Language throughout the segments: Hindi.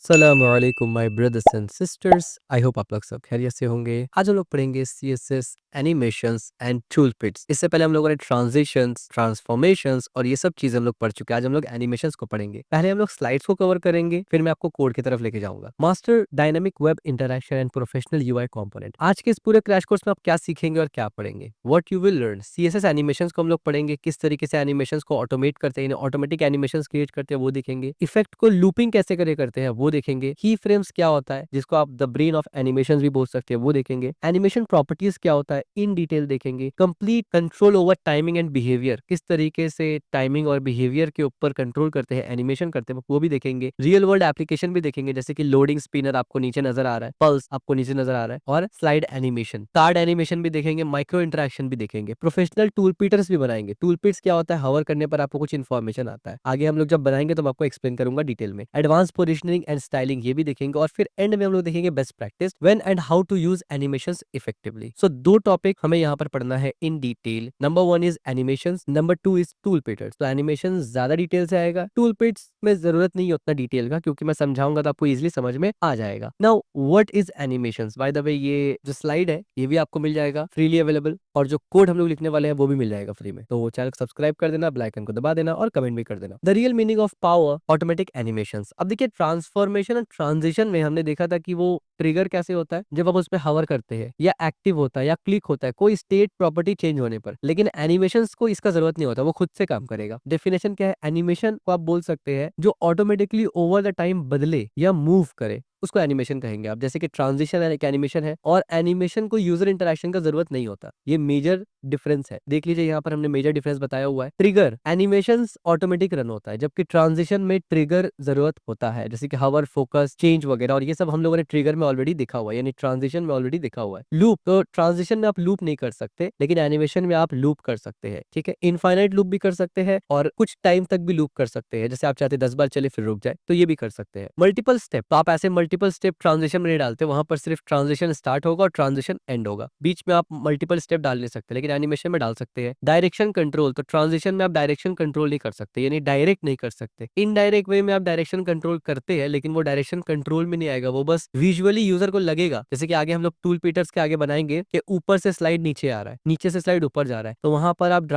अस्सलामुअलैकुम my brothers and sisters. I hope आप लोग सब खैरियत से होंगे। आज हम लोग पढ़ेंगे सीएसएस एनिमेशंस एंड टूल पिट्स। इससे पहले हम लोगों ने ट्रांजिशंस, ट्रांसफॉर्मेशंस और ये सब चीजें हम लोग पढ़ चुके हैं। आज हम लोग एनिमेशंस को पढ़ेंगे। पहले हम लोग स्लाइड्स को कवर करेंगे, फिर मैं आपको कोड की तरफ लेके जाऊंगा। Master dynamic web interaction and professional UI component. आज के इस पूरे क्रैश कोर्स में आप क्या सीखेंगे और क्या पढ़ेंगे, what you will learn. CSS animations को हम लोग पढ़ेंगे, किस तरीके से एनिमेशंस को ऑटोमेट करते हैं, ऑटोमेटिक एनिमेशंस क्रिएट करते हैं वो देखेंगे। इफेक्ट को लूपिंग कैसे करे करते हैं वो देखेंगे। की फ्रेम्स क्या होता है, जिसको आप द ब्रेन ऑफ एनिमेशन भी बोल सकते हैं, वो देखेंगे। एनिमेशन प्रॉपर्टीज क्या होता है इन डिटेल देखेंगे। Complete control over timing and behaviour, किस तरीके से टाइमिंग और बिहेवियर के ऊपर कंट्रोल करते हैं, एनिमेशन करते हैं, वो भी देखेंगे। रियल वर्ल्ड एप्लीकेशन भी देखेंगे, जैसे कि लोडिंग स्पिनर आपको नीचे नजर आ रहा है, पल्स आपको नीचे नजर आ रहा है, और स्लाइड एनिमेशन, कार्ड एनिमेशन भी देखेंगे, माइक्रो इंटरेक्शन भी देखेंगे। प्रोफेशनल टूल पीटर्स भी बनाएंगे। टूल पीट्स क्या होता है, हवर करने पर आपको कुछ इन्फॉर्मेशन आता है। आगे हम लोग जब बनाएंगे तो मैं आपको एक्सप्लेन करूंगा डिटेल में। एडवांस पोजिशनिंग एंड स्टाइलिंग ये भी देखेंगे, और फिर एंड में हम लोग देखेंगे best practice when and how to use animations effectively. So दो टॉपिक हमें यहाँ पर पढ़ना है in detail. Number 1 is animations, number 2 is tool पिट्स। तो एनिमेशन ज्यादा डिटेल से आएगा, टूल पिट्स में जरूरत नहीं है उतना डिटेल का, क्योंकि मैं समझाऊंगा तो आपको इजिली समझ में आ जाएगा। Now what is animations. Bye the वे ये जो स्लाइड है ये भी आपको मिल जाएगा फ्रीली अवेलेबल, और जो कोड हम लोग लिखने वाले हैं वो भी मिल जाएगा फ्री में। तो चैनल को सब्सक्राइब कर देना, बेल आइकन को दबा देना और कमेंट भी कर देना। The real meaning of power automatic animations. अब देखिए ट्रांसफॉर्मेशन एंड ट्रांजिशन में हमने देखा था कि वो ट्रिगर कैसे होता है जब आप उस पर हवर करते हैं, या एक्टिव होता है, या क्लिक होता है कोई स्टेट प्रॉपर्टी चेंज होने पर। लेकिन एनिमेशंस को इसका जरूरत नहीं होता, वो खुद से काम करेगा। डेफिनेशन क्या है, एनिमेशन को आप बोल सकते हैं जो ऑटोमेटिकली ओवर द टाइम बदले या मूव करे, उसको एनिमेशन कहेंगे आप। जैसे कि ट्रांजिशन एक एनिमेशन है, और एनिमेशन को यूजर इंटरेक्शन का जरूरत नहीं होता। ये मेजर डिफरेंस है, देख लीजिए यहाँ पर हमने मेजर डिफरेंस बताया हुआ है। ट्रिगर एनिमेशंस ऑटोमेटिक रन होता है, जबकि ट्रांजिशन में ट्रिगर जरूरत होता है, जैसे कि हवर, फोकस, चेंज वगैरह, और ये सब हम लोगों ने ट्रिगर में ऑलरेडी देखा हुआ है, यानी ट्रांजिशन में ऑलरेडी देखा हुआ है। लूप, तो ट्रांजिशन में आप लूप नहीं कर सकते, लेकिन एनिमेशन में आप लूप कर सकते हैं। ठीक है, इनफाइनाइट लूप भी कर सकते हैं, और कुछ टाइम तक भी लूप कर सकते हैं, जैसे आप चाहते 10 बार चले फिर रुक जाए तो ये भी कर सकते हैं। मल्टीपल स्टेप, तो आप ऐसे मल्टीपल स्टेप ट्रांजिशन में नहीं डालते, वहां पर सिर्फ ट्रांजिशन स्टार्ट होगा और ट्रांजिशन एंड होगा। बीच में आप मल्टीपल स्टेप डाल नहीं सकते, लेकिन एनिमेशन में डाल सकते हैं। डायरेक्शन कंट्रोल, तो ट्रांजिशन में आप डायरेक्शन कंट्रोल नहीं कर सकते, यानी डायरेक्ट नहीं कर सकते। इनडायरेक्ट वे में आप डायरेक्शन कंट्रोल करते हैं, लेकिन वो डायरेक्शन कंट्रोल में नहीं आएगा, वो बस विजुअली यूजर को लगेगा। जैसे कि आगे हम लोग टूल पीटर्स के आगे बनाएंगे कि ऊपर से स्लाइड नीचे आ रहा है, नीचे से स्लाइड ऊपर जा रहा है, तो वहां पर आप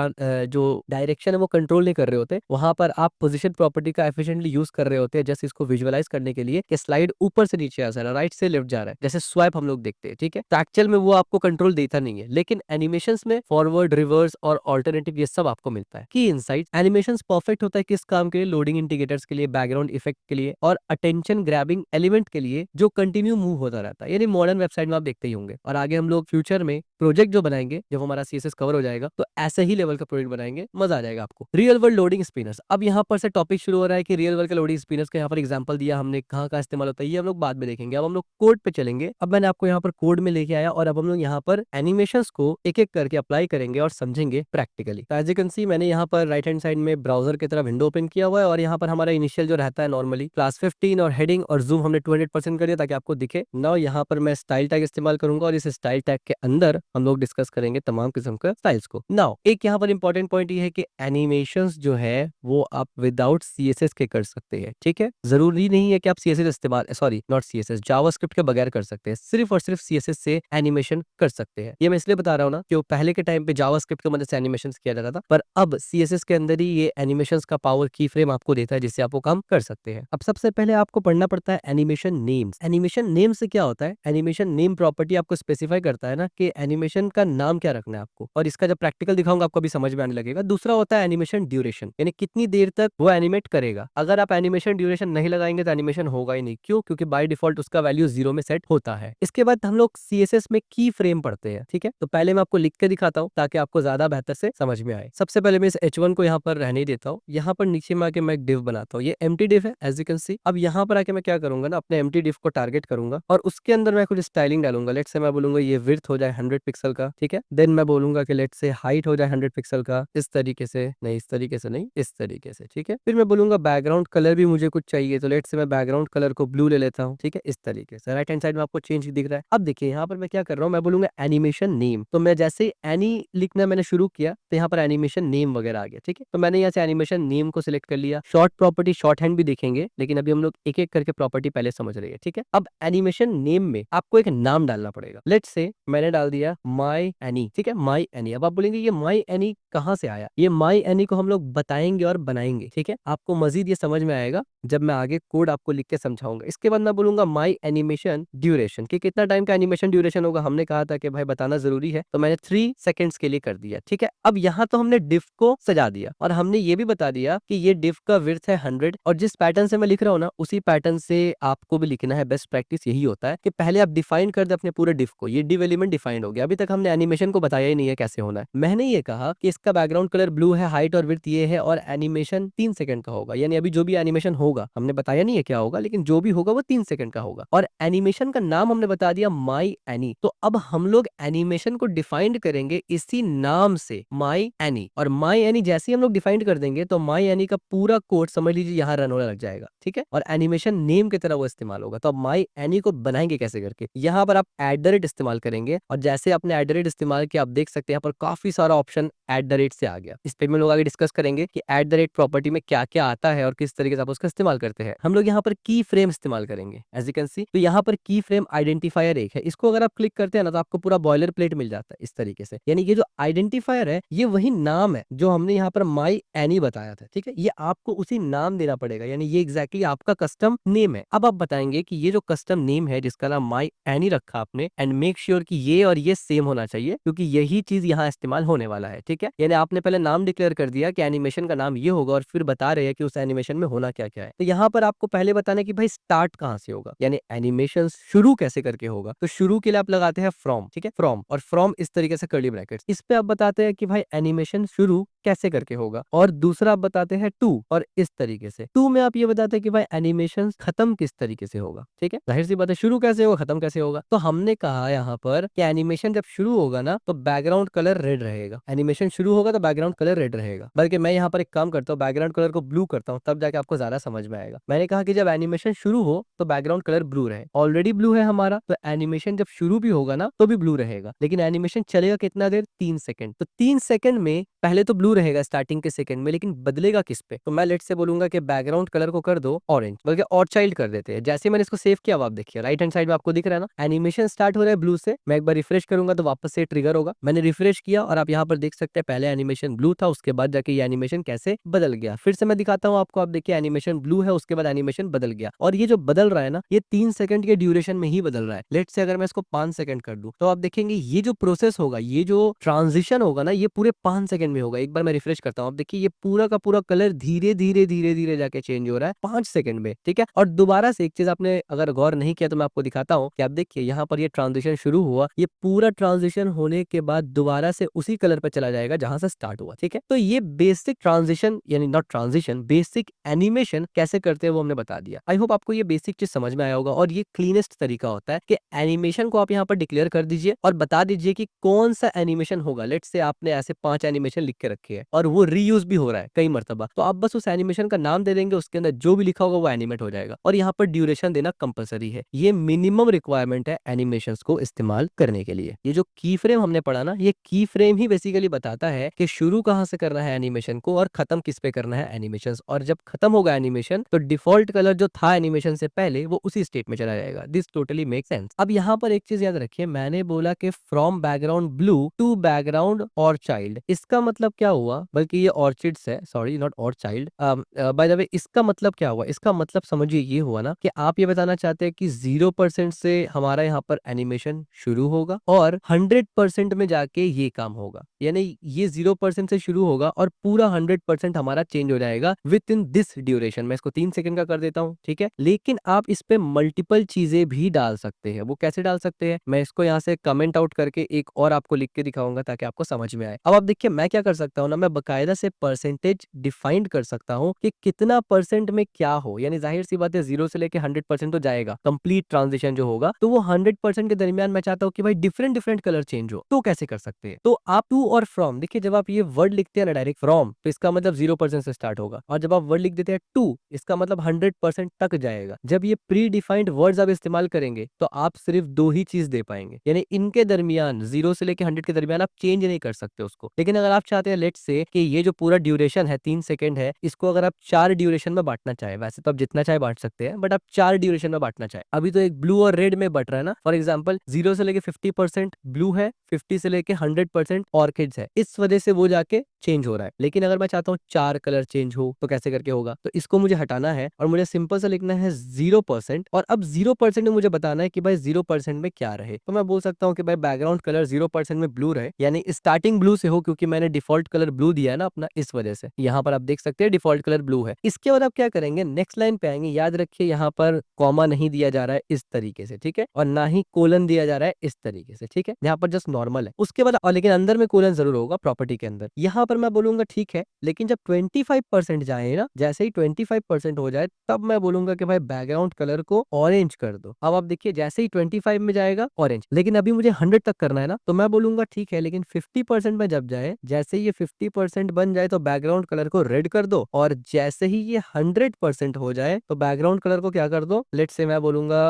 जो डायरेक्शन है वो कंट्रोल नहीं कर रहे होते, वहां पर आप पोजीशन प्रॉपर्टी का एफिशिएंटली यूज कर रहे होते हैं, जस्ट इसको विजुअलाइज करने के लिए कि स्लाइड ऊपर से नीचे आ रहा है, राइट से लेफ्ट जा रहा है, जैसे स्वाइप हम लोग देखते हैं। ठीक है, तो एक्चुअल में वो आपको कंट्रोल देता नहीं है, लेकिन एनिमेशंस में फॉरवर्ड, रिवर्स और ऑल्टरनेटिव ये सब आपको मिलता है। की इनसाइट, एनिमेशंस परफेक्ट होता है किस काम के लिए, लोडिंग इंडिकेटर्स के लिए, बैकग्राउंड इफेक्ट के लिए, और अटेंशन ग्रैबिंग एलिमेंट के लिए जो कंटिन्यू मूव होता रहता है, यानी मॉडर्न वेबसाइट में आप देखते ही होंगे। और आगे हम लोग फ्यूचर में प्रोजेक्ट जो बनाएंगे, जब हमारा सीएसएस कवर हो जाएगा, तो ऐसे ही लेवल का प्रोजेक्ट बनाएंगे, मजा आ जाएगा आपको। रियल वर्ल्ड लोडिंग स्पिनर्स, अब यहाँ पर से टॉपिक शुरू हो रहा है कि रियल वर्ल्ड के लोडिंग स्पिनर्स का यहाँ पर एग्जांपल दिया हमने, कहाँ कहाँ इस्तेमाल होता है ये हम लोग बाद में देखेंगे। अब हम लोग कोड पे चलेंगे। अब मैंने आपको यहाँ पर कोड में लेके आया, और अब हम लोग यहाँ पर एनिमेशंस को एक एक करके अप्लाई करेंगे और समझेंगे प्रैक्टिकली। तो एज यू कैन सी, मैंने यहाँ पर राइट हैंड साइड में ब्राउजर की तरह विंडो ओपन किया हुआ है, और यहाँ पर हमारा इनिशियल जो रहता है नॉर्मली क्लास 15, और हेडिंग और जूम हमने 200% कर दिया ताकि आपको दिखे। नाउ यहाँ पर मैं स्टाइल टैग इस्तेमाल करूंगा, और इस स्टाइल टैग के अंदर हम लोग डिस्कस करेंगे तमाम किस्म के स्टाइल्स को। नाउ एक यहाँ पर इंपॉर्टेंट पॉइंट ये है कि एनिमेशंस जो है वो आप विदाउट सीएसएस के कर सकते हैं। ठीक है, जरूरी नहीं है कि आप सीएसएस इस्तेमाल, सॉरी नॉट सीएसएस, जावास्क्रिप्ट के बगैर कर सकते हैं, सिर्फ और सिर्फ सीएसएस से एनिमेशन कर सकते हैं। ये मैं इसलिए बता रहा हूँ ना कि पहले के टाइम पे जावास्क्रिप्ट की मदद से एनिमेशन किया जाता था, पर अब सीएसएस के अंदर ही ये एनिमेशंस का पावर की फ्रेम आपको देता है, जिससे आप वो काम कर सकते हैं। अब सबसे पहले आपको पढ़ना पड़ता है एनिमेशन नेम्स। एनिमेशन नेम से क्या होता है, एनिमेशन नेम प्रॉपर्टी आपको स्पेसिफाई करता है ना कि एनिमेशन का नाम क्या रखना है आपको, और इसका जब प्रैक्टिकल दिखाऊंगा आपको भी समझ में आने लगेगा। दूसरा होता है एनिमेशन ड्यूरेशन, यानी कितनी देर तक वो एनिमेट करेगा। अगर आप एनिमेशन ड्यूरेशन नहीं लगाएंगे तो एनिमेशन होगा ही नहीं। क्यों? क्योंकि बाय डिफॉल्ट उसका वैल्यू 0 में सेट होता है। इसके बाद हम लोग सीएसएस में की फ्रेम पढ़ते हैं। ठीक है, तो पहले मैं आपको लिख के दिखाता हूँ ताकि आपको ज्यादा बेहतर से समझ में आए। सबसे पहले मैं इस H1 को यहाँ पर रहने ही देता हूँ। यहाँ पर नीचे में आके मैं एक डिव बनाता हूँ, ये एम्प्टी डिव है एज यू कैन सी। अब यहाँ पर आके मैं क्या करूंगा ना, अपने एम्प्टी डिव को टारगेट करूंगा, और उसके अंदर मैं कुछ स्टाइलिंग डालूंगा। लेट्स से मैं बोलूंगा ये विड्थ हो जाए 100 पिक्सल का, ठीक है। देन मैं बोलूंगा कि लेट्स से हाइट हो जाए 100 पिक्सल का, इस तरीके से नहीं, इस तरीके से नहीं, इस तरीके से, ठीक है। फिर मैं बोलूंगा बैकग्राउंड कलर भी मुझे कुछ चाहिए, तो लेट्स से मैं बैकग्राउंड कलर को ब्लू ले लेता हूँ, ठीक है, इस तरीके से। राइट हैंड साइड में आपको चेंज दिख रहा है। अब देखिए यहाँ पर मैं क्या कर रहा हूँ, मैं बोलूंगा एनिमेशन नेम, तो मैं जैसे ही एनी लिखना मैंने शुरू किया तो यहाँ पर एनिमेशन नेम वगैरह आ गया, ठीक है। तो मैंने यहाँ से एनिमेशन नेम को सिलेक्ट कर लिया। शॉर्ट प्रॉपर्टी शॉर्ट हैंड भी देखेंगे, लेकिन अभी हम लोग एक एक करके प्रॉपर्टी पहले समझ रहे हैं, ठीक है। अब एनिमेशन नेम में आपको एक नाम डालना पड़ेगा। लेट्स से मैंने डाल दिया माई एनी, ठीक है, माई एनी। अब आप बोलेंगे ये माई एनी कहाँ से आया? ये माई एनी को हम लोग बताएंगे और बनाएंगे, ठीक है। आपको मजीद ये समझ में आएगा जब मैं आगे कोड आपको लिख के समझाऊंगा। इसके बाद मैं बोलूंगा माई एनिमेशन ड्यूरेशन, कि कितना टाइम का एनिमेशन ड्यूरेशन होगा। हमने कहा था कि भाई बताना जरूरी है, तो मैंने 3 सेकंड्स के लिए कर दिया, ठीक है। अब यहाँ तो हमने डिफ को सजा दिया और हमने ये भी बता दिया कि ये डिफ का विड्थ है 100, और जिस पैटर्न से मैं लिख रहा हूँ ना उसी पैटर्न से आपको भी लिखना है। बेस्ट प्रैक्टिस यही होता है कि पहले आप डिफाइन कर दे अपने पूरे डिफ को। ये डिव एलिमेंट डिफाइंड हो गया, अभी तक हमने एनिमेशन को बताया ही नहीं है कैसे होना है। मैंने ये कहा कि इसका बैकग्राउंड कलर ब्लू है, हाइट और विड्थ ये है, और एनिमेशन 3 सेकंड का होगा। यानी अभी जो भी एनिमेशन होगा, हमने बताया नहीं है क्या होगा, लेकिन जो भी होगा वो 3 सेकंड का होगा। और एनिमेशन का नाम हमने बता दिया माई एनी। तो अब हम लोग एनिमेशन को डिफाइंड करेंगे इसी नाम से, माई एनी। और माई एनी जैसे ही हम लोग डिफाइंड कर देंगे तो माई एनी का पूरा कोड समझ लीजिए यहाँ रन होने लग जाएगा, ठीक है। और एनिमेशन नेम की तरह वो इस्तेमाल होगा। तो अब माई एनी को बनाएंगे कैसे करके, यहाँ पर आप एट द रेट इस्तेमाल करेंगे, और जैसे आपने एट द रेट इस्तेमाल किया आप देख सकते हैं यहाँ पर काफी सारा ऑप्शन एट द रेट से आ गया। इस पे हम लोग आगे डिस्कस करेंगे कि एट द रेट प्रॉपर्टी में क्या क्या आता है और किस तरीके से आप उसका इस्तेमाल करते हैं। हम लोग यहाँ पर की फ्रेम इस्तेमाल करेंगे, एज यू कैन सी। तो यहाँ पर की फ्रेम आइडेंटिफायर एक है, इसको अगर आप क्लिक करते हैं ना तो आपको पूरा बॉयलर प्लेट मिल जाता है इस तरीके से। यानी ये जो आइडेंटिफायर है ये वही नाम है जो हमने यहाँ पर माई एनी बताया था, ठीक है। ये आपको उसी नाम देना पड़ेगा, यानी ये एग्जैक्टली आपका कस्टम नेम है। अब आप बताएंगे कि ये जो कस्टम नेम है जिसका नाम माई एनी रखा आपने, एंड मेक श्योर कि ये और ये सेम होना चाहिए, क्योंकि यही चीज यहाँ इस्तेमाल होने वाला है, ठीक है। यानी आपने पहले नाम डिक्लेयर कर दिया कि एनिमेशन का नाम ये होगा, और फिर बता रहे हैं कि उस एनिमेशन में होना क्या क्या है। तो यहाँ पर आपको पहले बताना है कि भाई स्टार्ट कहाँ से होगा, यानी एनिमेशन शुरू कैसे करके होगा। तो शुरू के लिए आप लगाते हैं फ्रॉम, ठीक है, फ्रॉम, और फ्रॉम इस तरीके से कर्ली ब्रैकेट्स। इस पे आप बताते हैं कि भाई एनिमेशन शुरू कैसे करके होगा, और दूसरा आप बताते हैं टू, और इस तरीके से टू में आप ये बताते हैं कि भाई एनिमेशन खत्म किस तरीके से होगा, ठीक है। जाहिर सी बात है शुरू कैसे होगा खत्म कैसे होगा। तो हमने कहा यहाँ पर कि एनिमेशन जब शुरू होगा ना तो बैकग्राउंड कलर रेड रहेगा। एनिमेशन शुरू होगा तो बैकग्राउंड कलर रेड रहेगा। बल्कि मैं यहाँ पर एक काम करता हूँ, बैकग्राउंड कलर को ब्लू करता हूँ, तब जाके आपको ज्यादा समझ में आएगा। मैंने कहा कि जब एनिमेशन शुरू हो तो बैकग्राउंड कलर ब्लू रहे। ऑलरेडी ब्लू है हमारा, तो एनिमेशन जब शुरू भी होगा ना तो भी ब्लू रहेगा, लेकिन एनिमेशन चलेगा कितना देर, 3 सेकंड। तो 3 सेकंड में पहले तो ब्लू रहेगा स्टार्टिंग के सेकंड में, लेकिन बदलेगा किस पे। तो मैं लेट से बोलूंगा कि बैकग्राउंड कलर को कर दो ऑरेंज, बल्कि और चाइल्ड कर देते हैं। जैसे मैंने इसको सेव किया अब आप देखिए राइट हैंड साइड में आपको दिख रहा है ना, एनिमेशन स्टार्ट हो रहा है ब्लू से। मैं एक बार रिफ्रेश करूंगा तो वापस से ट्रिगर होगा। मैंने रिफ्रेश किया और आप यहाँ पर देख सकते हैं पहले एनिमेशन ब्लू था, उसके बाद जाके ये एनिमेशन कैसे बदल गया। फिर से मैं दिखाता हूँ आपको, आप देखिए एनिमेशन ब्लू है, उसके बाद एनिमेशन बदल गया। और ये जो बदल रहा है ना ये 3 सेकंड के ड्यूरेशन में ही बदल रहा है। लेट से अगर मैं इसको 5 सेकंड कर दूं तो आप देखेंगे ये जो प्रोसेस होगा, ये जो ट्रांजिशन होगा ना, ये पूरे 5 सेकंड में होगा। एक बार मैं रिफ्रेश करता हूँ, आप देखिए ये पूरा का पूरा कलर धीरे धीरे धीरे धीरे जाके चेंज हो रहा है 5 सेकंड में, ठीक है। और दोबारा से एक चीज आपने अगर गौर नहीं किया तो मैं आपको दिखाता हूँ कि आप देखिए यहाँ पर ये ट्रांजिशन शुरू हुआ, ये पूरा ट्रांजिशन होने के बाद दोबारा से उसी कलर पर चला जाएगा जहां से स्टार्ट हुआ, ठीक है। तो ये बेसिक ट्रांजिशन, यानी नॉट ट्रांजिशन, बेसिक एनिमेशन कैसे करते हैं वो हमने बता दिया। आई होप आपको ये बेसिक चीज समझ में आया होगा। और ये क्लीनेस्ट तरीका होता है कि एनिमेशन को आप यहाँ पर डिक्लेयर कर दीजिए और बता दीजिए कि कौन सा एनिमेशन होगा। लेट से आपने ऐसे 5 एनिमेशन लिख के रखे हैं और वो रीयूज भी हो रहा है कई मरतबा, तो आप बस उस एनिमेशन का नाम दे देंगे, उसके अंदर जो भी लिखा होगा वो एनिमेट हो जाएगा। और यहाँ पर ड्यूरेशन देना कंपलसरी है, ये मिनिमम रिक्वायरमेंट है एनिमेशन को इस्तेमाल करने के लिए। ये जो की फ्रेम हमने पढ़ा ना, ये की फ्रेम ही बेसिकली बताता है कि शुरू कहाँ से करना है एनिमेशन को और खत्म किस पे करना है एनिमेशन। और जब खत्म होगा एनिमेशन तो डिफॉल्ट कलर जो था एनिमेशन से पहले वो उसी स्टेट में चला जाएगा। This totally make sense. अब यहाँ पर एक चीज याद रखिए, मैंने बोला कि from background blue to background or child, इसका मतलब क्या हुआ, बल्कि ये ऑर्चिड्स है, sorry not or child, by the way इसका मतलब क्या हुआ, इसका मतलब समझिए ये हुआ ना कि आप ये बताना चाहते हैं कि 0% से हमारा यहाँ पर एनिमेशन शुरू होगा और 100% में जाके ये काम होगा। यानी ये 0% से शुरू होगा और पूरा 100% हमारा चेंज हो जाएगा विद इन दिस ड्यूरेशन। मैं इसको 3 सेकंड का कर देता हूँ, ठीक है। लेकिन आप इस पे मल्टीपल चीजें भी डाल सकते हैं। वो कैसे डाल सकते हैं, मैं इसको यहाँ से कमेंट आउट करके एक और आपको लिख के दिखाऊंगा ताकि आपको समझ में आए। अब आप देखिए मैं क्या कर सकता हूँ ना, मैं बकायदा से परसेंटेज डिफाइंड कर सकता हूँ कि कितना परसेंट में क्या हो। यानी जाहिर सी बात है 0 से लेके 100% तो जाएगा कंप्लीट ट्रांजिशन जो होगा, तो वो 100% के दरमियान मैं चाहता हूँ कि भाई डिफरेंट डिफरेंट कलर चेंज हो, तो कैसे कर सकते हैं? तो आप टू और फ्रॉम, देखिए जब आप ये वर्ड लिखते हैं ना डायरेक्ट फ्रॉम, तो इसका मतलब 0% से स्टार्ट होगा, और जब आप वर्ड लिख देते हैं टू, इसका मतलब 100% तक जाएगा। जब ये प्री डिफाइंड वर्ड्स आप इस्तेमाल करेंगे तो आप सिर्फ दो ही चीज दे पाएंगे, यानी इनके दरमियान 0 से लेके 100 के दरमियान आप चेंज नहीं कर सकते उसको। लेकिन अगर आप चाहते हैं लेट से कि ये जो पूरा ड्यूरेशन है 3 सेकंड है, इसको अगर आप 4 ड्यूरेशन में बांटना चाहे, वैसे तो आप जितना चाहे बांट सकते हैं, बट आप 4 ड्यूरेशन में बांटना चाहे, अभी तो एक ब्लू और रेड में बट रहा है ना। फॉर एग्जाम्पल 0 से लेके 50% ब्लू है, 50 से लेके 100% ऑर्किड्स है, इस वजह से वो जाके चेंज हो रहा है। लेकिन अगर मैं चाहता हूँ 4 कलर चेंज हो, तो कैसे करके होगा? तो इसको मुझे हटाना है और मुझे सिंपल सा लिखना है 0%, और अब 0% में मुझे बताना है कि भाई 0% में क्या रहे। तो मैं बोल सकता हूँ कि भाई बैकग्राउंड कलर 0% में ब्लू रहे, यानी स्टार्टिंग ब्लू से हो, क्योंकि मैंने डिफॉल्ट कलर ब्लू दिया है ना अपना, इस वजह से यहाँ पर आप देख सकते हैं डिफॉल्ट कलर ब्लू है। इसके बाद आप क्या करेंगे, नेक्स्ट लाइन पे आएंगे, याद रखिए यहाँ पर कॉमा नहीं दिया जा रहा है इस तरीके से, ठीक है, और ना ही कोलन दिया जा रहा है इस तरीके से, ठीक है, यहाँ पर जस्ट नॉर्मल है। उसके बाद और लेकिन अंदर में कोलन जरूर होगा प्रॉपर्टी के अंदर। यहाँ पर मैं बोलूंगा ठीक है, लेकिन जब 25% जाए ना, जैसे ही 25% हो जाए, तब मैं बोलूंगा कि भाई बैकग्राउंड कलर को ऑरेंज कर दो। अब आप देखिए जैसे ही 25 में जाएगा ऑरेंज, लेकिन अभी मुझे 100 तक करना है ना, तो मैं बोलूंगा ठीक है, लेकिन 50% में जब जाए, जैसे ही ये 50% बन जाए तो बैकग्राउंड कलर को रेड कर दो, और जैसे ही ये 100% हो जाए तो बैकग्राउंड कलर को क्या कर दो, लेट से मैं बोलूंगा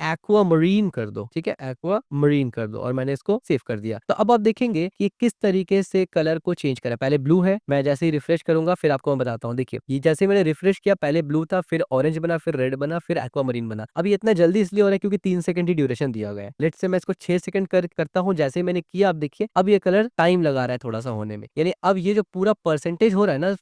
एक्वा मरीन कर दो, ठीक है, एक्वा मरीन कर दो, और मैंने इसको सेव कर दिया। तो अब आप देखेंगे कि किस तरीके से कलर को चेंज करा। पहले ब्लू है, मैं जैसे ही रिफ्रेश करूंगा फिर आपको मैं बताता हूँ। देखिए ये जैसे मैंने रिफ्रेश किया, पहले ब्लू था, फिर ऑरेंज बना, फिर रेड बना, फिर एक्वा मरीन बना। अब ये इतना जल्दी इसलिए हो रहा है क्योंकि 3 सेकंड ही ड्यूरेशन दिया गया है। लेट से मैं इसको 6 सेकंड करता हूँ, जैसे ही मैंने किया, आप देखिए अब ये कलर टाइम लगा रहा है थोड़ा सा होने में, यानी अब ये जो पूरा परसेंटेज हो रहा है ना,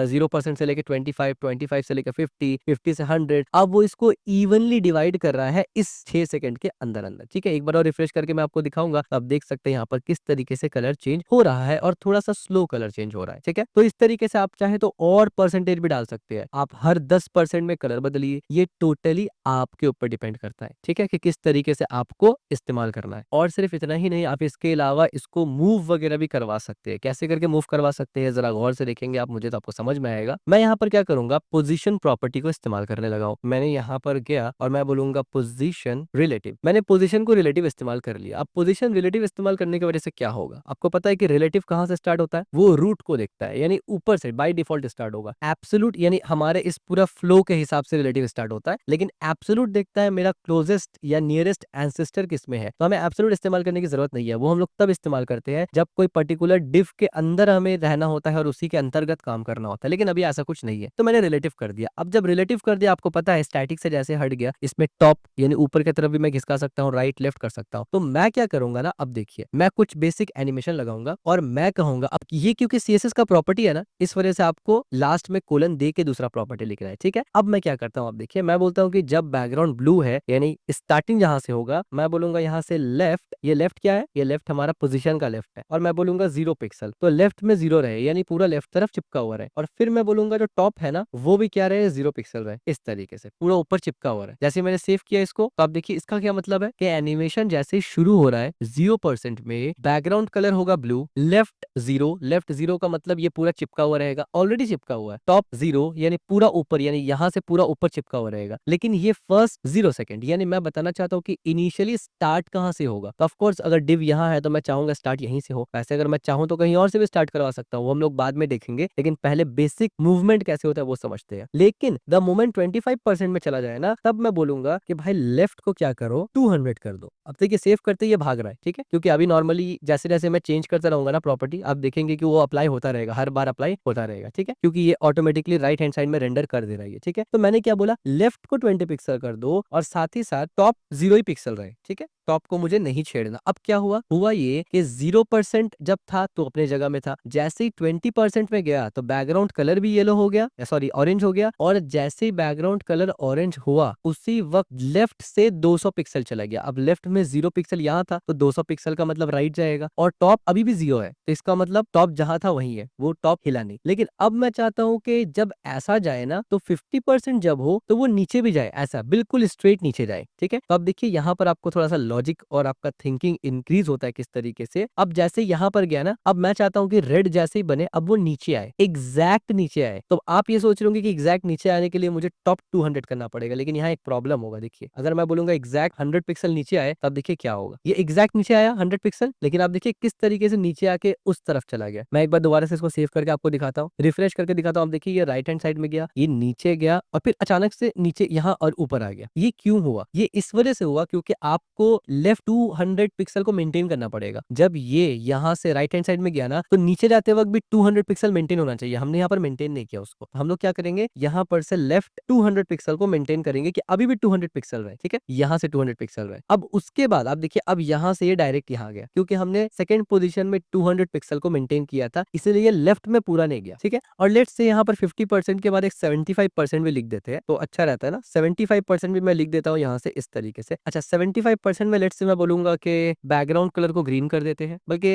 0% से लेके 25, 25 से लेके 50, 50 से 100, अब वो इसको इवनली डिवाइड कर रहा है इस 6 सेकंड के अंदर अंदर, ठीक है। एक बार और रिफ्रेश करके मैं आपको दिखाऊंगा, आप देख सकते हैं यहाँ पर किस तरीके से कलर चेंज हो रहा है, और थोड़ा सा स्लो कलर चेंज हो रहा है, ठीक है। तो इस तरीके से आप चाहे तो और परसेंटेज भी डाल सकते हैं, आप हर 10% में कलर बदलिए, ये टोटली आपके ऊपर डिपेंड करता है, ठीक है, कि किस तरीके से आपको इस्तेमाल करना है। और सिर्फ इतना ही नहीं, आप इसके अलावा इसको मूव वगैरह भी करवा सकते हैं। कैसे करके मूव करवा सकते हैं, जरा गौर से देखेंगे आप, मुझे तो आपको समझ में आएगा। मैं यहाँ पर क्या करूंगा, पोजीशन प्रॉपर्टी को इस्तेमाल करने लगा हूं। मैंने यहाँ पर गया और मैं बोलूंगा पोजीशन रिलेटिव, मैंने पोजीशन को रिलेटिव इस्तेमाल कर लिया। अब पोजीशन रिलेटिव इस्तेमाल करने की वजह से क्या होगा, आपको पता है कि रिलेटिव कहाँ से स्टार्ट होता है, वो रूट को देखता है, यानी ऊपर से बाय डिफॉल्ट स्टार्ट होगा। एब्सोल्यूट यानी हमारे इस पूरा फ्लो के हिसाब से रिलेटिव स्टार्ट होता है, लेकिन एब्सोल्यूट देखता है मेरा क्लोजेस्ट या नियरेस्ट एंसेस्टर किसमें है। तो हमें एब्सोल्यूट इस्तेमाल करने की जरूरत नहीं है, वो हम लोग तब इस्तेमाल करते हैं जब कोई पर्टिकुलर डिफ के अंदर हमें रहना होता है और उसी के अंतर्गत काम करना होता है, लेकिन अभी ऐसा कुछ नहीं है, तो मैंने रिलेटिव कर दिया। अब जब रिलेटिव कर दिया, आपको पता है स्टैटिक से जैसे हट गया, इसमें टॉप यानी ऊपर की तरफ भी मैं खिसका सकता हूँ, राइट लेफ्ट कर सकता हूँ। तो मैं क्या करूंगा ना, अब देखिए मैं कुछ बेसिक एनिमेशन लगाऊंगा और मैं कहूंगा, अब ये क्योंकि सीएसएस का प्रॉपर्टी है ना, इस वजह से आपको लास्ट में कोलन दे के दूसरा प्रॉपर्टी लिखना है, ठीक है। अब मैं क्या करता हूँ, अब देखिए मैं बोलता हूँ कि जब बैकग्राउंड ब्लू है, यानी स्टार्टिंग जहां से होगा, मैं बोलूंगा यहाँ से लेफ्ट, ये लेफ्ट क्या है, ये लेफ्ट हमारा पोजीशन का लेफ्ट है, और मैं बोलूंगा 0 पिक्सल, तो लेफ्ट में 0 रहे, यानी पूरा लेफ्ट तरफ चिपका हुआ रहे। और फिर मैं बोलूंगा जो टॉप है ना, वो भी क्या रहे, 0 पिक्सल रहे, इस तरीके से पूरा ऊपर चिपका हुआ रहे। जैसे मैंने सेव किया इसको, तो आप देखिए इसका क्या मतलब है कि एनिमेशन जैसे ही शुरू हो रहा है 0% में, बैकग्राउंड कलर होगा ब्लू, लेफ्ट जीरो का मतलब ये पूरा चिपका हुआ रहेगा, ऑलरेडी चिपका हुआ है। टॉप 0 यानी पूरा ऊपर, यानी यहाँ से पूरा ऊपर चिपका हुआ रहेगा, लेकिन ये फर्स्ट 0 सेकंड, यानी मैं बताना चाहता हूँ कि इनिशियली स्टार्ट कहाँ से होगा। तो ऑफकोर्स अगर डिव यहाँ है तो मैं चाहूंगा स्टार्ट यहीं से हो, वैसे अगर मैं चाहूँ तो कहीं और से भी स्टार्ट करवा सकता हूँ, वो हम लोग बाद में देखेंगे, लेकिन पहले बेसिक मूवमेंट कैसे होता है वो समझते हैं। लेकिन द मोमेंट 25% में चला जाए ना, तब मैं बोलूंगा कि भाई लेफ्ट को क्या करो, 200 कर दो। अब देखिए सेव करते ये भाग रहा है, ठीक है, क्योंकि अभी नॉर्मली जैसे जैसे मैं चेंज करता रहूंगा ना प्रॉपर्टी, आप देखेंगे कि वो अप्लाई होता रहेगा, हर बार अप्लाई होता रहेगा, ठीक है, क्योंकि ये ऑटोमेटिकली राइट हैंड साइड में रेंडर कर दे रही है, ठीक है। तो मैंने क्या बोला, लेफ्ट को 20 पिक्सल कर दो, और साथ ही साथ टॉप 0 ही पिक्सल रहे, ठीक है, टॉप को मुझे नहीं छेड़ना। अब क्या हुआ ये कि 0% जब था तो अपने जगह में था, जैसे ही 20% में गया तो बैकग्राउंड कलर भी येलो हो गया, सॉरी ऑरेंज हो गया, और जैसे ही बैकग्राउंड कलर ऑरेंज हुआ उसी वक्त लेफ्ट से 200 पिक्सल चला गया। अब लेफ्ट में 0 पिक्सल यहाँ था, तो 200 पिक्सल का मतलब राइट जाएगा, और टॉप अभी भी 0 है, तो इसका मतलब टॉप जहां था वही है, वो टॉप हिला नहीं। लेकिन अब मैं चाहता हूं कि जब ऐसा जाए ना, तो 50% जब हो तो वो नीचे भी जाए, ऐसा बिल्कुल स्ट्रेट नीचे जाए, ठीक है। तो अब देखिए यहाँ पर आपको थोड़ा सा लॉजिक और आपका थिंकिंग इंक्रीज होता है किस तरीके से। अब जैसे यहाँ पर गया ना, अब मैं चाहता हूँ कि रेड जैसे ही बने अब वो नीचे आए, एग्जैक्ट नीचे आए। तो आप ये सोच रहे होंगे कि एग्जैक्ट नीचे आने के लिए मुझे टॉप 200 करना पड़ेगा, लेकिन यहाँ एक प्रॉब्लम होगा। देखिए अगर मैं बोलूंगा एग्जैक्ट 100 पिक्सल नीचे आए, तब देखिए क्या होगा। ये एग्जैक्ट नीचे आया 100 पिक्सल, लेकिन आप देखिए किस तरीके से नीचे आके उस तरफ चला गया। मैं एक बार दोबारा से इसको सेव करके आपको दिखाता हूँ, रिफ्रेश करके दिखाता हूँ। आप देखिए ये राइट हैंड साइड में गया, ये नीचे गया और फिर अचानक से नीचे यहाँ और ऊपर आ गया। ये क्यों हुआ? ये इस वजह से हुआ क्योंकि आपको लेफ्ट 200 पिक्सल को मेंटेन करना पड़ेगा। जब ये यहाँ से राइट हैंड साइड में गया ना, तो नीचे जाते वक्त भी 200 पिक्सल मेंटेन होना चाहिए। हमने यहाँ पर मेंटेन नहीं किया उसको। हम लोग क्या करेंगे, यहाँ पर से लेफ्ट 200 पिक्सल को मेंटेन करेंगे कि अभी भी 200 पिक्सल रहे, ठीक है, यहाँ से 200 पिक्सल रहे। अब उसके बाद आप देखिए, अब यहाँ से ये डायरेक्ट यहाँ गया क्योंकि हमने सेकंड पोजीशन में 200 पिक्सल को मेंटेन किया था, इसलिए लेफ्ट में पूरा नहीं गया, ठीक है। और लेट्स से यहाँ पर 50% के बाद एक 75% भी लिख देते हैं तो अच्छा रहता है ना। 75% भी मैं लिख देता हूँ यहाँ से इस तरीके से। अच्छा 75% में लेट्स से मैं बोलूंगा कि बैकग्राउंड कलर को ग्रीन कर देते हैं, बल्कि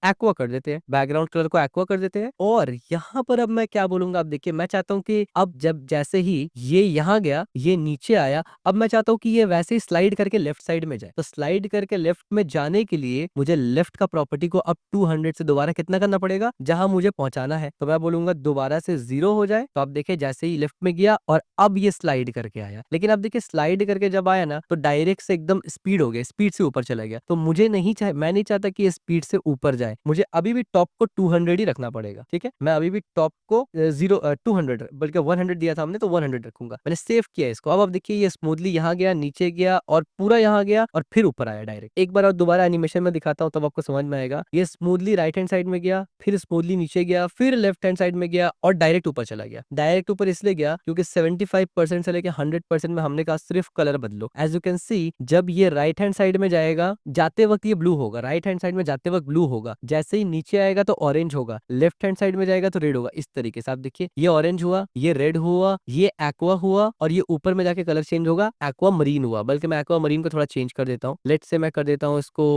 एक्वा कर देते हैं, बैकग्राउंड कलर को एक्वा कर देते हैं। और यहाँ पर अब मैं क्या बोलूंगा, अब देखिए मैं चाहता हूँ कि अब जब जैसे ही ये यहाँ गया, ये नीचे आया, अब मैं चाहता हूँ कि ये वैसे ही स्लाइड करके लेफ्ट साइड में जाए। तो स्लाइड करके लेफ्ट में जाने के लिए मुझे लेफ्ट का प्रॉपर्टी को अब 200 से दोबारा कितना करना पड़ेगा, जहां मुझे पहुंचाना है। तो मैं बोलूंगा दोबारा से 0 हो जाए। तो आप देखिए जैसे ही लेफ्ट में गया और अब ये स्लाइड करके आया, लेकिन अब देखिए स्लाइड करके जब आया ना, तो डायरेक्ट से एकदम स्पीड हो गया, स्पीड से ऊपर चला गया। तो मुझे नहीं चाहे, मैं नहीं चाहता कि ये स्पीड से ऊपर जाए, मुझे अभी भी टॉप को 200 ही रखना पड़ेगा, ठीक है। मैं अभी भी टॉप को 200 बल्कि 100 दिया था हमने, तो 100 रखूंगा। मैंने सेव किया इसको। अब देखिए ये स्मूथली यहाँ गया, नीचे गया और पूरा यहाँ गया और फिर ऊपर आया डायरेक्ट। एक बार और दोबारा एनिमेशन में दिखाता हूँ तब आपको समझ में आएगा। ये स्मूथली राइट हैंड साइड में गया, फिर स्मूथली नीचे गया, फिर लेफ्ट हैंड साइड में गया और डायरेक्ट ऊपर चला गया। डायरेक्ट ऊपर इसलिए गया क्योंकि 75% से लेकर 100% में हमने कहा सिर्फ कलर बदलो। एज यू कैन सी, जब ये राइट हैंड साइड में जाएगा, जाते वक्त ये ब्लू होगा, राइट हैंड साइड में जाते वक्त ब्लू होगा, जैसे ही नीचे आएगा तो ऑरेंज होगा, लेफ्ट हैंड साइड में जाएगा तो रेड होगा। इस तरीके से आप देखिए, ये ऑरेंज हुआ, ये रेड हुआ, ये एक्वा हुआ और ये ऊपर में जाके कलर चेंज होगा, एक्वा मरीन हुआ। बल्कि मैं एक्वा मरीन को थोड़ा चेंज कर देता हूँ। लेट से मैं कर देता हूँ इसको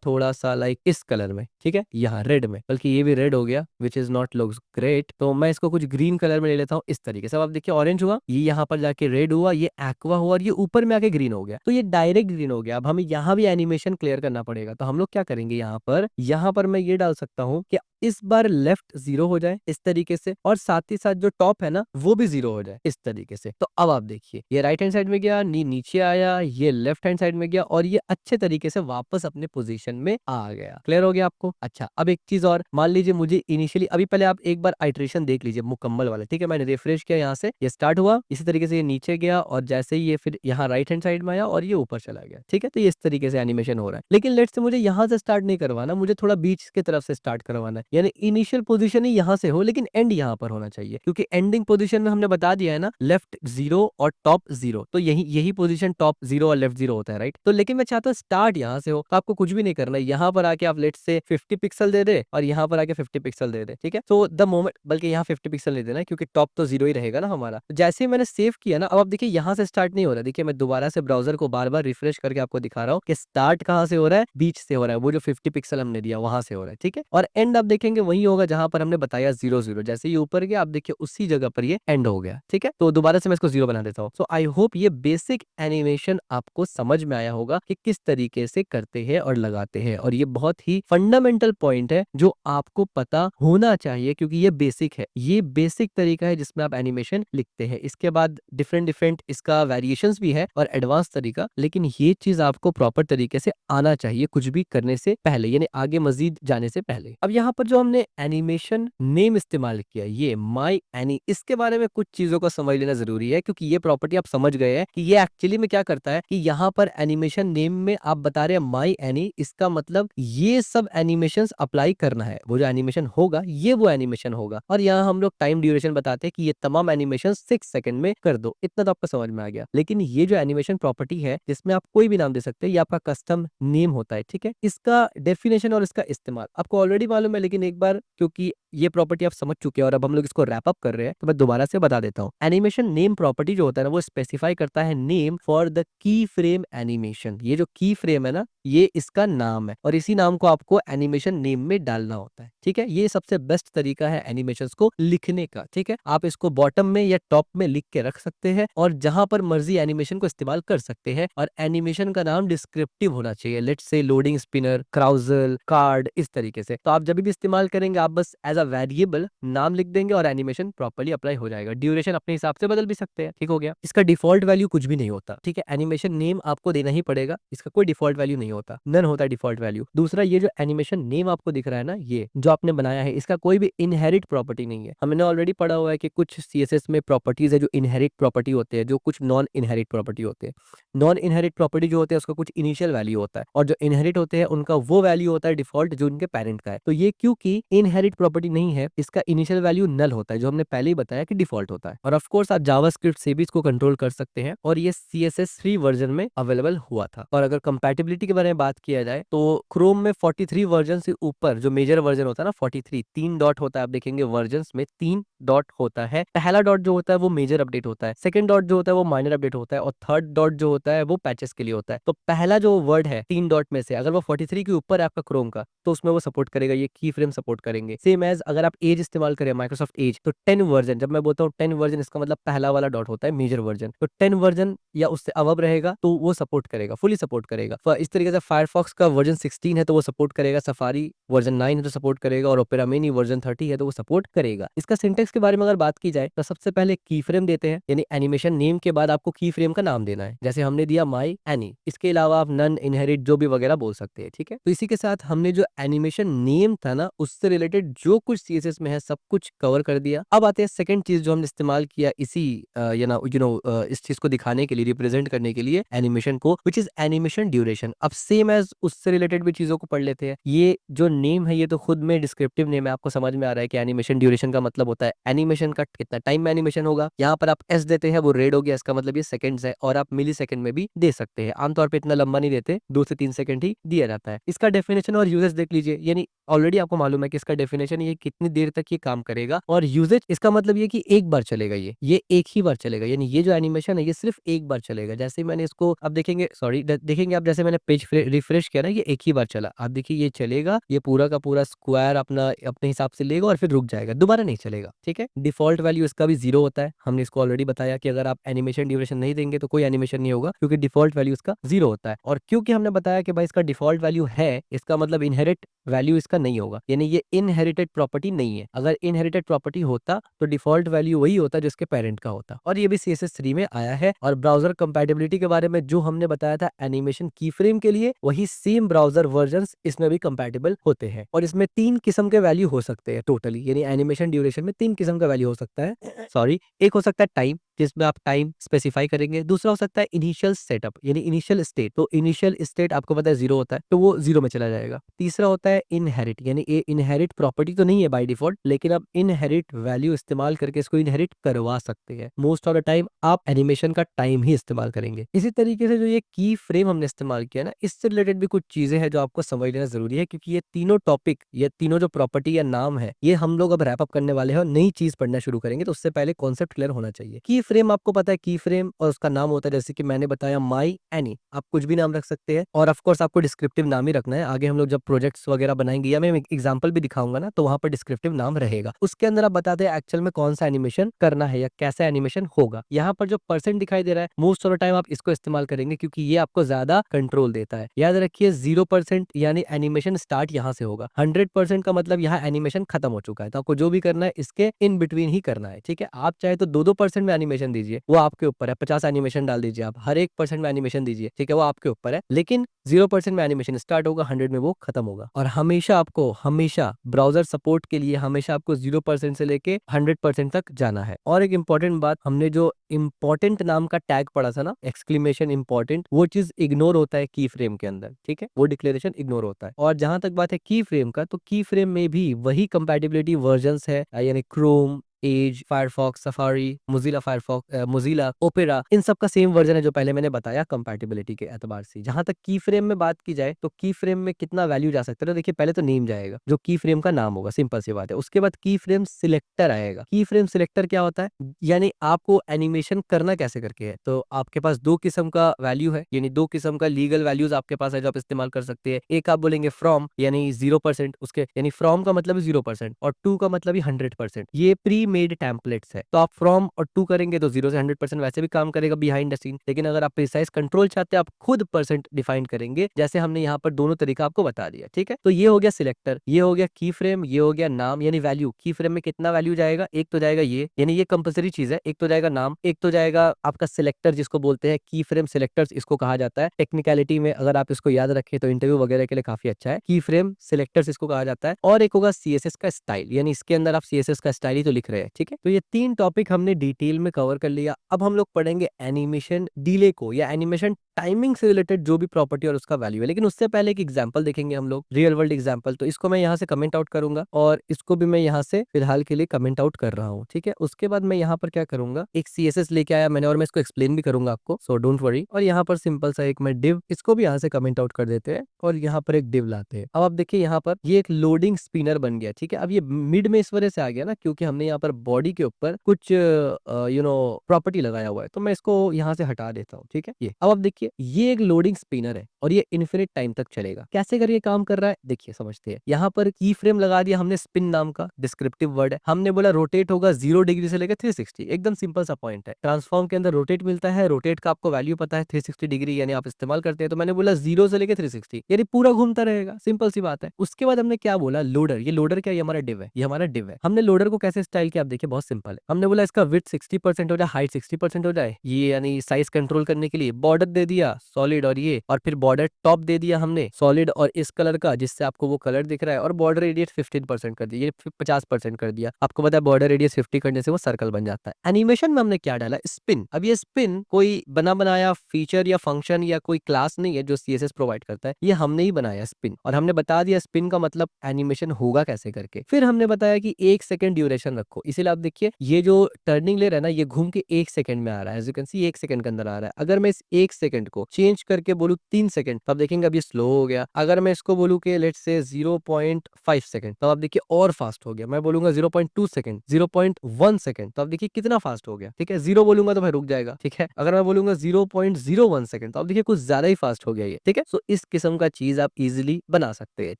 थोड़ा सा लाइक इस कलर में, ठीक है, यहाँ रेड में, बल्कि ये भी रेड हो गया which is not looks great. तो मैं इसको कुछ ग्रीन कलर में ले लेता हूँ इस तरीके से। अब आप देखिए ऑरेंज हुआ, ये यहाँ पर जाके रेड हुआ, ये एक्वा हुआ और ये ऊपर में आके ग्रीन हो गया। तो ये डायरेक्ट ग्रीन हो गया। अब हमें यहाँ भी एनिमेशन क्लियर करना पड़ेगा। तो हम लोग क्या करेंगे, यहाँ पर मैं ये डाल सकता हूँ कि इस बार लेफ्ट 0 हो जाए इस तरीके से, और साथ ही साथ जो टॉप है ना वो भी 0 हो जाए इस तरीके से। तो अब आप देखिए ये राइट हैंड साइड में गया, नीचे आया, ये लेफ्ट हैंड साइड में गया और ये अच्छे तरीके से वापस अपने पोजीशन में आ गया। क्लियर हो गया आपको? अच्छा अब एक चीज और, मान लीजिए मुझे इनिशियली, अभी पहले आप एक बार आइट्रेशन देख लीजिए मुकम्मल वाला, ठीक है। मैंने रिफ्रेश किया, यहाँ से ये स्टार्ट हुआ, इसी तरीके से ये नीचे गया और जैसे ही ये फिर यहाँ राइट हैंड साइड में आया और ये ऊपर चला गया, ठीक है। तो ये इस तरीके से एनिमेशन हो रहा है। लेकिन लेट्स से मुझे यहाँ से स्टार्ट नहीं करवाना, मुझे थोड़ा बीच की तरफ से स्टार्ट करवाना है, यानी इनिशियल पोजीशन ही यहाँ से हो लेकिन एंड यहाँ पर होना चाहिए, क्योंकि एंडिंग पोजीशन में हमने बता दिया है ना लेफ्ट 0 और टॉप 0, तो यही पोजीशन टॉप 0 और लेफ्ट 0 होता है, राइट। तो लेकिन मैं चाहता हूँ स्टार्ट यहाँ से हो, तो आपको कुछ भी नहीं करना है। यहाँ पर आके आप लेट से 50 पिक्सल दे दे और यहाँ पर आके 50 पिक्सल दे दे, ठीक है। तो द मोमेंट, बल्कि यहाँ 50 पिक्सल नहीं देना क्योंकि टॉप तो 0 ही रहेगा ना हमारा। तो जैसे ही मैंने सेव किया ना, अब आप देखिए यहाँ से स्टार्ट नहीं हो रहा। देखिए मैं दोबारा से ब्राउजर को बार बार रिफ्रेश करके आपको दिखा रहा हूँ कि स्टार्ट कहाँ से हो रहा है, बीच से हो रहा है, वो जो 50 पिक्सल हमने दिया वहां से हो रहा है, ठीक है। और एंड आप देखेंगे वही होगा जहां पर हमने बताया 0 0। जैसे ये ऊपर गया, आप देखिए उसी जगह पर ये एंड हो गया, ठीक है। तो दोबारा से मैं इसको 0 बना देता हूँ। सो आई होप ये बेसिक एनिमेशन आपको समझ में आया होगा कि किस तरीके से करते हैं और लगाते हैं, और ये बहुत ही फंडामेंटल पॉइंट है जो आपको पता होना चाहिए क्योंकि ये बेसिक है। ये बेसिक तरीका है जिसमें आप एनिमेशन लिखते हैं। इसके बाद डिफरेंट डिफरेंट इसका वेरिएशंस भी है और एडवांस तरीका, लेकिन ये चीज आपको प्रॉपर तरीके से आना चाहिए कुछ भी करने से पहले, यानी आगे मजीद जाने से पहले। अब यहाँ पर जो हमने एनिमेशन नेम इस्तेमाल किया, ये माई एनी, इसके बारे में कुछ चीजों को समझ लेना जरूरी है क्योंकि ये प्रॉपर्टी आप समझ गए हैं कि ये एक्चुअली में क्या करता है कि यहाँ पर एनिमेशन नेम में आप बता रहे हैं माई एनी, इसका मतलब ये सब एनिमेशंस अप्लाई करना है। वो जो एनिमेशन होगा ये वो एनिमेशन होगा, और यहाँ हम लोग टाइम ड्यूरेशन बताते हैं कि ये तमाम एनिमेशन 6 सेकंड में कर दो। इतना तो आपको समझ में आ गया। लेकिन ये जो एनिमेशन प्रॉपर्टी है जिसमें आप कोई भी नाम दे सकते हैं, ये आपका कस्टम नेम होता है, ठीक है। इसका डेफिनेशन और इसका इस्तेमाल आपको ऑलरेडी मालूम है, लेकिन लेकिन एक बार क्योंकि ये प्रॉपर्टी आप समझ चुके हैं और अब हम लोग इसको रैप अप कर रहे हैं, तो मैं दोबारा से बता देता हूँ। एनिमेशन नेम प्रॉपर्टी जो होता है ना, वो स्पेसिफाई करता है name for the key frame animation. ये जो की फ्रेम है ना, ये इसका नाम है और इसी नाम को आपको एनिमेशन नेम में डालना होता है। ठीक है, ये सबसे बेस्ट तरीका है एनिमेशंस को लिखने का। ठीक है, आप इसको बॉटम में या टॉप में लिख के रख सकते हैं और जहां पर मर्जी एनिमेशन को इस्तेमाल कर सकते हैं। और एनिमेशन का नाम डिस्क्रिप्टिव होना चाहिए, let's say loading spinner, carousel, card, इस तरीके से। तो आप जब भी इस्तेमाल करेंगे आप बस एज अ वेरिएबल नाम लिख देंगे और एनिमेशन प्रॉपर्ली अप्लाई हो जाएगा। ड्यूरेशन अपने हिसाब से बदल भी सकते हैं। ठीक हो गया। इसका डिफॉल्ट वैल्यू कुछ भी नहीं होता। ठीक है, एनिमेशन नेम आपको देना ही पड़ेगा, इसका कोई डिफॉल्ट वैल्यू नहीं होता, नन होता है डिफॉल्ट वैल्यू। दूसरा, ये जो एनिमेशन नेम आपको दिख रहा है ना, ये जो आपने बनाया है, इसका कोई भी इनहेरिट प्रॉपर्टी नहीं है। हमने ऑलरेडी पढ़ा हुआ है कि कुछ सीएसएस में प्रॉपर्टीज है जो इनहेरिट प्रॉपर्टी होते हैं, जो कुछ नॉन इनहेरिट प्रॉपर्टी होते हैं। नॉन इनहेरिट प्रॉपर्टी जो होते हैं उसका कुछ इनिशियल वैल्यू होता है और जो इनहेरिट होते हैं उनका वो वैल्यू होता है डिफॉल्ट जो उनके पेरेंट का है। तो ये क्योंकि इनहेरिट प्रॉपर्टी नहीं है, इसका इनिशियल वैल्यू नल होता है, जो हमने पहले ही बताया कि डिफॉल्ट होता है। और ऑफ कोर्स आप जावास्क्रिप्ट से भी इसको कंट्रोल कर सकते हैं और ये CSS 3 वर्जन में अवेलेबल हुआ था। और अगर कंपैटिबिलिटी के बारे में बात किया जाए तो क्रोम में 43 वर्जन से ऊपर जो मेजर वर्जन होता है ना, 43 3 डॉट होता है। आप देखेंगे वर्जन में 3 डॉट होता है। पहला डॉट जो होता है वो मेजर अपडेट होता है, सेकंड डॉट जो होता है वो माइनर अपडेट होता है और थर्ड डॉट जो होता है वो पैचेस के लिए होता है। तो पहला जो वर्ड है 3 डॉट में से अगर वो 43 के ऊपर है आपका क्रोम का, तो उसमें वो सपोर्ट करेगा, ये की फ्रेम सपोर्ट करेंगे। सेम एज अगर आप एज इस्तेमाल करें, माइक्रोसॉफ्ट एज, तो 10 वर्जन, जब मैं बोलता हूँ 10 वर्जन, इसका मतलब पहला वाला डॉट होता है मेजर वर्जन। तो 10 वर्जन या उससे अबव रहेगा तो वो सपोर्ट करेगा, फुली सपोर्ट करेगा। इस तरीके से फायरफॉक्स का वर्जन 16 है तो वो सपोर्ट करेगा, सफारी वर्जन 9 है तो सपोर्ट करेगा और ओपेरा मिनी वर्जन 30 है तो वो सपोर्ट करेगा। इसका सिंटेक्स के बारे में अगर बात की जाए तो सबसे पहले की फ्रेम देते हैं, यानी एनिमेशन नेम के बाद आपको की फ्रेम का नाम देना है। जैसे हमने दिया माई एनी, इसके अलावा आप नन, इनहेरिट, जो भी वगैरह बोल सकते हैं। ठीक है, तो इसी के साथ हमने जो एनिमेशन नेम था ना, उससे रिलेटेड जो कुछ सीएसएस में है सब कुछ कवर कर दिया। अब आते हैं सेकंड चीज जो हमने इस्तेमाल किया इसी इस चीज को दिखाने के लिए, रिप्रेजेंट करने के लिए एनिमेशन को, विच इज एनिमेशन ड्यूरेशन। अब सेम एज उससे रिलेटेड भी चीजों को पढ़ लेते हैं। ये जो नेम है ये तो खुद में डिस्क्रिप्टिव नेम है, आपको समझ में आ रहा है कि एनिमेशन ड्यूरेशन का मतलब होता है एनिमेशन का कितना टाइम में एनिमेशन होगा। यहाँ पर आप एस देते हैं, वो रेड हो गया, इसका मतलब ये सेकंड्स है। और आप मिली सेकंड में भी दे सकते हैं, आमतौर पर इतना लंबा नहीं देते, 2 से 3 सेकंड ही दिया जाता है। इसका डेफिनेशन और यूजेस देख लीजिए, यानी ऑलरेडी आपको मालूम है कि इसका डेफिनेशन ये कितनी देर तक ये काम करेगा, और यूजेज इसका मतलब ये कि एक बार चलेगा, ये एक ही बार चलेगा, यानी ये जो एनिमेशन है ये सिर्फ एक बार चलेगा। जैसे मैंने इसको अब देखेंगे, सॉरी देखेंगे आप, जैसे मैंने पेज रिफ्रेश किया ना, ये एक ही बार चला। आप देखिए ये चलेगा, ये पूरा का पूरा स्क्वायर अपना अपने हिसाब से लेगा और फिर रुक जाएगा, दोबारा नहीं चलेगा। ठीक है, डिफॉल्ट वैल्यू इसका भी 0 होता है। हमने इसको ऑलरेडी बताया कि अगर आप एनिमेशन ड्यूरेशन नहीं देंगे तो कोई एनिमेशन नहीं होगा, क्योंकि डिफॉल्ट वैल्यू इसका 0 होता है। और क्योंकि हमने बताया कि भाई इसका डिफॉल्ट वैल्यू है, इसका मतलब इनहेरिट वैल्यू इसका नहीं होगा, यानी ये इनहेरिटेड प्रॉपर्टी नहीं है। अगर इनहेरिटेड प्रॉपर्टी होता तो डिफॉल्ट वैल्यू वही होता जिसके पेरेंट का होता। और ये भी CSS 3 में आया है। और ब्राउजर कंपैटिबिलिटी के बारे में जो हमने बताया था एनिमेशन की फ्रेम के लिए, वही सेम ब्राउजर वर्जन्स इसमें भी कंपैटिबल होते हैं। और इसमें 3 किस्म के वैल्यू हो सकते हैं टोटली, यानी एनिमेशन ड्यूरेशन में 3 किस्म का वैल्यू हो सकता है। सॉरी, एक हो सकता है टाइम, जिसमें आप टाइम स्पेसिफाई करेंगे। दूसरा हो सकता है इनिशियल सेटअप, यानी इनिशियल स्टेट, तो इनिशियल स्टेट आपको पता है 0 होता है तो वो 0 में चला जाएगा। तीसरा होता है इनहेरिट, यानी ये इनहेरिट प्रॉपर्टी तो नहीं है बाय डिफॉल्ट, लेकिन आप इनहेरिट वैल्यू इस्तेमाल करके इसको इनहेरिट करवा सकते हैं। मोस्ट ऑफ द टाइम आप एनिमेशन का टाइम ही इस्तेमाल करेंगे। इसी तरीके से जो ये की फ्रेम हमने इस्तेमाल किया ना, इससे रिलेटेड भी कुछ चीजें हैं जो आपको समझ लेना जरूरी है, क्योंकि ये तीनों टॉपिक, ये तीनों जो प्रॉपर्टी या नाम है, ये हम लोग अब रैप अप करने वाले हैं और नई चीज पढ़ना शुरू करेंगे। तो उससे पहले कॉन्सेप्ट क्लियर होना चाहिए। की फ्रेम आपको पता है, की फ्रेम और उसका नाम होता है, जैसे कि मैंने बताया माई एनी, आप कुछ भी नाम रख सकते हैं और ऑफ कोर्स आपको डिस्क्रिप्टिव नाम ही रखना है। आगे हम लोग जब प्रोजेक्ट्स वगैरह बनाएंगे या मैं एग्जांपल भी दिखाऊंगा ना, तो वहां पर डिस्क्रिप्टिव नाम रहेगा। उसके अंदर आप बताते हैं एक्चुअल में कौन सा एनिमेशन करना है या कैसा एनिमेशन होगा। यहाँ पर जो परसेंट दिखाई दे रहा है, मोस्ट ऑफ द टाइम आप इसको इस्तेमाल करेंगे क्योंकि ये आपको ज्यादा कंट्रोल देता है। याद रखिए 0% यानी एनिमेशन स्टार्ट यहाँ से होगा, 100% का मतलब यहाँ एनिमेशन खत्म हो चुका है। तो आपको जो भी करना है इसके इन बिटवीन ही करना है। ठीक है, आप चाहे तो 2-2% में एनिमेशन दीजिए, वो आपके ऊपर है। 50 एनिमेशन डाल दीजिए, आप हर 1% में एनिमेशन दीजिए, ठीक है, वो आपके ऊपर है। लेकिन 0% में एनिमेशन स्टार्ट होगा, 100 में वो खत्म होगा। और हमेशा ब्राउजर सपोर्ट के लिए हमेशा आपको 0% से लेके 100% तक जाना है। और एक इंपॉर्टेंट बात, हमने जो इंपॉर्टेंट नाम का टैग पढ़ा था ना, एक्सक्लेमेशन इंपॉर्टेंट, वो चीज इग्नोर होता है की फ्रेम के अंदर। ठीक है, वो डिक्लेरेशन इग्नोर होता है। और जहां तक बात है की फ्रेम का, तो की फ्रेम में भी वही कंपैटिबिलिटी वर्जन्स है, यानी Chrome, Edge, Firefox, Safari, Mozilla Firefox, Mozilla, Opera, इन सब का सेम वर्जन है जो पहले मैंने बताया कंपैटिबिलिटी के एतबार से। जहां तक की फ्रेम में बात की जाए तो की फ्रेम में कितना वैल्यू जा सकता है, तो देखिए पहले तो नेम जाएगा जो की फ्रेम का नाम होगा, सिंपल सी बात है। उसके बाद की फ्रेम सिलेक्टर आएगा। की फ्रेम सिलेक्टर क्या होता है, यानी आपको एनिमेशन करना कैसे करके है। तो आपके पास दो किस्म का वैल्यू है, यानी दो किस्म का लीगल वैल्यूज आपके पास है जो आप इस्तेमाल कर सकते हैं। एक आप बोलेंगे फ्रॉम, यानी 0%, उसके यानी फ्रॉम का मतलब 0% और टू का मतलब ही 100%। ये प्री मेड टेम्पलेट्स है, तो आप फ्रॉम और टू करेंगे तो 0 से 100% वैसे भी काम करेगा बिहाइंड द सीन। लेकिन अगर आप प्रिसाइज कंट्रोल चाहते हैं, आप खुद परसेंट डिफाइन करेंगे, जैसे हमने यहाँ पर दोनों तरीका आपको बता दिया, ठीक है। तो ये हो गया सिलेक्टर, ये हो गया की फ्रेम, ये हो गया नाम यानी वैल्यू। की फ्रेम में कितना वैल्यू जाएगा, एक तो जाएगा ये, यानी ये कंपलसरी चीज है। एक तो जाएगा नाम, एक तो जाएगा आपका सिलेक्टर जिसको बोलते हैं की फ्रेम सिलेक्टर्स इसको कहा जाता है। टेक्निकलिटी में अगर आप इसको याद रखें तो इंटरव्यू वगैरह के लिए काफी अच्छा है। की फ्रेम सिलेक्टर्स इसको कहा जाता है। और एक होगा सीएसएस का स्टाइल, यानी इसके अंदर आप सीएसएस का स्टाइल ही तो लिख रहे हैं, ठीक है। तो ये तीन टॉपिक हमने डिटेल में कवर कर लिया। अब हम लोग पढ़ेंगे एनिमेशन डिले को या एनिमेशन टाइमिंग से रिलेटेड जो भी प्रॉपर्टी और उसका वैल्यू है। लेकिन उससे पहले एक एग्जांपल देखेंगे हम लोग, रियल वर्ल्ड एग्जांपल। तो इसको मैं यहाँ से कमेंट आउट करूंगा और इसको भी मैं यहाँ से फिलहाल के लिए कमेंट आउट कर रहा हूँ, ठीक है। उसके बाद मैं यहाँ पर क्या करूंगा, एक सीएसएस लेके आया मैंने और मैं इसको एक्सप्लेन भी करूंगा आपको, सो डोंट वरी। और यहाँ पर सिंपल सा एक मैं डिव, इसको भी यहाँ से कमेंट आउट कर देते हैं और यहाँ पर एक डिव लाते हैं। अब आप देखिए यहाँ पर ये एक लोडिंग स्पिनर बन गया, ठीक है। अब ये मिड में इस वजह से आ गया ना क्योंकि हमने यहाँ पर बॉडी के ऊपर कुछ प्रॉपर्टी लगाया हुआ है, तो मैं इसको यहाँ से हटा देता हूँ, ठीक है। ये अब आप देखिए ये एक लोडिंग स्पिनर है और ये इन्फिनिट टाइम तक चलेगा। कैसे करके काम कर रहा है देखिए, समझते हैं। यहाँ पर की फ्रेम लगा दिया हमने, स्पिन नाम का डिस्क्रिप्टिव वर्ड है। हमने बोला रोटेट होगा 0 डिग्री से लेकर 360, एकदम सिंपल सा पॉइंट है। ट्रांसफॉर्म के अंदर रोटेट मिलता है, रोटेट का आपको वैल्यू पता है 360 डिग्री, यानी आप इस्तेमाल करते हैं। तो मैंने बोला 0 से लेकर 360, यानी पूरा घूमता रहेगा, सिंपल सी बात है। उसके बाद हमने क्या बोला, लोडर। ये लोडर क्या, ये हमारा डिव है, ये हमारा डिव है। हमने लोडर को कैसे स्टाइल किया आप देखिए, बहुत सिंपल है। हमने बोला इसका विड्थ 60% हो जाए, हाइट 60% हो जाए, ये यानी साइज कंट्रोल करने के लिए बॉर्डर दे दिया सॉलिड और ये, और फिर बॉर्डर टॉप दे दिया हमने सॉलिड और इस कलर का जिससे आपको वो कलर दिख रहा है, और बॉर्डर रेडियस 15% कर दिया, ये 50% कर दिया। आपको पता है बॉर्डर रेडियस 50 करने से वो सर्कल बन जाता है। एनिमेशन में हमने क्या डाला, स्पिन। अब ये स्पिन कोई बना बनाया फीचर या फंक्शन या कोई क्लास नहीं है जो सीएसएस प्रोवाइड करता है, ये हमने ही बनाया स्पिन। और हमने बता दिया स्पिन का मतलब एनिमेशन होगा कैसे करके। फिर हमने बताया कि 1 सेकंड ड्यूरेशन रखो, इसीलिए आप देखिए ये जो टर्निंग ले रहा है ना, ये घूम के 1 सेकंड में आ रहा है, as you can see 1 second के अंदर आ रहा है। अगर मैं इस 1 सेकंड को चेंज करके बोलूं 3 सेकंड, तब देखेंगे अब ये स्लो हो गया। अगर मैं इसको बोलूं कि लेट्स से 0.5 सेकंड, तब आप देखिए और फास्ट हो गया। मैं बोलूंगा 0.2 सेकंड, 0.1 सेकंड, तो आप देखिए कितना फास्ट हो गया, ठीक है। 0 बोलूंगा तो भाई रुक जाएगा, ठीक है। अगर मैं बोलूंगा 0.01 सेकंड, तो आप देखिए कुछ ज्यादा ही फास्ट हो गया ये, ठीक है। सो इस किस्म का चीज आप इजिली बना सकते हैं,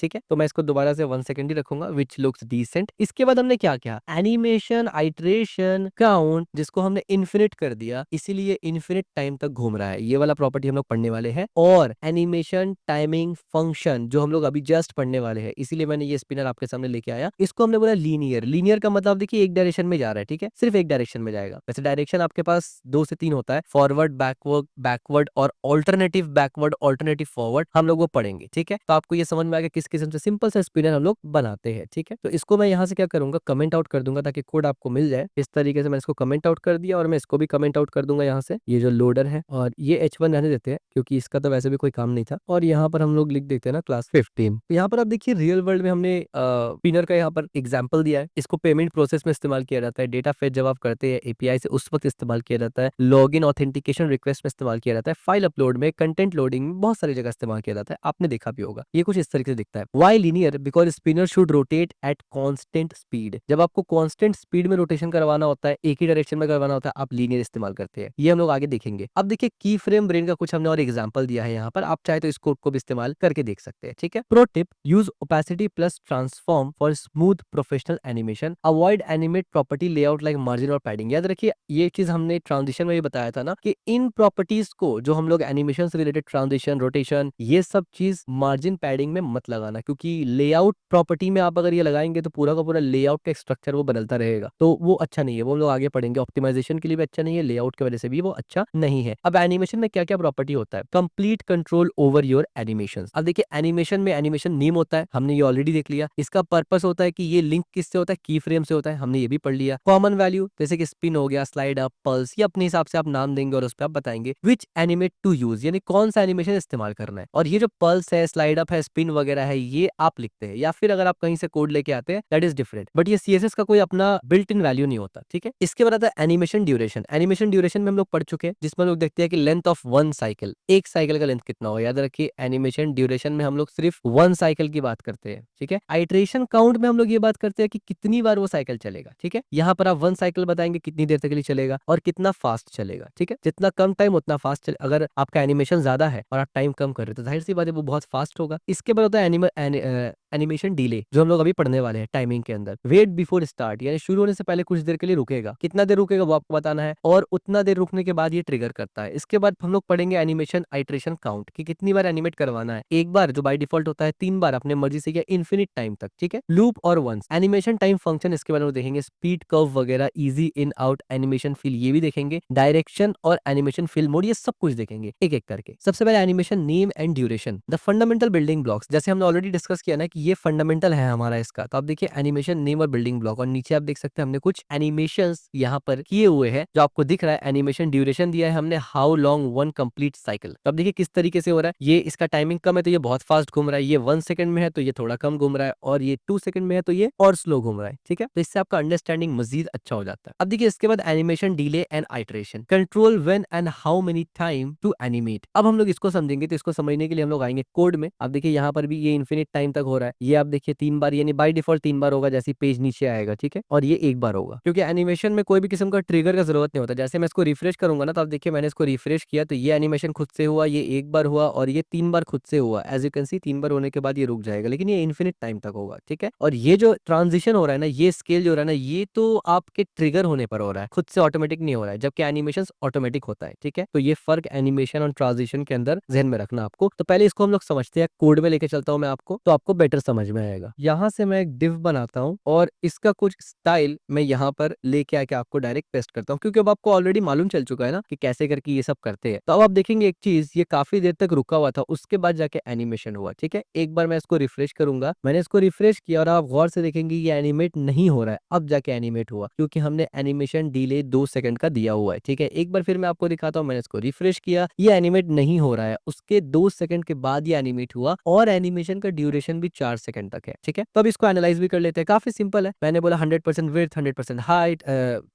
ठीक है। तो मैं इसको दोबारा से 1 सेकंड ही रखूंगा, विच लुक्स डिसेंट। इसके बाद हमने क्या किया, एनिमेशन आइट्रेशन काउंट, जिसको हमने इन्फिनिट कर दिया, इसीलिए इन्फिनिट टाइम तक घूम रहा है। ये वाला प्रॉपर्टी हम लोग पढ़ने वाले हैं। और एनिमेशन टाइमिंग फंक्शन जो हम लोग अभी जस्ट पढ़ने वाले हैं, इसीलिए मैंने ये स्पिनर आपके सामने लेके आया। इसको हमने बोला लीनियर। लीनियर का मतलब देखिए एक डायरेक्शन में जा रहा है, ठीक है, सिर्फ एक डायरेक्शन में जाएगा। वैसे डायरेक्शन आपके पास 2 से 3 होता है, फॉरवर्ड, बैकवर्ड, बैकवर्ड और ऑल्टरनेटिव बैकवर्ड, ऑल्टरनेटिव फॉरवर्ड, हम लोग वो पढ़ेंगे, ठीक है। तो आपको ये समझ में आ गया किस किस्म से सिंपल सा स्पिनर हम लोग बनाते हैं, ठीक है। तो इसको मैं यहाँ से क्या करूंगा, कमेंट आउट कर दूंगा ताकि कोड आपको मिल जाए। इस तरीके से मैं इसको कमेंट आउट कर दिया और मैं इसको भी कमेंट आउट कर दूंगा यहाँ से, ये जो लोडर है। और ये H1 रहने देते हैं क्योंकि इसका तो वैसे भी कोई काम नहीं था। और यहाँ पर हम लोग लिख देते हैं ना क्लास 15। तो यहाँ पर आप देखिए रियल वर्ल्ड में हमने स्पिनर का यहाँ पर एग्जाम्पल दिया है। इसको पेमेंट प्रोसेस में इस्तेमाल किया जाता है, डेटा फेच जब आप करते हैं एपीआई से उस वक्त इस्तेमाल किया जाता है, लॉग इन ऑथेंटिकेशन रिक्वेस्ट में इस्तेमाल किया जाता है, फाइल अपलोड में, कंटेंट लोडिंग में, बहुत सारी जगह इस्तेमाल किया जाता है। आपने देखा भी होगा। ये कुछ इस तरीके से दिखता है। Why linear, because spinner should rotate at constant speed. जब आपको कांस्टेंट स्पीड में रोटेशन करवाना होता है, एक ही डायरेक्शन में करवाना होता है, आप लीनियर इस्तेमाल करते हैं। ये हम लोग आगे देखेंगे। अब देखिए की फ्रेम ब्रेन का कुछ हमने और एग्जांपल दिया है यहाँ पर, आप चाहे तो इस कोड को भी इस्तेमाल करके देख सकते हैं, ठीक है। Pro tip, use opacity plus transform for smooth professional animation, avoid animate property layout like margin और पैडिंग। याद रखिए ये चीज हमने ट्रांजिशन में भी बताया था ना कि इन प्रॉपर्टीज को जो हम लोग एनिमेशन से रिलेटेड ट्रांजिशन, रोटेशन, ये सब चीज मार्जिन पैडिंग में मत लगाना, क्योंकि लेआउट प्रॉपर्टी में आप अगर ये लगाएंगे तो पूरा का पूरा लेआउट का स्ट्रक्चर वो बदलता रहेगा, तो वो अच्छा नहीं है। वो हम लोग आगे पढ़ेंगे, ऑप्टिमाइजेशन के लिए भी अच्छा नहीं है, लेआउट की वजह से भी वो अच्छा नहीं है। अब एनिमेशन में क्या क्या प्रॉपर्टी होता है, complete control over your animation. अब देखिए एनिमेशन में एनिमेशन नेम होता है, हमने ये ऑलरेडी देख लिया। इसका पर्पस होता है कि ये लिंक किससे होता है, की फ्रेम से होता है, हमने ये भी पढ़ लिया। कॉमन वैल्यू जैसे कि स्पिन हो गया, स्लाइड अप, पल्स, ये अपने हिसाब से आप नाम देंगे और उस पर आप बताएंगे विच एनिमेट टू यूज, यानी कौन सा एनिमेशन इस्तेमाल करना है। और ये जो पल्स है, स्लाइड अप है, स्पिन वगैरह है, ये आप लिखते हैं, या फिर अगर आप कहीं से कोड लेके आते हैं दैट इज डिफरेंट। बट ये सीएसएस का कोई अपना बिल्ट इन वैल्यू नहीं होता, ठीक है। इसके बाद आता है एनिमेशन ड्यूरेशन। एनिमेशन ड्यूरेशन में हम लोग पढ़ चुके हैं, जिसमें हम लोग देखते हैं कि लेंथ ऑफ वन साइकिल, एक साइकिल का लेंथ कितना हो। याद रखिए एनिमेशन ड्यूरेशन में हम लोग सिर्फ वन साइकिल की बात करते हैं, ठीक है। आइट्रेशन काउंट में हम लोग ये बात करते हैं कि कितनी बार वो साइकिल चलेगा, ठीक है। यहाँ पर आप वन साइकिल बताएंगे कितनी देर तक के लिए चलेगा और कितना फास्ट चलेगा, ठीक है। जितना कम टाइम उतना फास्ट चले। अगर आपका एनिमेशन ज्यादा है और आप टाइम कम कर रहे हो तो जाहिर सी बात है वो बहुत फास्ट होगा। इसके बाद होता है एनिमेशन डिले, जो हम लोग अभी पढ़ने वाले हैं टाइमिंग के अंदर। वेट बिफोर स्टार्ट, यानी शुरू होने से पहले कुछ देर के लिए रुकेगा, कितना देर रुकेगा वो आपको बताना है और उतना देर रुकने के बाद ये ट्रिगर करता है। इसके बाद हम लोग पढ़ेंगे एनिमेशन आइट्रेशन काउंट, कि कितनी बार एनिमेट करवाना है। एक बार जो बाय डिफॉल्ट होता है, 3 बार अपने मर्जी से या इन्फिनिट टाइम तक, ठीक है। लूप और वंस, एनिमेशन टाइम फंक्शन इसके बारे में देखेंगे, स्पीड कर्व वगैरह, easy in out animation feel ये भी देखेंगे, डायरेक्शन और एनिमेशन फिल मोड ये सब कुछ देखेंगे एक एक करके। सबसे पहले animation name and duration, the fundamental building blocks. जैसे हमने ऑलरेडी डिस्कस किया ना कि ये फंडामेंटल है हमारा इसका, तो आप देखिए एनिमेशन नेम और बिल्डिंग ब्लॉक, और नीचे आप देख सकते हैं हमने कुछ एनिमेशंस यहाँ पर किए हुए हैं जो आपको दिख रहा है। एनिमेशन ड्यूरेशन दिया है हमने, how long one complete cycle. तो अब देखिए किस तरीके से हो रहा है। ये इसका टाइमिंग कम है तो ये बहुत फास्ट घूम रहा है, ये 1 सेकंड में है तो ये थोड़ा कम घूम रहा है, और ये 2 सेकंड में है तो ये और स्लो घूम रहा है, ठीक है। तो इससे आपका अंडरस्टैंडिंग मजीद अच्छा हो जाता है। अब देखिए इसके बाद animation delay and iteration, control when and how many time to animate. अब हम लोग इसको समझेंगे, तो इसको समझने के लिए हम लोग आएंगे कोड में। अब देखिए यहाँ पर भी ये इन्फिनिट टाइम तक हो रहा है, ये आप देखिए 3 बार, यानी बाय डिफॉल्ट 3 बार होगा जैसे पेज नीचे आएगा, ठीक है। और ये एक बार होगा, क्योंकि एनिमेशन में कोई भी किस्म का ट्रिगर का जरूरत नहीं होता। जैसे मैं इसको रिफ्रेश करूंगा ना, तो आप देखिए मैंने इसको रिफ्रेश किया तो ये एनिमेशन खुद से हुआ, ये एक बार हुआ और ये 3 बार खुद से हुआ। एज यू कैन सी 3 बार होने के बाद ये रुक जाएगा, लेकिन ये इन्फिनिट टाइम तक होगा, ठीक है। और ये जो ट्रांजिशन हो रहा है ना, ये स्केल जो हो रहा है ना, ये तो आपके ट्रिगर होने पर हो रहा है, खुद से ऑटोमेटिक नहीं हो रहा है, जबकि एनिमेशन ऑटोमेटिक होता है, ठीक है। तो ये फर्क एनिमेशन और ट्रांजिशन के अंदर ध्यान में रखना आपको। तो पहले इसको हम लोग समझते हैं, कोड में लेके चलता हूं मैं आपको, तो आपको बेटर समझ में आएगा। यहाँ से मैं एक डिव बनाता हूँ और इसका कुछ स्टाइल मैं यहाँ पर लेके आके आपको डायरेक्ट पेस्ट करता हूँ, क्योंकि अब आपको ऑलरेडी मालूम चल चुका है ना कि कैसे करके ये सब करते हैं। तो अब आप देखेंगे एक चीज, ये काफी देर तक रुका हुआ था, उसके बाद जाके एनिमेशन हुआ, ठीक है। एक बार मैं इसको रिफ्रेश करूंगा, मैंने इसको रिफ्रेश किया और आप गौर से देखेंगे ये एनिमेट नहीं हो रहा है, अब जाके एनिमेट हुआ, क्योंकि हमने एनिमेशन डिले 2 सेकंड का दिया हुआ है, ठीक है। एक बार फिर मैं आपको दिखाता हूँ, मैंने इसको रिफ्रेश किया, ये एनिमेट नहीं हो रहा है, उसके 2 सेकंड के बाद ये एनिमेट हुआ और एनिमेशन का ड्यूरेशन भी 4 सेकंड तक है, ठीक है। तो अब इसको एनालाइज भी कर लेते हैं, काफी सिंपल है। मैंने बोला 100% विड्थ, 100% हाइट,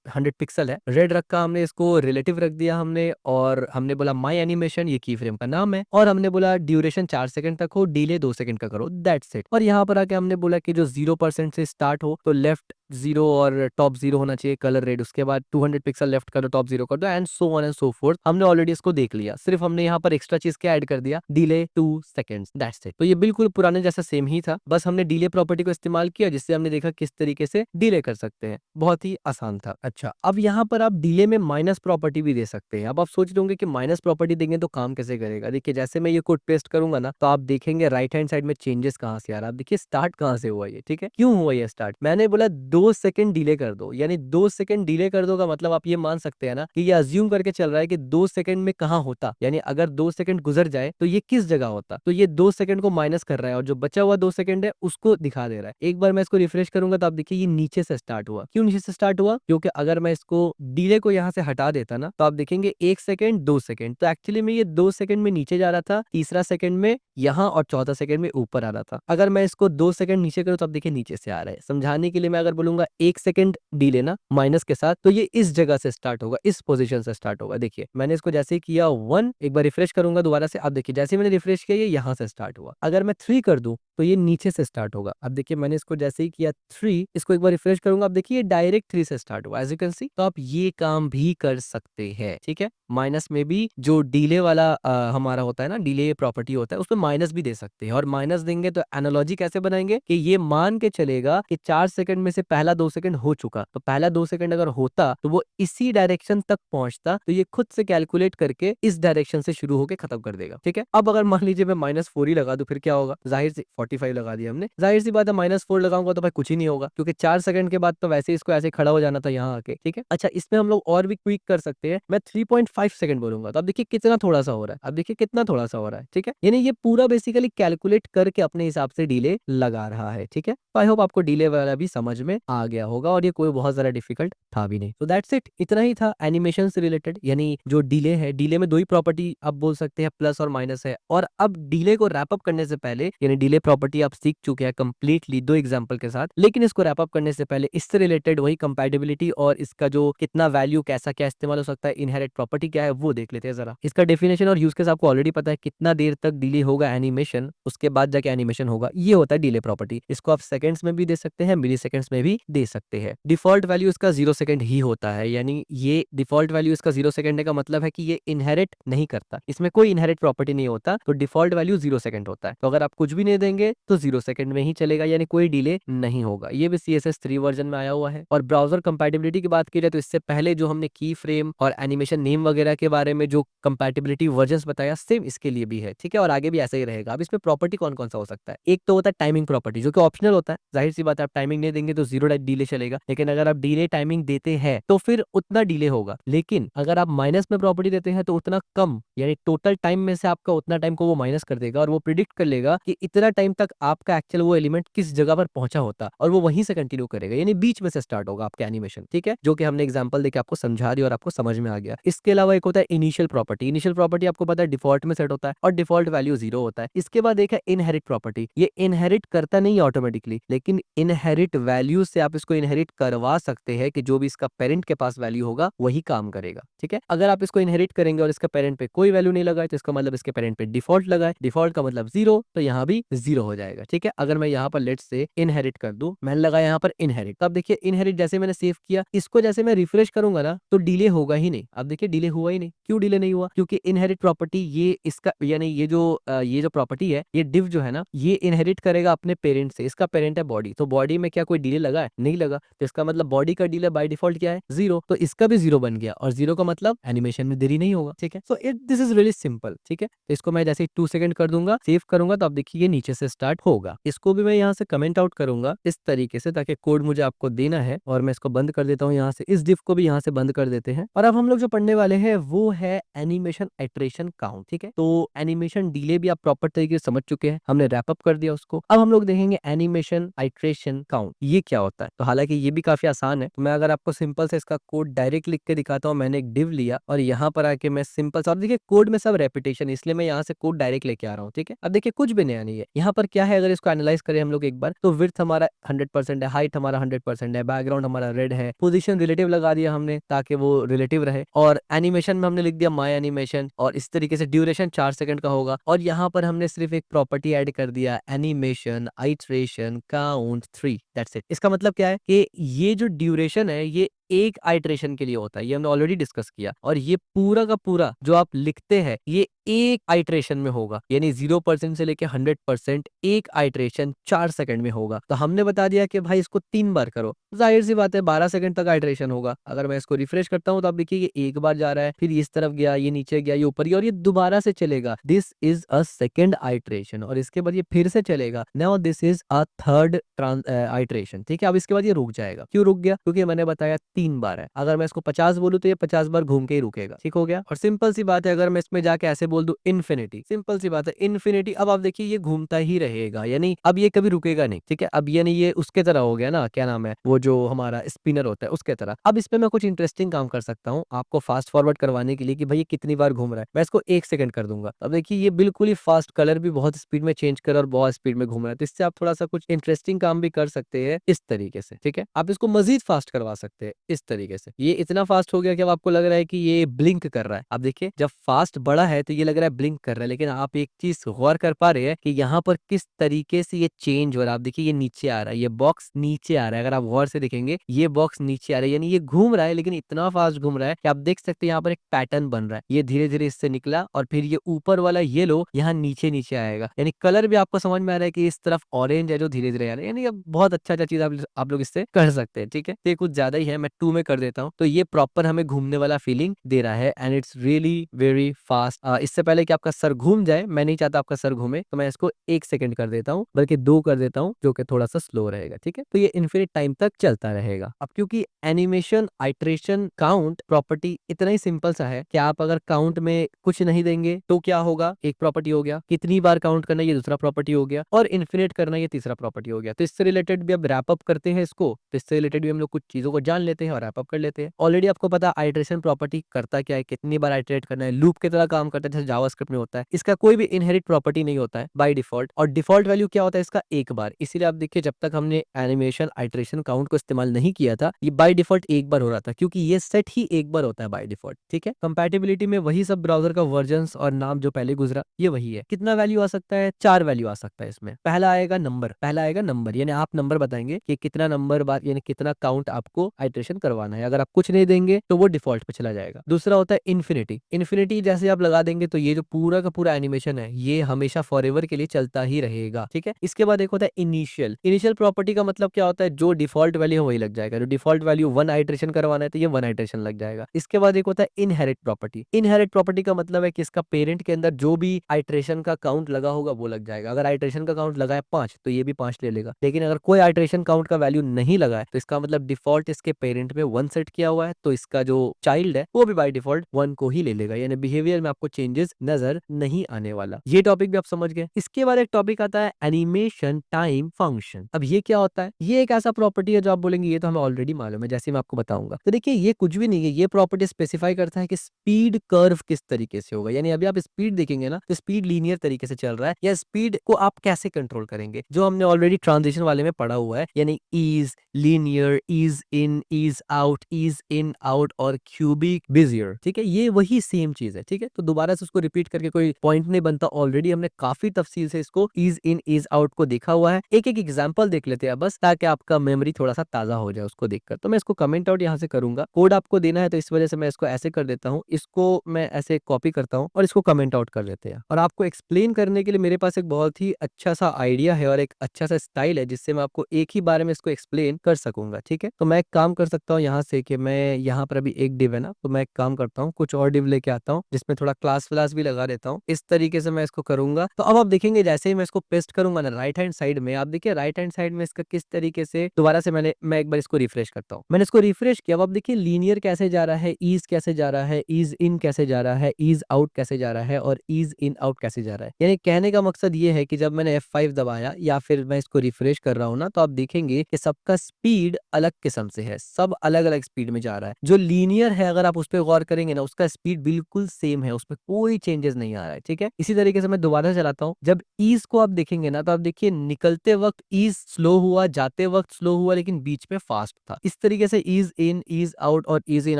100 पिक्सल है, रेड रखा हमने, इसको रिलेटिव रख दिया हमने, और हमने बोला माई एनिमेशन, ये की फ्रेम का नाम है, और हमने बोला ड्यूरेशन 4 सेकंड तक हो, डिले 2 सेकंड का करो, दैट्स इट। और यहाँ पर आके हमने बोला कि जो 0% से स्टार्ट हो तो लेफ्ट 0 और टॉप 0 होना चाहिए, कलर रेड, उसके बाद 200 पिक्सल लेफ्ट कर दो, टॉप 0 कर दो, and so on and so fourth. हमने ऑलरेडी इसको देख लिया, सिर्फ हमने यहाँ पर एक्स्ट्रा चीज क्या ऐड कर दिया, डिले 2 सेकंड्स, दैट्स इट। तो ये बिल्कुल पुराने जैसा सेम ही था, बस हमने डिले प्रॉपर्टी को इस्तेमाल किया, जिससे हमने देखा किस तरीके से डिले कर सकते हैं, बहुत ही आसान था। अच्छा, अब यहाँ पर आप डिले में माइनस प्रॉपर्टी भी दे सकते हैं। अब आप सोच रहे होंगे कि माइनस प्रॉपर्टी देंगे तो काम कैसे करेगा। देखिए जैसे मैं ये कोड पेस्ट करूंगा ना, तो आप देखेंगे राइट हैंड साइड में चेंजेस कहाँ से आ रहा है। आप देखिए स्टार्ट कहाँ से हुआ ये, ठीक है। क्यों हुआ ये स्टार्ट, मैंने बोला 2 सेकंड डिले कर दो, यानी 2 सेकंड डिले कर दो का मतलब आप ये मान सकते हैं ना कि ये अज्यूम करके चल रहा है कि 2 सेकंड में कहाँ होता, यानी अगर 2 सेकंड गुजर जाए तो ये किस जगह होता। तो ये 2 सेकंड को माइनस कर रहा है और जो बचा हुआ 2 सेकंड है उसको दिखा दे रहा है। एक बार मैं इसको रिफ्रेश करूंगा तो आप देखिए ये नीचे से स्टार्ट हुआ। क्यों नीचे से स्टार्ट हुआ, क्योंकि अगर मैं इसको डिले को यहाँ से हटा देता ना, तो आप देखेंगे 1 सेकंड 2 सेकंड, तो एक्चुअली में ये 2 सेकंड में नीचे जा रहा था, तीसरा सेकंड में यहाँ और चौथा सेकंड में ऊपर आ रहा था। अगर मैं इसको 2 सेकंड नीचे करूँ तो आप देखिए नीचे से आ रहा है। समझाने के लिए मैं अगर बोलूंगा 1 सेकंड डिले ना माइनस के साथ, तो ये इस जगह से स्टार्ट होगा, इस पोजीशन से स्टार्ट होगा। देखिए मैंने इसको जैसे ही किया 1, एक बार रिफ्रेश करूंगा दोबारा से, आप देखिए जैसे मैंने रिफ्रेश किया ये यहाँ से स्टार्ट हुआ। अगर मैं 3 कर दूं तो ये नीचे से स्टार्ट होगा। अब देखिए मैंने इसको जैसे ही किया 3, इसको एक बार रिफ्रेश करूंगा, अब देखिए ये डायरेक्ट 3 से स्टार्ट हुआ, एज यू कैन सी। तो आप ये काम भी कर सकते हैं, ठीक है। माइनस में भी जो डिले वाला हमारा होता है ना, डिले प्रॉपर्टी होता है, उसमें माइनस भी दे सकते हैं। और माइनस देंगे तो एनालॉजी कैसे बनाएंगे कि ये मान के चलेगा कि 4 सेकंड में से पहला 2 सेकंड हो चुका, तो पहला 2 सेकंड अगर होता तो वो इसी डायरेक्शन तक पहुंचता, तो ये खुद से कैलकुलेट करके इस डायरेक्शन से शुरू होकर खत्म कर देगा, ठीक है। अब अगर मान लीजिए मैं -4 ही लगा दूं, फिर क्या होगा, जाहिर सी 45 लगा दिया हमने, जाहिर सी बात है -4 लगाऊंगा तो भाई कुछ ही नहीं होगा, क्योंकि 4 सेकंड के बाद तो वैसे ही इसको ऐसे खड़ा हो जाना था यहाँ आके, ठीक है। अच्छा, इसमें हम लोग और भी क्विक कर सकते हैं, मैं 3.5 सेकंड बोलूंगा, तो अब देखिए कितना थोड़ा सा हो रहा है, अब देखिए कितना थोड़ा सा हो रहा है, ठीक है। यानी ये पूरा बेसिकली कैलकुलेट करके अपने हिसाब से डिले लगा रहा है, ठीक है। तो आई होप आपको डिले वाला भी समझ में आ गया होगा और ये कोई बहुत ज्यादा डिफिकल्ट था भी नहीं। तो दैट्स इट, इतना ही था एनिमेशन से रिलेटेड। यानी जो डिले है, डिले में 2 ही प्रॉपर्टी आप बोल सकते हैं, प्लस और माइनस है। और अब डिले को रैप अप करने से पहले, यानी डिले प्रॉपर्टी प्रॉपर्टी आप सीख चुके हैं कंप्लीटली 2 एग्जांपल के साथ। लेकिन इसको रैप अप करने से पहले इससे रिलेटेड वही कंपैटिबिलिटी और इसका जो कितना वैल्यू कैसा क्या इस्तेमाल हो सकता है, इनहेरिट प्रॉपर्टी क्या है वो देख लेते हैं जरा। इसका डेफिनेशन और यूज केस आपको ऑलरेडी पता है, कितना देर तक डिले होगा एनिमेशन, उसके बाद जाके एनिमेशन होगा, ये होता है डिले प्रॉपर्टी। इसको आप सेकंड्स में भी दे सकते हैं, मिली सेकंड्स में भी दे सकते हैं। डिफॉल्ट वैल्यू इसका 0 सेकंड ही होता है, यानी ये डिफॉल्ट वैल्यू इसका 0 सेकंड का मतलब है कि ये इनहेरिट नहीं करता, इसमें कोई इनहेरिट प्रॉपर्टी नहीं होता, तो डिफॉल्ट वैल्यू 0 सेकंड होता है। तो अगर आप कुछ भी नहीं देंगे तो 0 सेकंड में ही चलेगा, यानी कोई डिले नहीं होगा। ये भी CSS3 वर्जन में आया हुआ है। और ब्राउजर कंपैटिबिलिटी की बात की जाए तो इससे पहले जो हमने की फ्रेम और एनिमेशन नेम वगैरह के बारे में जो कंपैटिबिलिटी वर्जन्स बताया, सेम इसके लिए भी है, ठीक है, और आगे भी ऐसा ही रहेगा। अब इसमें प्रॉपर्टी कौन कौन सा हो सकता है, एक तो होता है टाइमिंग प्रॉपर्टी, जो कि ऑप्शनल होता है, जाहिर सी बात है, आप टाइमिंग नहीं देंगे तो 0 डिले चलेगा, लेकिन अगर आप डिले टाइमिंग देते हैं तो फिर उतना डिले होगा। लेकिन अगर आप माइनस में प्रॉपर्टी देते हैं तो उतना कम, यानी टोटल टाइम में से आपका उतना टाइम को वो माइनस कर देगा और वो प्रिडिक्ट कर लेगा कि इतना टाइम तक आपका एक्चुअल वो एलिमेंट किस जगह पर पहुंचा होता, और वो वहीं से कंटिन्यू करेगा, यानी बीच में से स्टार्ट होगा आपका एनिमेशन, ठीक है, जो कि हमने एग्जांपल देके आपको समझा दिया और आपको समझ में आ गया। इसके अलावा एक होता है इनिशियल प्रॉपर्टी। इनिशियल प्रॉपर्टी आपको पता है डिफॉल्ट में सेट होता है और डिफॉल्ट वैल्यू 0 होता है। इसके बाद एक है इनहेरिट प्रॉपर्टी। ये इनहेरिट करता नहीं ऑटोमेटिकली, लेकिन इनहेरिट वैल्यू से आप इसको इनहेरिट करवा सकते हैं कि जो भी इसका पेरेंट के पास वैल्यू होगा वही काम करेगा, ठीक है। अगर आप इसको इनहेरिट करेंगे और इसका पेरेंट पे कोई वैल्यू नहीं लगाए तो इसका मतलब इसके पेरेंट पे डिफॉल्ट लगाए, डिफॉल्ट का मतलब 0, तो यहाँ भी 0 हो जाएगा, ठीक है। अगर मैं यहाँ पर लेट्स से इनहेरिट कर दूं, मैंने लगाया यहाँ पर इनहेरिट, तो अब देखिए इनहेरिट जैसे मैंने सेव किया, इसको जैसे मैं रिफ्रेश करूंगा ना तो डिले होगा ही नहीं। अब देखिए डिले हुआ ही नहीं, क्यों डिले नहीं हुआ, क्योंकि इनहेरिट प्रॉपर्टी ये इसका, यानी ये जो प्रॉपर्टी है, ये डिव जो है ना, ये इनहेरिट करेगा अपने पेरेंट से। इसका पेरेंट है बॉडी, तो बॉडी में क्या कोई डिले लगा है, नहीं लगा, तो इसका मतलब बॉडी का डिले बाय डिफॉल्ट क्या है, 0, तो इसका भी 0 बन गया, और 0 का मतलब एनिमेशन में देरी नहीं होगा, ठीक है। So this is really simple, ठीक है। तो इसको मैं जैसे 2 सेकंड कर दूंगा, सेव करूंगा, तो आप देखिए ये नीचे से स्टार्ट होगा। इसको भी मैं यहाँ से कमेंट आउट करूंगा इस तरीके से, ताकि कोड मुझे आपको देना है, और मैं इसको बंद कर देता हूँ यहाँ से, इस डिफ को भी यहाँ से बंद कर देते हैं। और अब हम लोग जो पढ़ने वाले हैं वो है एनिमेशन आइटरेशन काउंट, ठीक है। तो एनिमेशन डिले भी आप प्रॉपर तरीके से समझ चुके हैं, हमने रैप अप कर दिया उसको। अब हम लोग देखेंगे एनिमेशन आइटरेशन काउंट, ये क्या होता है। तो हालांकि ये भी काफी आसान है, तो मैं अगर आपको सिंपल से इसका कोड डायरेक्ट लिख के दिखाता हूँ। मैंने एक डिव लिया और यहाँ पर आके मैं सिंपल सा, अब देखिए कोड में सब रेपिटेशन, इसलिए मैं यहाँ से कोड डायरेक्ट लेके आ रहा हूँ, ठीक है। अब देखिए कुछ भी नया नहीं है यहाँ पर, क्या है, अगर इसको एनालाइज करें हम लोग एक बार, तो विड्थ हमारा 100% है, हाइट हमारा 100% है, बैकग्राउंड हमारा रेड है, पोजीशन रिलेटिव लगा दिया हमने ताकि वो रिलेटिव रहे, और एनिमेशन में हमने लिख दिया माय एनिमेशन, और इस तरीके से ड्यूरेशन 4 सेकंड का होगा। और यहाँ पर हमने सिर्फ एक प्रॉपर्टी ऐड कर दिया, animation iteration count 3, that's it. इसका मतलब क्या है कि ये जो ड्यूरेशन है ये एक आइटरेशन के लिए होता है, ये हमने ऑलरेडी डिस्कस किया, और ये पूरा का पूरा जो आप लिखते हैं ये एक आइटरेशन में होगा, यानी 0% से लेके 100% एक आइटरेशन 4 सेकंड में होगा। तो हमने बता दिया कि भाई इसको 3 बार करो, जाहिर सी बात है 12 सेकंड तक आइटरेशन होगा। अगर मैं इसको रिफ्रेश करता हूं तो आप देखिए ये एक बार जा रहा है, फिर इस तरफ गया, ये नीचे गया, ये ऊपर गया, और ये दोबारा से चलेगा, this is a second iteration, और इसके बाद ये फिर से चलेगा, now this is a third iteration, ठीक है। अब इसके बाद ये रुक जाएगा, क्यों रुक गया, क्योंकि मैंने बताया 3 बार है। अगर मैं इसको 50 बोलूं तो ये 50 बार घूम के ही रुकेगा, ठीक हो गया। और सिंपल सी बात है, अगर मैं इसमें जाके ऐसे बोल दूं इन्फिनिटी, सिंपल सी बात है इन्फिनिटी, अब आप देखिए ये घूमता ही रहेगा, यानी अब ये कभी रुकेगा नहीं, ठीक है। अब यानी ये उसके तरह हो गया ना, क्या नाम है वो जो हमारा स्पिनर होता है उसके तरह। अब इसमें मैं कुछ इंटरेस्टिंग काम कर सकता हूँ आपको फास्ट फॉरवर्ड करवाने के लिए कि भाई ये कितनी बार घूम रहा है। मैं इसको 1 सेकंड कर दूंगा, अब देखिए ये बिल्कुल ही फास्ट, कलर भी बहुत स्पीड में चेंज कर और बहुत स्पीड में घूम रहा है। तो इससे आप थोड़ा सा कुछ इंटरेस्टिंग काम भी कर सकते हैं इस तरीके से, ठीक है। आप इसको मजीद फास्ट करवा सकते हैं इस तरीके से। ये इतना फास्ट हो गया कि अब आपको लग रहा है कि ये ब्लिंक कर रहा है। अब देखिए जब फास्ट बड़ा है तो ये लग रहा है ब्लिंक कर रहा है, लेकिन आप एक चीज गौर कर पा रहे हैं कि यहाँ पर किस तरीके से ये चेंज हो रहा है। आप देखिए ये नीचे आ रहा है, ये बॉक्स नीचे आ रहा है, अगर आप गौर से देखेंगे ये बॉक्स नीचे आ रहा है, यानी ये घूम रहा है, लेकिन इतना फास्ट घूम रहा है कि आप देख सकते हैं यहाँ पर एक पैटर्न बन रहा है। ये धीरे धीरे इससे निकला और फिर ये ऊपर वाला येलो यहाँ नीचे नीचे आएगा, यानी कलर भी आपको समझ में आ रहा है कि इस तरफ ऑरेंज है जो धीरे धीरे आ रहा है, यानी अब बहुत अच्छा चीज आप लोग इससे कर सकते हैं, ठीक है। तो ये कुछ ज्यादा ही है, मैं 2 में कर देता हूँ, तो ये प्रॉपर हमें घूमने वाला फीलिंग दे रहा है, and it's really very fast. इससे पहले कि आपका सर घूम जाए, मैं नहीं चाहता आपका सर घूमे, तो मैं इसको 1 सेकंड कर देता हूँ, बल्कि 2 कर देता हूँ, जो कि थोड़ा सा स्लो रहेगा, ठीक है। तो ये इन्फिनिट टाइम तक चलता रहेगा। अब क्योंकि एनिमेशन आइटरेशन काउंट प्रॉपर्टी इतना ही सिंपल सा है कि आप अगर काउंट में कुछ नहीं देंगे तो क्या होगा, एक प्रॉपर्टी हो गया, कितनी बार काउंट करना ये दूसरा प्रॉपर्टी हो गया, और इन्फिनिट करना ये तीसरा प्रॉपर्टी हो गया। तो इससे रिलेटेड भी अब रैप अप करते हैं इसको, तो इससे रिलेटेड भी हम लोग कुछ चीजों को जान लेते हैं। लेते हैं और रैप अप कर लेते हैं। ऑलरेडी आपको पता है आइटरेशन प्रॉपर्टी करता क्या है, कितनी बार आइटरेट करना है, लूप की तरह काम करता है जैसे जावास्क्रिप्ट में होता है। इसका कोई भी इनहेरिट प्रॉपर्टी नहीं होता है बाय डिफॉल्ट, और डिफॉल्ट वैल्यू क्या होता है इसका, एक बार। इसीलिए आप देखिए जब तक हमने एनिमेशन आइटरेशन काउंट को इस्तेमाल नहीं किया था, ये बाय डिफॉल्ट एक बार हो रहा था, क्योंकि ये सेट ही एक बार होता है बाय डिफॉल्ट। ठीक है, कंपैटिबिलिटी में वही सब ब्राउजर का वर्जन्स और नाम जो पहले गुजरा ये वही है। कितना वैल्यू आ सकता है, 4 वैल्यू आ सकता है इसमें। पहला आएगा नंबर, यानी आप नंबर बताएंगे कि कितना नंबर बार, यानी कितना काउंट आपको आइटरेशन करवाना है। अगर आप कुछ नहीं देंगे तो वो डिफॉल्ट पे चला जाएगा। दूसरा होता है इन्फिनिटी। इन्फिनिटी जैसे आप लगा देंगे तो ये जो पूरा का पूरा एनिमेशन है ये हमेशा फॉरएवर के लिए चलता ही रहेगा। ठीक है, इसके बाद एक होता है इनिशियल। इनिशियल प्रॉपर्टी का मतलब क्या होता है, जो डिफॉल्ट वैल्यू है वही लग जाएगा। जो डिफॉल्ट वैल्यू 1 आइटरेशन करवाना है तो ये 1 आइटरेशन लग जाएगा। इसके बाद एक होता है इनहेरिट प्रॉपर्टी। इनहेरिट प्रॉपर्टी का मतलब है कि इसका पेरेंट के अंदर जो भी आइटरेशन का काउंट लगा होगा वो लग जाएगा। अगर आइटरेशन का काउंट लगा है 5 तो ये भी 5 ले लेगा। लेकिन अगर कोई आइटरेशन काउंट का वैल्यू नहीं लगा है तो इसका मतलब डिफॉल्ट इसके पेरेंट में 1 सेट किया हुआ है, तो इसका जो चाइल्ड है वो भी बाय डिफॉल्ट 1 को ही ले लेगा। यानी बिहेवियर में आपको चेंजेस नजर नहीं आने वाला। ये टॉपिक भी आप समझ गए। इसके बाद एक टॉपिक आता है एनिमेशन टाइम फंक्शन। अब ये क्या होता है, ये एक ऐसा प्रॉपर्टी है जो आप बोलेंगे ये तो हमें ऑलरेडी मालूम है, जैसे मैं आपको बताऊंगा। तो देखिए ये कुछ भी नहीं है, ये प्रॉपर्टी स्पेसिफाई करता है कि स्पीड कर्व किस तरीके से होगा। यानी अभी आप स्पीड देखेंगे ना तो स्पीड लीनियर तरीके से चल रहा है, या स्पीड को आप कैसे कंट्रोल करेंगे, जो हमने ऑलरेडी ट्रांजिशन वाले में पढ़ा हुआ है। यानी ease linear, ease in, ease out, ease in out और क्यूबिक बिजियर। ठीक है, ये वही सेम चीज है। ठीक है, तो दोबारा से उसको रिपीट करके कोई पॉइंट नहीं बनता। ऑलरेडी हमने काफी तफसील से इसको ईज इन ईज आउट को देखा हुआ है। एक एक एग्जांपल देख लेते हैं बस, ताकि आपका मेमोरी थोड़ा सा ताजा हो जाए उसको देखकर। तो मैं इसको कमेंट आउट यहाँ से करूंगा, कोड आपको देना है तो इस वजह से मैं इसको ऐसे कर देता हूँ, इसको मैं ऐसे कॉपी करता हूँ और इसको कमेंट आउट कर देते हैं। और आपको एक्सप्लेन करने के लिए मेरे पास एक बहुत ही अच्छा सा आइडिया है और एक अच्छा सा स्टाइल है, जिससे मैं आपको एक ही बारे में इसको एक्सप्लेन कर सकूंगा। ठीक है, तो मैं एक काम कर सकता हूँ यहाँ से कि मैं यहाँ पर अभी एक डिव है ना, तो मैं एक काम करता हूँ कुछ और डिव लेके आता हूँ जिसमें थोड़ा क्लास व्लास भी लगा देता हूँ। इस तरीके से मैं इसको करूंगा। तो अब आप देखेंगे जैसे ही मैं इसको पेस्ट करूंगा ना राइट हैंड साइड में, आप देखिए राइट हैंड साइड में इसका किस तरीके से दोबारा से मैं एक बार इसको रिफ्रेश करता हूँ। मैंने इसको रिफ्रेश किया, अब आप देखिए लीनियर कैसे जा रहा है, ईज कैसे जा रहा है, ईज इन कैसे जा रहा है, ईज आउट कैसे जा रहा है और ईज इन आउट कैसे जा रहा है। यानी कहने का मकसद ये है कि जब मैंने F5 दबाया या फिर मैं इसको रिफ्रेश कर रहा हूँ ना, तो आप देखेंगे कि सबका स्पीड अलग किस्म से है, सब अलग अलग स्पीड में जा रहा है। जो लीनियर है अगर आप उस पर गौर करेंगे ना, उसका स्पीड बिल्कुल सेम है, उसमें कोई चेंजेस नहीं आ रहा है। ठीक है, इसी तरीके से मैं दोबारा चलाता हूँ। जब ईज को आप देखेंगे ना तो आप देखिए निकलते वक्त ईज स्लो हुआ, जाते वक्त स्लो हुआ, लेकिन बीच में फास्ट था। इस तरीके से ईज इन ईज आउट और ईज इन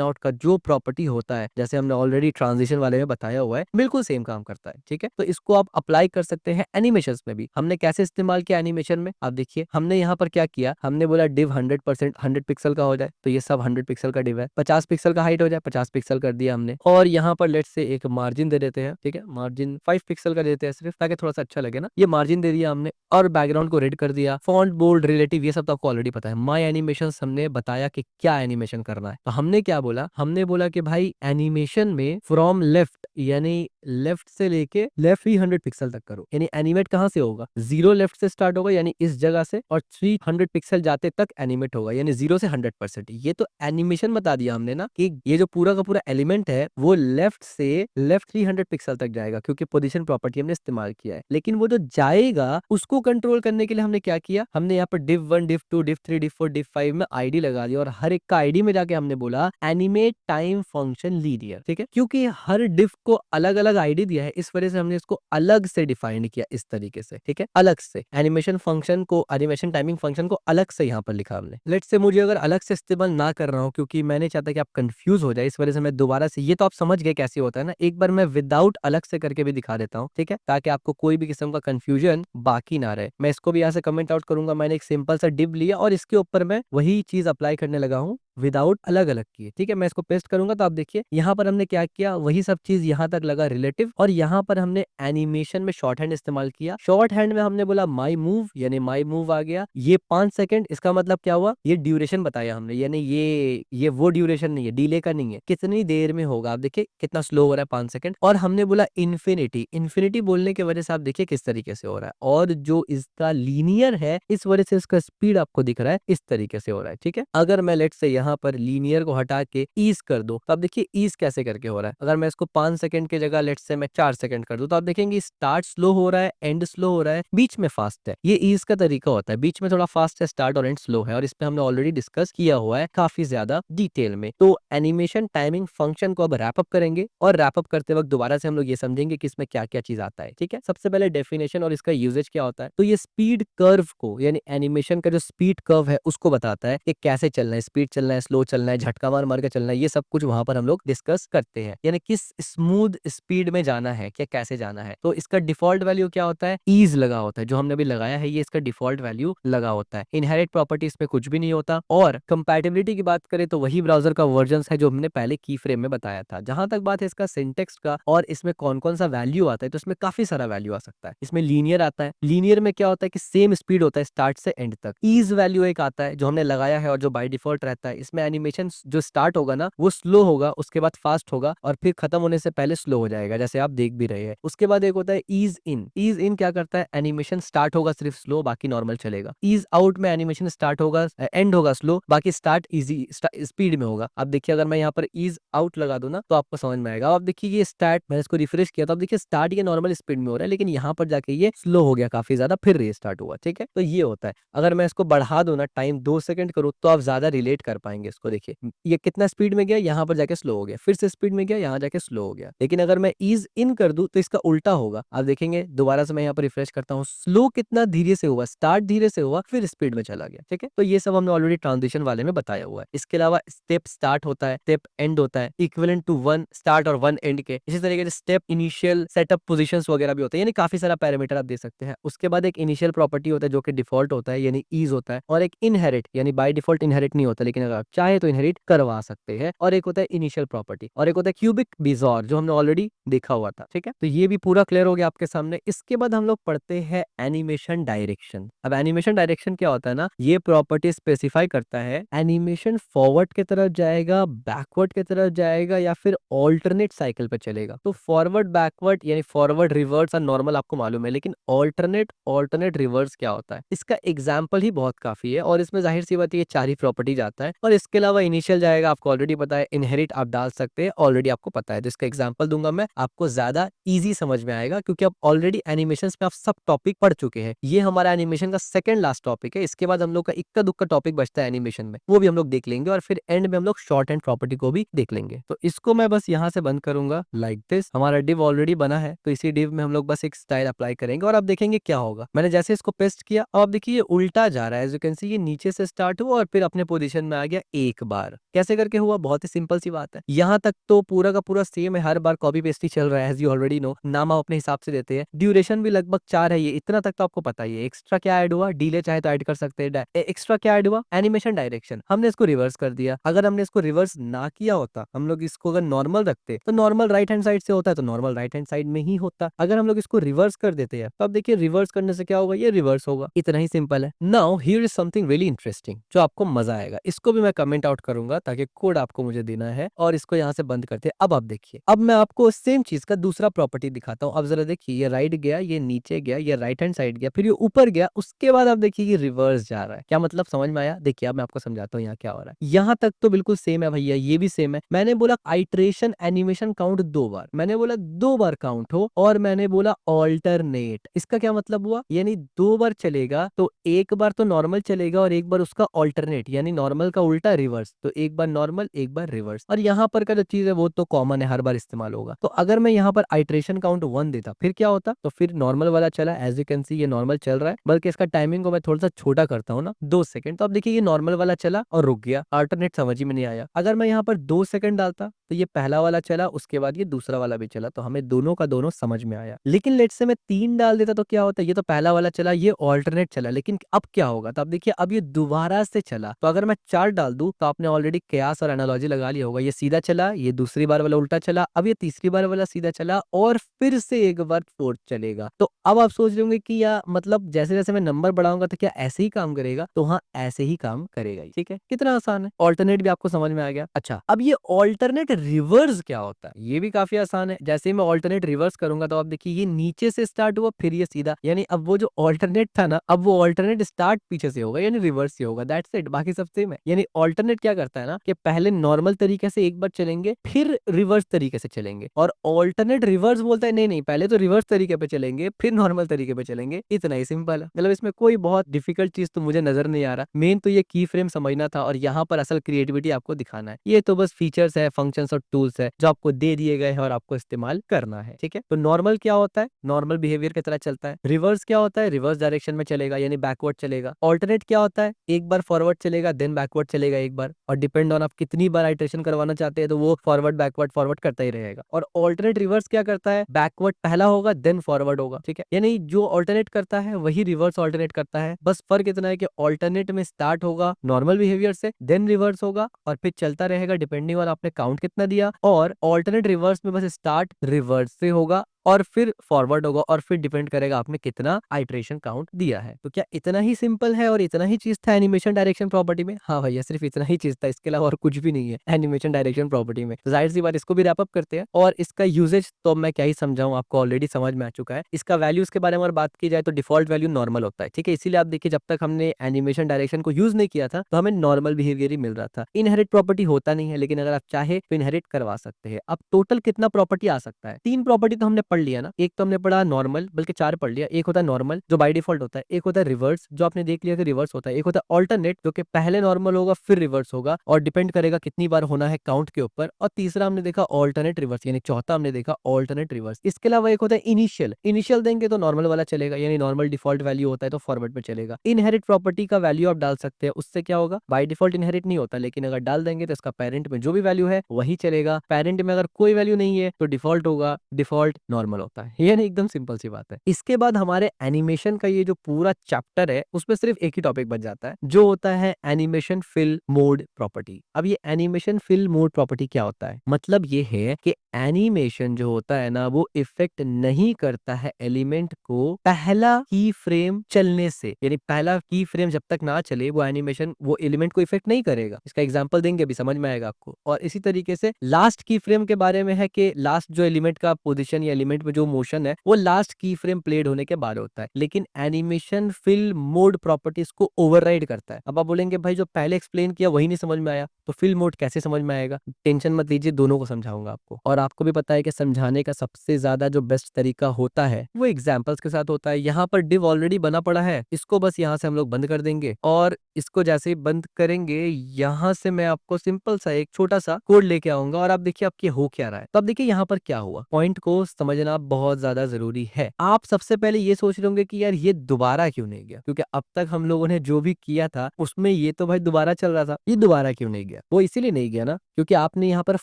आउट का जो प्रॉपर्टी होता है, जैसे हमने ऑलरेडी ट्रांजिशन वाले में बताया हुआ है, बिल्कुल सेम काम करता है। ठीक है, तो इसको आप अप्लाई कर सकते हैं एनिमेशन में भी। हमने कैसे इस्तेमाल किया एनिमेशन में, आप देखिए हमने यहाँ पर क्या किया, हमने बोला डिव 100% 100 पिक्सल का हो जाए, तो ये सब 100 पिक्सल का डिव है। 50 पिक्सल का हाइट हो जाए, 50 पिक्सल कर दिया हमने। और यहाँ पर लेट्स से एक मार्जिन दे देते हैं। ठीक है, मार्जिन 5 पिक्सल का देते हैं सिर्फ, ताकि थोड़ा सा अच्छा लगे ना। ये मार्जिन दे दिया हमने और बैकग्राउंड को रेड कर दिया। फॉन्ट बोल्ड रिलेटिव ये सब तो आपको ऑलरेडी पता है। माय एनिमेशन हमने बताया कि क्या एनिमेशन करना है। तो हमने क्या बोला, हमने बोला कि भाई एनिमेशन में फ्रॉम लेफ्ट, यानी लेफ्ट से लेके लेफ्ट 300 पिक्सल तक करो। यानी एनिमेट कहां से होगा, 0 लेफ्ट से स्टार्ट होगा यानी इस जगह से, और 300 पिक्सल जाते तक एनिमेट होगा, यानी 0 से 100%। ये तो एनिमेशन बता दिया हमने ना कि ये जो पूरा का पूरा एलिमेंट है वो लेफ्ट से लेफ्ट 300 पिक्सल तक जाएगा, क्योंकि पोजीशन प्रॉपर्टी हमने इस्तेमाल किया है। लेकिन वो जो जाएगा उसको कंट्रोल करने के लिए हमने क्या किया, हमने यहाँ पर div 1 div 2 div 3 div 4 div 5 में आईडी लगा दिया, और हर एक का आईडी में जाके हमने बोला एनिमेट टाइम फंक्शन लीनियर। ठीक है, क्योंकि हर डिव को अलग अलग आईडी दिया है, इस वजह से हमने इसको अलग से डिफाइन किया इस तरीके से। ठीक है, अलग से एनिमेशन फंक्शन को, एनिमेशन टाइमिंग फंक्शन को अलग से यहाँ पर लिखा हमने। लेट्स से मुझे अगर अलग से इस्तेमाल ना कर रहा हूँ, क्योंकि मैंने चाहता कि आप कंफ्यूज हो जाए, इस वजह से मैं दोबारा से, ये तो आप समझ गए कैसे होता है ना, एक बार मैं विदाउट अलग से करके भी दिखा देता हूँ। ठीक है, ताकि आपको कोई भी किस्म का कंफ्यूजन बाकी ना रहे। मैं इसको भी यहाँ से कमेंट आउट करूंगा। मैंने एक सिंपल सा डिव लिया और इसके ऊपर मैं वही चीज अप्लाई करने लगा हूँ विदाउट अलग अलग किए। ठीक है, मैं इसको पेस्ट करूंगा तो आप देखिए यहाँ पर हमने क्या किया, वही सब चीज यहाँ तक लगा रिलेटिव, और यहाँ पर हमने एनिमेशन में शॉर्ट हैंड इस्तेमाल किया। शॉर्ट हैंड में हमने बोला माई मूव, यानी माई मूव आ गया, ये 5 सेकंड। इसका मतलब क्या हुआ, ये ड्यूरेशन बताया हमने, यानी ये वो ड्यूरेशन नहीं है, डिले का नहीं है, कितनी देर में होगा। आप देखिए कितना स्लो हो रहा है, 5 सेकंड। और हमने बोला इन्फिनिटी, इन्फिनिटी बोलने की वजह से आप देखिए किस तरीके से हो रहा है, और जो इसका लीनियर है इस वजह से इसका स्पीड आपको दिख रहा है इस तरीके से हो रहा है। ठीक है, अगर मैं लेट से यहाँ पर लीनियर को हटा के ईज कर दो तो आप देखिए ईज कैसे करके हो रहा है। अगर मैं इसको 5 सेकंड की जगह लेट से मैं 4 सेकंड कर दूं तो आप देखेंगे स्टार्ट स्लो हो रहा है, एंड स्लो हो रहा है, बीच में फास्ट है। ये ईज का तरीका होता है, बीच में थोड़ा फास्ट है स्टार्ट और एंड स्लो है, और इस पे हमने ऑलरेडी डिस्कस किया हुआ है। हुआ है काफी ज्यादा डिटेल में। तो एनिमेशन टाइमिंग फंक्शन को अब रैप अप करेंगे और रैप अप करते वक्त दोबारा से हम लोग ये समझेंगे कि इसमें क्या क्या चीज आता है। ठीक है, सबसे पहले डेफिनेशन और इसका यूजेज क्या होता है। तो ये स्पीड कर्व को यानी एनिमेशन का जो स्पीड कर्व है उसको बताता है कि कैसे चलना है, स्पीड चलना है, स्लो चलना है, झटका मार मार के चलना है, ये सब कुछ वहां पर हम लोग डिस्कस करते हैं। यानी किस स्मूथ स्पीड में जाना है, क्या कैसे जाना है। तो इसका डिफॉल्ट वैल्यू क्या होता है, ईज लगा होता है, जो हमने अभी लगाया है ये इसका डिफॉल्ट वैल्यू लगा होता है। इनहेरिट प्रॉपर्टी इसमें कुछ भी नहीं होता। और कंपैटिबिलिटी की बात करें तो वही ब्राउजर का वर्जन है जो हमने पहले की फ्रेम में बताया था। जहां तक बात है इसका सिंटेक्स का और इसमें कौन कौन सा वैल्यू आता है, तो इसमें काफी सारा वैल्यू आ सकता है। इसमें लीनियर आता है, लीनियर में क्या होता है कि सेम स्पीड होता है स्टार्ट से एंड तक। ईज वैल्यू एक आता है जो हमने लगाया है और जो बाय डिफॉल्ट रहता है। इसमें एनिमेशन जो स्टार्ट होगा ना वो स्लो होगा, उसके बाद फास्ट होगा और फिर खत्म होने से पहले स्लो हो जाएगा, जैसे आप देख भी रहे हैं। उसके बाद एक होता है ईज इन। ईज इन क्या करता है, एनिमेशन स्टार्ट होगा सिर्फ स्लो, बाकी नॉर्मल चलेगा। ईज आउट में एनिमेशन स्टार्ट होगा एंड होगा स्लो, बाकी स्टार्ट इजी स्पीड में होगा। अब देखिए अगर मैं यहाँ पर ईज आउट लगा दूं ना तो आपको समझ में आएगा। अब देखिए ये स्टार्ट, मैंने इसको रिफ्रेश किया तो अब देखिए स्टार्ट ये नॉर्मल स्पीड में हो रहा है, लेकिन यहाँ पर जाके ये स्लो हो गया काफी ज्यादा, फिर रीस्टार्ट हुआ। ठीक है, तो ये होता है। अगर मैं इसको बढ़ा दूं ना, टाइम 2 सेकंड करूँ तो आप ज्यादा रिलेट कर पाएंगे इसको। देखिए ये कितना स्पीड में गया, यहाँ पर जाके स्लो हो गया, फिर से स्पीड में गया, यहाँ जाके स्लो हो गया। लेकिन अगर मैं ईज इन कर दूं तो इसका उल्टा होगा। आप देखेंगे दोबारा से मैं यहाँ पर रिफ्रेश करता हूँ, स्लो कितना धीरे से हुआ, स्टार्ट धीरे से हुआ फिर स्पीड में चला गया। ठीक है, तो ये सब हमने ऑलरेडी ट्रांजिशन वाले में बताया हुआ है। इसके अलावा स्टेप स्टार्ट होता है, स्टेप एंड होता है, इक्विवेलेंट टू वन स्टार्ट और वन एंड के। इसी तरीके से स्टेप इनिशियल सेटअप पोजीशंस वगैरह भी होते हैं, यानी काफी सारा पैरामीटर आप दे सकते हैं। उसके बाद एक इनिशियल प्रॉपर्टी होता है जो कि डिफॉल्ट होता है यानी ईज होता है, और एक इनहेरिट यानी बाय डिफॉल्ट इनहेरिट नहीं होता, लेकिन अगर आप चाहे तो इनहेरिट करवा सकते हैं। और एक होता है इनिशियल प्रॉपर्टी, और एक होता है क्यूबिक बिजॉर जो हमने ऑलरेडी देखा हुआ था। ठीक है, तो ये भी पूरा क्लियर हो गया आपके सामने। इसके बाद हम लोग पढ़ते हैं एनिमेशन डायरेक्शन। अब एनिमेशन डायरेक्शन क्या होता है ना, ये प्रॉपर्टी स्पेसिफाई करता है एनिमेशन फॉरवर्ड की तरफ जाएगा, बैकवर्ड की तरफ जाएगा, या फिर ऑल्टरनेट साइकिल पे चलेगा। तो फॉरवर्ड बैकवर्ड यानी फॉरवर्ड रिवर्स और नॉर्मल आपको मालूम है, लेकिन ऑल्टरनेट ऑल्टरनेट रिवर्स क्या होता है, इसका एग्जाम्पल ही बहुत काफी है। और इसमें जाहिर सी बात है ये 4 ही प्रॉपर्टी जाता है। और इसके अलावा इनिशियल जाएगा, आपको ऑलरेडी पता है, इनहेरिट आप डाल सकते हैं, ऑलरेडी आपको पता है। तो इसका एग्जाम्पल दूंगा मैं, आपको ज्यादा इजी समझ में आएगा, क्योंकि आप ऑलरेडी एनिमेशन में आप सब टॉपिक पढ़ चुके हैं। ये हमारा एनिमेशन का सेकंड लास्ट टॉपिक है। इसके बाद हम लोग का इक्का दुक्का टॉपिक बचता है एनिमेशन में, वो भी हम लोग देख लेंगे। और फिर एंड में हम लोग शॉर्ट एंड प्रॉपर्टी को भी देख लेंगे। तो इसको मैं बस यहाँ से बंद करूंगा लाइक दिस। हमारा डिव ऑलरेडी बना है, तो इसी डिव में हम लोग बस एक स्टाइल अप्लाई करेंगे और आप देखेंगे क्या होगा। मैंने जैसे इसको पेस्ट किया, अब आप देखिए ये उल्टा जा रहा है। एज यू कैन सी ये नीचे से स्टार्ट हुआ और फिर अपने पोजीशन में आ गया एक बार। कैसे करके हुआ, बहुत ही सिंपल सी बात है। यहाँ तक तो पूरा का पूरा सेम है, हर बार कॉपी पेस्ट ही चल रहा है, एज यू ऑलरेडी नो। नाम आप अपने हिसाब से देते हैं, ड्यूरेशन भी लगभग 4 है, ये इतना तक तो आपको पता ही है। एक्स्ट्रा क्या ऐड हुआ, डिले चाहे तो ऐड कर सकते हैं। एक्स्ट्रा क्या ऐड हुआ, एनिमेशन डायरेक्शन, हमने इसको रिवर्स कर दिया। अगर हमने इसको रिवर्स ना किया होता, हम लोग इसको अगर नॉर्मल रखते तो नॉर्मल राइट हैंड साइड से होता है, तो नॉर्मल राइट हैंड साइड में ही होता। अगर हम लोग इसको रिवर्स कर देते हैं तो अब देखिए रिवर्स करने से क्या होगा, ये रिवर्स होगा। इतना ही सिंपल है। Now here is something really interesting जो आपको मजा आएगा। इसको भी मैं कमेंट आउट करूंगा ताकि कोड आपको मुझे देना है। और इसको यहाँ से बंद करते हैं। अब आप देखिए, अब मैं आपको सेम चीज का दूसरा प्रॉपर्टी दिखाता हूँ। अब जरा देखिए, ये राइट गया, ये नीचे गया, ये राइट हैंड साइड गया, फिर ये ऊपर गया, उसके बाद आप देखिए ये रिवर्स जा रहा है। क्या मतलब, समझ में आया? देखिए अब मैं आपको समझाता हूँ यहाँ क्या हो रहा है। यहाँ तक तो बिल्कुल सेम है भैया, ये भी सेम है। मैंने बोला आइट्रेशन एनिमेशन काउंट 2 बार, मैंने बोला 2 बार काउंट हो, और मैंने बोला ऑल्टरनेट। इसका क्या मतलब हुआ, यानी 2 बार चलेगा तो एक बार तो नॉर्मल चलेगा और एक बार उसका ऑल्टरनेट यानी नॉर्मल का उल्टा रिवर्स। तो एक बार नॉर्मल एक बार रिवर्स। और यहाँ पर का जो चीज है वो तो कॉमन है, हर बार इस्तेमाल होगा। तो अगर मैं यहाँ पर आइट्रेशन काउंट 1 देता फिर क्या होता, तो फिर नॉर्मल वाला चला, एज यू कैन सी ये नॉर्मल चल रहा है, बल्कि इसका टाइमिंग को मैं थोड़ा सा छोटा करता हूँ ना, 2 सेकंड। तो अब देखिए ये नॉर्मल वाला चला और रुक गया, अल्टरनेट समझ ही में नहीं आया। अगर मैं यहाँ पर 2 सेकंड डालता तो ये पहला वाला चला, उसके बाद ये दूसरा वाला भी चला, तो हमें दोनों का दोनों समझ में आया। लेकिन लेट से मैं 3 डाल देता तो क्या होता, ये तो पहला वाला चला, ये ऑल्टरनेट चला, लेकिन अब क्या होगा, तो अब देखिए अब ये दोबारा से चला। तो अगर मैं 4 डाल दूं तो आपने ऑलरेडी कयास और एनालॉजी लगा लिया होगा। ये सीधा चला, ये दूसरी बार वाला उल्टा चला, अब ये तीसरी बार वाला सीधा चला, और फिर से एक बार फोर्थ चलेगा। तो अब आप सोच रहे होंगे कि या मतलब जैसे जैसे मैं नंबर बढ़ाऊंगा तो क्या ऐसे ही काम करेगा, तो हाँ ऐसे ही काम करेगा। ठीक है, कितना आसान है। ऑल्टरनेट भी आपको समझ में आ गया। अच्छा, अब ये ऑल्टरनेट रिवर्स क्या होता है, ये भी काफी आसान है। जैसे ही मैं ऑल्टरनेट रिवर्स करूंगा तो आप देखिए ये नीचे से स्टार्ट हुआ, फिर ये सीधा, यानी अब वो जो ऑल्टरनेट था ना, अब वो ऑल्टरनेट स्टार्ट पीछे से होगा, यानी रिवर्स ही होगा। दैट्स इट, बाकी सब सेम है। यानी ऑल्टरनेट क्या करता है ना, कि पहले नॉर्मल तरीके से एक बार चलेंगे, फिर रिवर्स तरीके से चलेंगे। और ऑल्टरनेट रिवर्स बोलता है नहीं नहीं, पहले तो रिवर्स तरीके पे चलेंगे, फिर नॉर्मल तरीके पे चलेंगे। इतना ही सिंपल है। मतलब इसमें कोई बहुत डिफिकल्ट चीज तो मुझे नजर नहीं आ रहा। मेन तो ये की फ्रेम समझना देना था और यहाँ पर असल क्रिएटिविटी आपको दिखाना है। ये तो बस फीचर्स है, फंक्शंस और टूल्स है जो आपको दे दिए गए हैं और आपको इस्तेमाल करना है, ठीक है। तो नॉर्मल क्या होता है, नॉर्मल बिहेवियर की तरह चलता है। रिवर्स क्या होता है, रिवर्स डायरेक्शन में चलेगा यानी बैकवर्ड चलेगा। ऑल्टरनेट क्या होता है, एक बार फॉरवर्ड चलेगा देन बैकवर्ड चलेगा एक बार, और डिपेंड ऑन आप कितनी बार आइटरेशन करवाना चाहते हैं तो वो फॉरवर्ड फॉरवर्ड करता ही रहेगा। और ऑल्टरनेट रिवर्स क्या करता है, बैकवर्ड पहला होगा देन फॉरवर्ड होगा, ठीक है। यानी जो ऑल्टरनेट करता है वही रिवर्स ऑल्टरनेट करता है, बस फर्क इतना है कि ऑल्टरनेट में स्टार्ट होगा नॉर्मल बिहेवियर से, देन रिवर्स होगा और फिर चलता रहेगा डिपेंडिंग ऑन आपने काउंट कितना दिया। और ऑल्टरनेट रिवर्स में बस स्टार्ट रिवर्स से होगा और फिर फॉरवर्ड होगा और फिर डिपेंड करेगा आपने कितना आइटरेशन काउंट दिया है। तो क्या इतना ही सिंपल है और इतना ही चीज था एनिमेशन डायरेक्शन प्रॉपर्टी में? हाँ भैया, सिर्फ इतना ही चीज था, इसके अलावा और कुछ भी नहीं है एनिमेशन डायरेक्शन प्रॉपर्टी में। तो जाहिर सी बात इसको भी रैप अप करते हैं। और इसका यूजेज तो मैं क्या ही समझाऊं, आपको ऑलरेडी समझ में आ चुका है। इसका वैल्यूज के बारे में अगर बात की जाए तो डिफॉल्ट वैल्यू नॉर्मल होता है, ठीक है। इसीलिए आप देखिए जब तक हमने एनिमेशन डायरेक्शन को यूज नहीं किया था तो हमें नॉर्मल बिहेवियर ही मिल रहा था। इनहेरिट प्रॉपर्टी होता नहीं है, लेकिन अगर आप चाहे तो इनहेरिट करवा सकते हैं। अब टोटल कितना प्रॉपर्टी आ सकता है? 3 प्रॉपर्टी तो हमने पढ़ लिया ना। एक तो हमने पढ़ा नॉर्मल, बल्कि 4 पढ़ लिया। एक होता है नॉर्मल जो बाय डिफॉल्ट होता है, एक होता है रिवर्स जो आपने देख लिया कि रिवर्स होता है, एक होता है ऑल्टरनेट जो कि पहले नॉर्मल होगा फिर रिवर्स होगा और डिपेंड करेगा कितनी बार होना है काउंट के ऊपर, और तीसरा हमने देखा ऑल्टरनेट रिवर्स, यानी चौथा हमने देखा ऑल्टरनेट रिवर्स। इसके अलावा एक होता है इनिशियल। इनिशियल देंगे तो नॉर्मल वाला चलेगा, यानी नॉर्मल डिफॉल्ट वैल्यू होता है तो फॉरवर्ड में चलेगा। इनहेरिट प्रॉपर्टी का वैल्यू आप डाल सकते हैं, उससे क्या होगा, बाय डिफॉल्ट इनहेरिट नहीं होता, लेकिन अगर डाल देंगे तो इसका पेरेंट में जो भी वैल्यू है वही चलेगा। पेरेंट में अगर कोई वैल्यू नहीं है तो डिफॉल्ट होगा, डिफॉल्ट नॉर्मल होता है। ये नहीं, एकदम सिंपल सी बात है। इसके बाद हमारे एनिमेशन का ये जो पूरा चैप्टर है उसमें सिर्फ एक ही टॉपिक बच जाता है जो होता है एनिमेशन फिल मोड प्रॉपर्टी। अब ये एनिमेशन फिल मोड प्रॉपर्टी क्या होता है, मतलब ये है कि एनिमेशन जो होता है ना वो इफेक्ट नहीं करता है एलिमेंट को पहला की फ्रेम चलने से, यानी पहला की फ्रेम जब तक ना चले वो एनिमेशन वो एलिमेंट को इफेक्ट नहीं करेगा। इसका एग्जांपल देंगे अभी समझ में आएगा आपको। और इसी तरीके से लास्ट की फ्रेम के बारे में है कि लास्ट जो एलिमेंट का पोजीशन या एलिमेंट में जो मोशन है वो लास्ट की फ्रेम प्लेड होने के बाद होता है, लेकिन एनिमेशन फिल मोड प्रॉपर्टीज को ओवरराइड करता है। अब आप बोलेंगे भाई जो पहले एक्सप्लेन किया वही नहीं समझ में आया, तो फिल मोड कैसे समझ में आएगा? टेंशन मत लीजिए, दोनों को समझाऊंगा आपको। और आपको भी पता है कि समझाने का सबसे ज्यादा जो बेस्ट तरीका होता है वो एग्जाम्पल्स के साथ होता है। यहाँ पर डिव ऑलरेडी बना पड़ा है, इसको बस यहाँ से हम लोग बंद कर देंगे, और इसको जैसे ही बंद करेंगे यहाँ से मैं आपको सिंपल सा एक छोटा सा कोड लेके आऊंगा और आप देखिए आपके हो क्या रहा है। तो अब देखिए यहाँ पर क्या हुआ, पॉइंट को समझना बहुत ज्यादा जरूरी है। आप सबसे पहले ये सोच रहे होंगे कि यार ये दोबारा क्यों नहीं गया, क्योंकि अब तक हम लोगों ने जो भी किया था उसमें ये तो भाई दोबारा चल रहा था, ये दोबारा क्यों नहीं गया? वो इसीलिए नहीं गया ना क्योंकि आपने यहाँ पर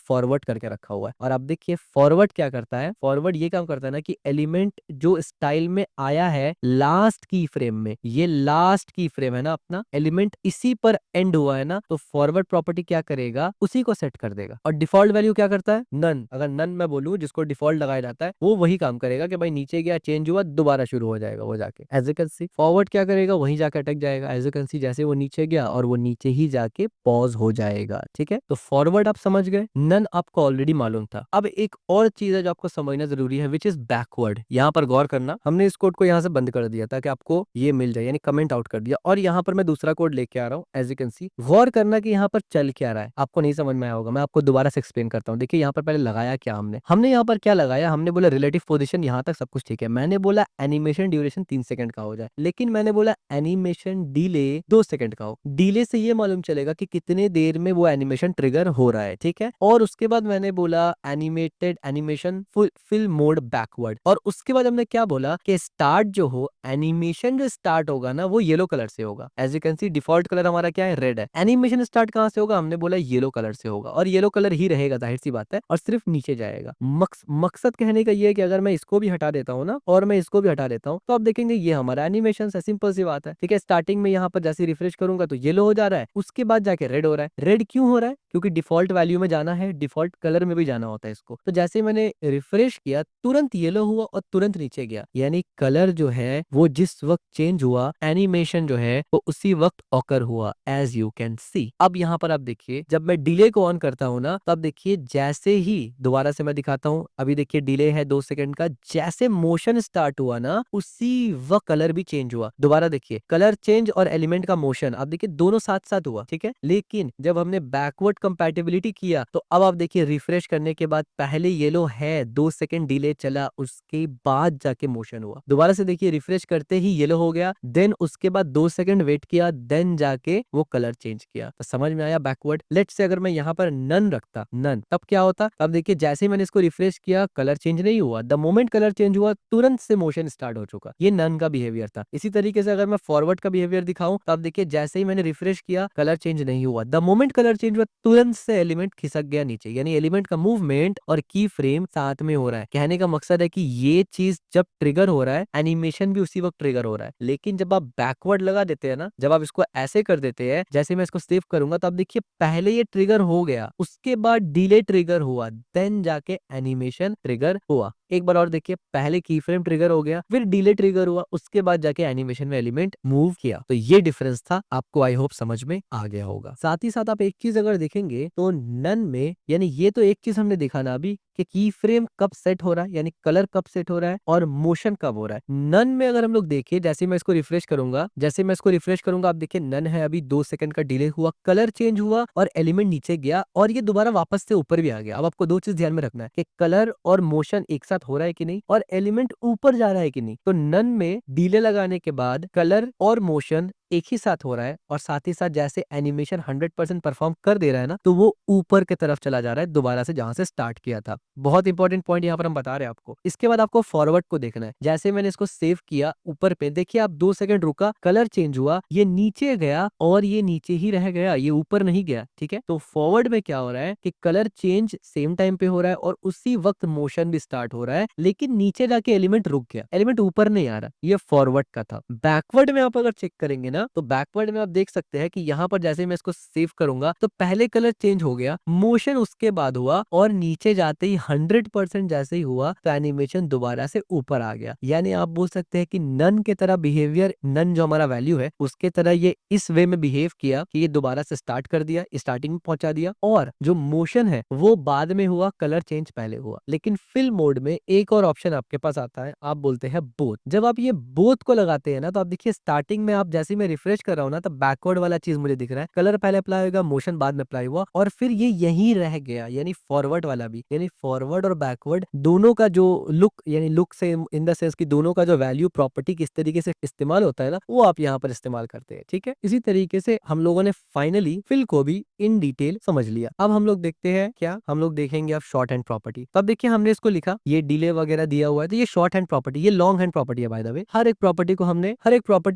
फॉरवर्ड करके रखा हुआ है। और आप देखिए फॉरवर्ड क्या करता है, फॉरवर्ड ये काम करता है ना कि एलिमेंट जो स्टाइल में आया है लास्ट की फ्रेम में, ये लास्ट की फ्रेम है ना अपना, एलिमेंट इसी पर एंड हुआ है ना, तो फॉरवर्ड प्रॉपर्टी क्या करेगा, उसी को सेट कर देगा। और डिफॉल्ट वैल्यू क्या करता है, नन। अगर नन मैं बोलूं जिसको डिफॉल्ट लगाया जाता है वो वही काम करेगा कि भाई नीचे गया चेंज हुआ दोबारा शुरू हो जाएगा वो जाके। As you can see forward क्या करेगा, वहीं जाके अटक जाएगा। एज यू कैन सी जैसे वो नीचे गया और वो नीचे ही जाके पॉज हो जाएगा, ठीक है। तो फॉरवर्ड आप समझ गए, नन आपको ऑलरेडी मालूम था। अब एक और चीज है जो आपको समझना जरूरी है, विच इज बैकवर्ड। यहाँ पर गौर करना, हमने इस कोड को यहाँ से बंद कर दिया ताकि आपको ये मिल जाए, यानी कमेंट आउट कर दिया, और यहाँ पर मैं दूसरा कोड लेके आ रहा हूँ। एज यू कैन सी गौर करना कि यहाँ पर चल क्या रहा है, आपको नहीं समझ में आया होगा, मैं आपको दोबारा से एक्सप्लेन करता हूँ। देखिए यहाँ पर पहले लगाया क्या हमने यहाँ पर क्या लगाया, हमने बोला रिलेटिव पोजीशन यहाँ तक सब कुछ ठीक है। मैंने बोला एनिमेशन ड्यूरेशन 3 सेकंड का हो जाए, लेकिन मैंने बोला एनिमेशन डिले 2 सेकंड का हो। डिले से ये मालूम चलेगा कि कितने देर में वो एनिमेशन ट्रिगर हो रहा है, ठीक है। और उसके बाद मैंने बोला animated animation fill mode backward, और उसके बाद हमने क्या बोला कि स्टार्ट जो हो, एनिमेशन जो स्टार्ट होगा ना वो येलो कलर से होगा। As you can see default colour हमारा क्या है, रेड है। एनिमेशन स्टार्ट कहां से होगा, हमने बोला येलो कलर से होगा, और येलो कलर ही रहेगा जाहिर सी बात है, और सिर्फ नीचे जाएगा। मकसद कहने का ये है कि अगर मैं इसको भी हटा देता हूँ ना और मैं इसको भी हटा देता हूँ तो आप देखेंगे ये हमारा एनिमेशन है। सिंपल सी बात है, ठीक है। स्टार्टिंग में यहाँ पर जैसे रिफ्रेश करूंगा तो येलो हो जा रहा है, उसके बाद जाके रेड हो रहा है। रेड क्यों हो रहा है, क्योंकि डिफॉल्ट वैल्यू में जाना है, डिफॉल्ट कलर में भी जाना होता है इसको। तो जैसे मैंने रिफ्रेश किया तुरंत येलो हुआ और तुरंत नीचे गया, यानी कलर जो है वो जिस वक्त चेंज हुआ एनिमेशन जो है वो उसी वक्त ऑकर हुआ, एज यू कैन सी। अब यहाँ पर आप देखिए जब मैं डिले को ऑन करता हूँ ना तब देखिए जैसे ही, दोबारा से मैं दिखाता हूँ, अभी देखिए डिले है 2 सेकंड का, जैसे मोशन स्टार्ट हुआ ना उसी वक्त कलर भी चेंज हुआ। दोबारा देखिए कलर चेंज और एलिमेंट का मोशन, आप देखिए दोनों साथ साथ हुआ, ठीक है। लेकिन जब हमने बैकवर्ड कंपैटिबिलिटी किया तो अब आप देखिए रिफ्रेश करने के बाद बाद पहले येलो है, 2 सेकंड डिले चला, उसके बाद जाके मोशन हुआ। दोबारा से देखिए, रिफ्रेश करते ही येलो हो गया, देन उसके बाद 2 सेकंड वेट किया, देन जाके वो कलर चेंज किया। तो समझ में आया बैकवर्ड। लेट्स से अगर मैं यहाँ पर नन रखता, नन, तब क्या होता? अब देखिए, जैसे ही मैंने इसको रिफ्रेश किया, कलर चेंज नहीं हुआ। द मोमेंट कलर चेंज हुआ, तुरंत से मोशन स्टार्ट हो चुका। ये नन का बिहेवियर था। इसी तरीके से अगर मैं फॉरवर्ड का बिहेवियर दिखाऊं, तो आप देखिए, जैसे ही मैंने रिफ्रेश किया, कलर चेंज नहीं हुआ। द मोमेंट कलर चेंज हुआ, तुरंत से एलिमेंट खिसक गया नीचे, यानी एलिमेंट का मूवमेंट और की फ्रेम साथ में हो रहा है। कहने का मकसद है कि ये चीज जब ट्रिगर हो रहा है, एनिमेशन भी उसी वक्त ट्रिगर हो रहा है। लेकिन जब आप बैकवर्ड लगा देते हैं ना, जब आप इसको ऐसे कर देते हैं, जैसे मैं इसको सेव करूंगा, तो आप देखिए, पहले ये ट्रिगर हो गया, उसके बाद डिले ट्रिगर हुआ, देन जाके एनिमेशन ट्रिगर हुआ। एक बार और देखिए, पहले की फ्रेम ट्रिगर हो गया, फिर डिले ट्रिगर हुआ, उसके बाद जाके एनिमेशन में एलिमेंट मूव किया। तो ये डिफरेंस था, आपको आई होप समझ में आ गया होगा। साथ ही साथ आप एक चीज अगर देखेंगे तो नन में, यानी ये तो एक चीज हमने देखा ना अभी, कि की फ्रेम कब सेट हो रहा है, यानी कलर कब सेट हो रहा है और मोशन कब हो रहा है। नन में अगर हम लोग देखें, जैसे मैं इसको रिफ्रेश करूंगा, आप देखिए, नन है, अभी 2 सेकंड का डिले हुआ, कलर चेंज हुआ और एलिमेंट नीचे गया, और ये दोबारा वापस से ऊपर भी आ गया। अब आपको दो चीज ध्यान में रखना है कि कलर और मोशन एक साथ हो रहा है कि नहीं, और एलिमेंट ऊपर जा रहा है कि नहीं। तो नन में डिले लगाने के बाद कलर और मोशन एक ही साथ हो रहा है, और साथ ही साथ जैसे एनिमेशन 100% परफॉर्म कर दे रहा है ना, तो वो ऊपर की तरफ चला जा रहा है, दोबारा से जहां से स्टार्ट किया था। बहुत इंपॉर्टेंट पॉइंट यहाँ पर हम बता रहे हैं आपको। इसके बाद आपको फॉरवर्ड को देखना है। जैसे मैंने इसको सेव किया, ऊपर पे देखिए, आप 2 सेकंड रुका, कलर चेंज हुआ, ये नीचे गया और ये नीचे ही रह गया, ये ऊपर नहीं गया। ठीक है, तो फॉरवर्ड में क्या हो रहा है कि कलर चेंज सेम टाइम पे हो रहा है और उसी वक्त मोशन भी स्टार्ट हो रहा है, लेकिन नीचे जाके एलिमेंट रुक गया, एलिमेंट ऊपर नहीं आ रहा। ये फॉरवर्ड का था। बैकवर्ड में आप अगर चेक करेंगे ना, तो बैकवर्ड में आप देख सकते हैं कि यहाँ पर जैसे मैं इसको सेव करूंगा, तो पहले कलर चेंज हो गया, मोशन उसके बाद हुआ, और नीचे जाते ही 100% जैसे ही हुआ, तो एनिमेशन दोबारा से ऊपर आ गया। यानी आप बोल सकते हैं कि नन के तरह बिहेवियर, नन जो हमारा वैल्यू है उसके तरह ये इस वे में बिहेव किया कि ये दोबारा से स्टार्ट कर दिया, स्टार्टिंग में पहुंचा दिया, और जो मोशन है वो बाद में हुआ, कलर चेंज पहले हुआ। लेकिन फिल मोड में एक और ऑप्शन आपके पास आता है, आप बोलते हैं बोथ। जब आप ये बोथ को लगाते हैं ना, तो आप देखिए, स्टार्टिंग में आप जैसे मैं रिफ्रेश कर रहा हूँ ना, तो बैकवर्ड वाला चीज मुझे दिख रहा है, कलर पहले अप्लाई होगा, मोशन बाद में अप्लाई हुआ, और फिर ये यहीं रह गया। यानी फॉरवर्ड वाला भी, यानी फॉरवर्ड और बैकवर्ड दोनों का जो लुक, यानी लुक से इन द सेंस कि दोनों का जो वैल्यू प्रॉपर्टी किस तरीके से इस्तेमाल होता है ना, वो आप यहाँ पर इस्तेमाल करते हैं। ठीक है, इसी तरीके से हम लोगों ने फाइनली फिल को भी इन डिटेल समझ लिया। अब हम लोग देखते हैं, क्या हम लोग देखेंगे अब शॉर्ट हैंड प्रॉपर्टी। तो अब देखिए, हमने इसको लिखा, ये डिले वगैरह दिया हुआ है, तो ये शॉर्ट हैंड प्रॉपर्टी, ये लॉन्ग हैंड प्रॉपर्टी है बाय द वे। हर एक प्रॉपर्टी